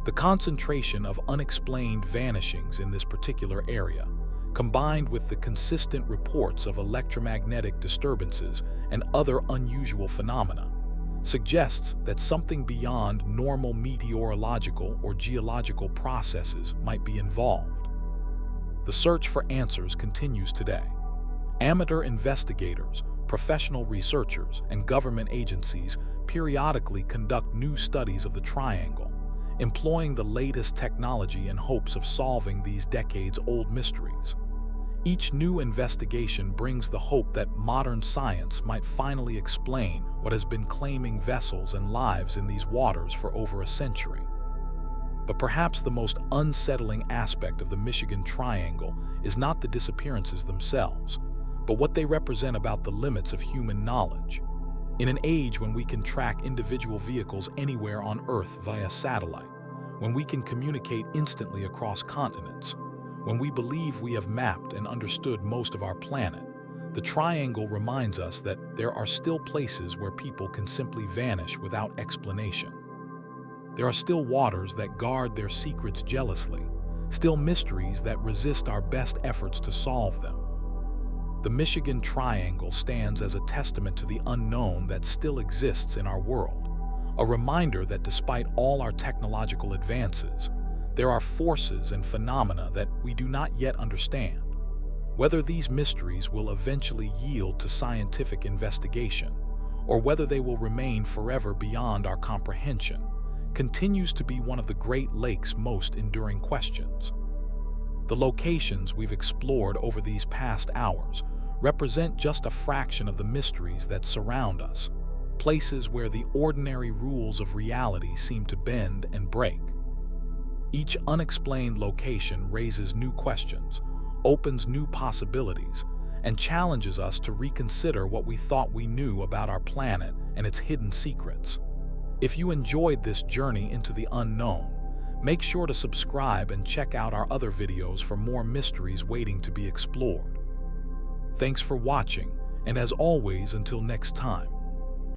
Speaker 1: The concentration of unexplained vanishings in this particular area, combined with the consistent reports of electromagnetic disturbances and other unusual phenomena, suggests that something beyond normal meteorological or geological processes might be involved. The search for answers continues today. Amateur investigators, professional researchers, and government agencies periodically conduct new studies of the triangle, employing the latest technology in hopes of solving these decades-old mysteries. Each new investigation brings the hope that modern science might finally explain what has been claiming vessels and lives in these waters for over a century. But perhaps the most unsettling aspect of the Michigan Triangle is not the disappearances themselves, but what they represent about the limits of human knowledge. In an age when we can track individual vehicles anywhere on Earth via satellite, when we can communicate instantly across continents, when we believe we have mapped and understood most of our planet, the Triangle reminds us that there are still places where people can simply vanish without explanation. There are still waters that guard their secrets jealously, still mysteries that resist our best efforts to solve them. The Michigan Triangle stands as a testament to the unknown that still exists in our world, a reminder that despite all our technological advances, there are forces and phenomena that we do not yet understand. Whether these mysteries will eventually yield to scientific investigation, or whether they will remain forever beyond our comprehension, continues to be one of the Great Lakes' most enduring questions. The locations we've explored over these past hours represent just a fraction of the mysteries that surround us, places where the ordinary rules of reality seem to bend and break. Each unexplained location raises new questions, opens new possibilities, and challenges us to reconsider what we thought we knew about our planet and its hidden secrets. If you enjoyed this journey into the unknown, make sure to subscribe and check out our other videos for more mysteries waiting to be explored. Thanks for watching, and as always, until next time.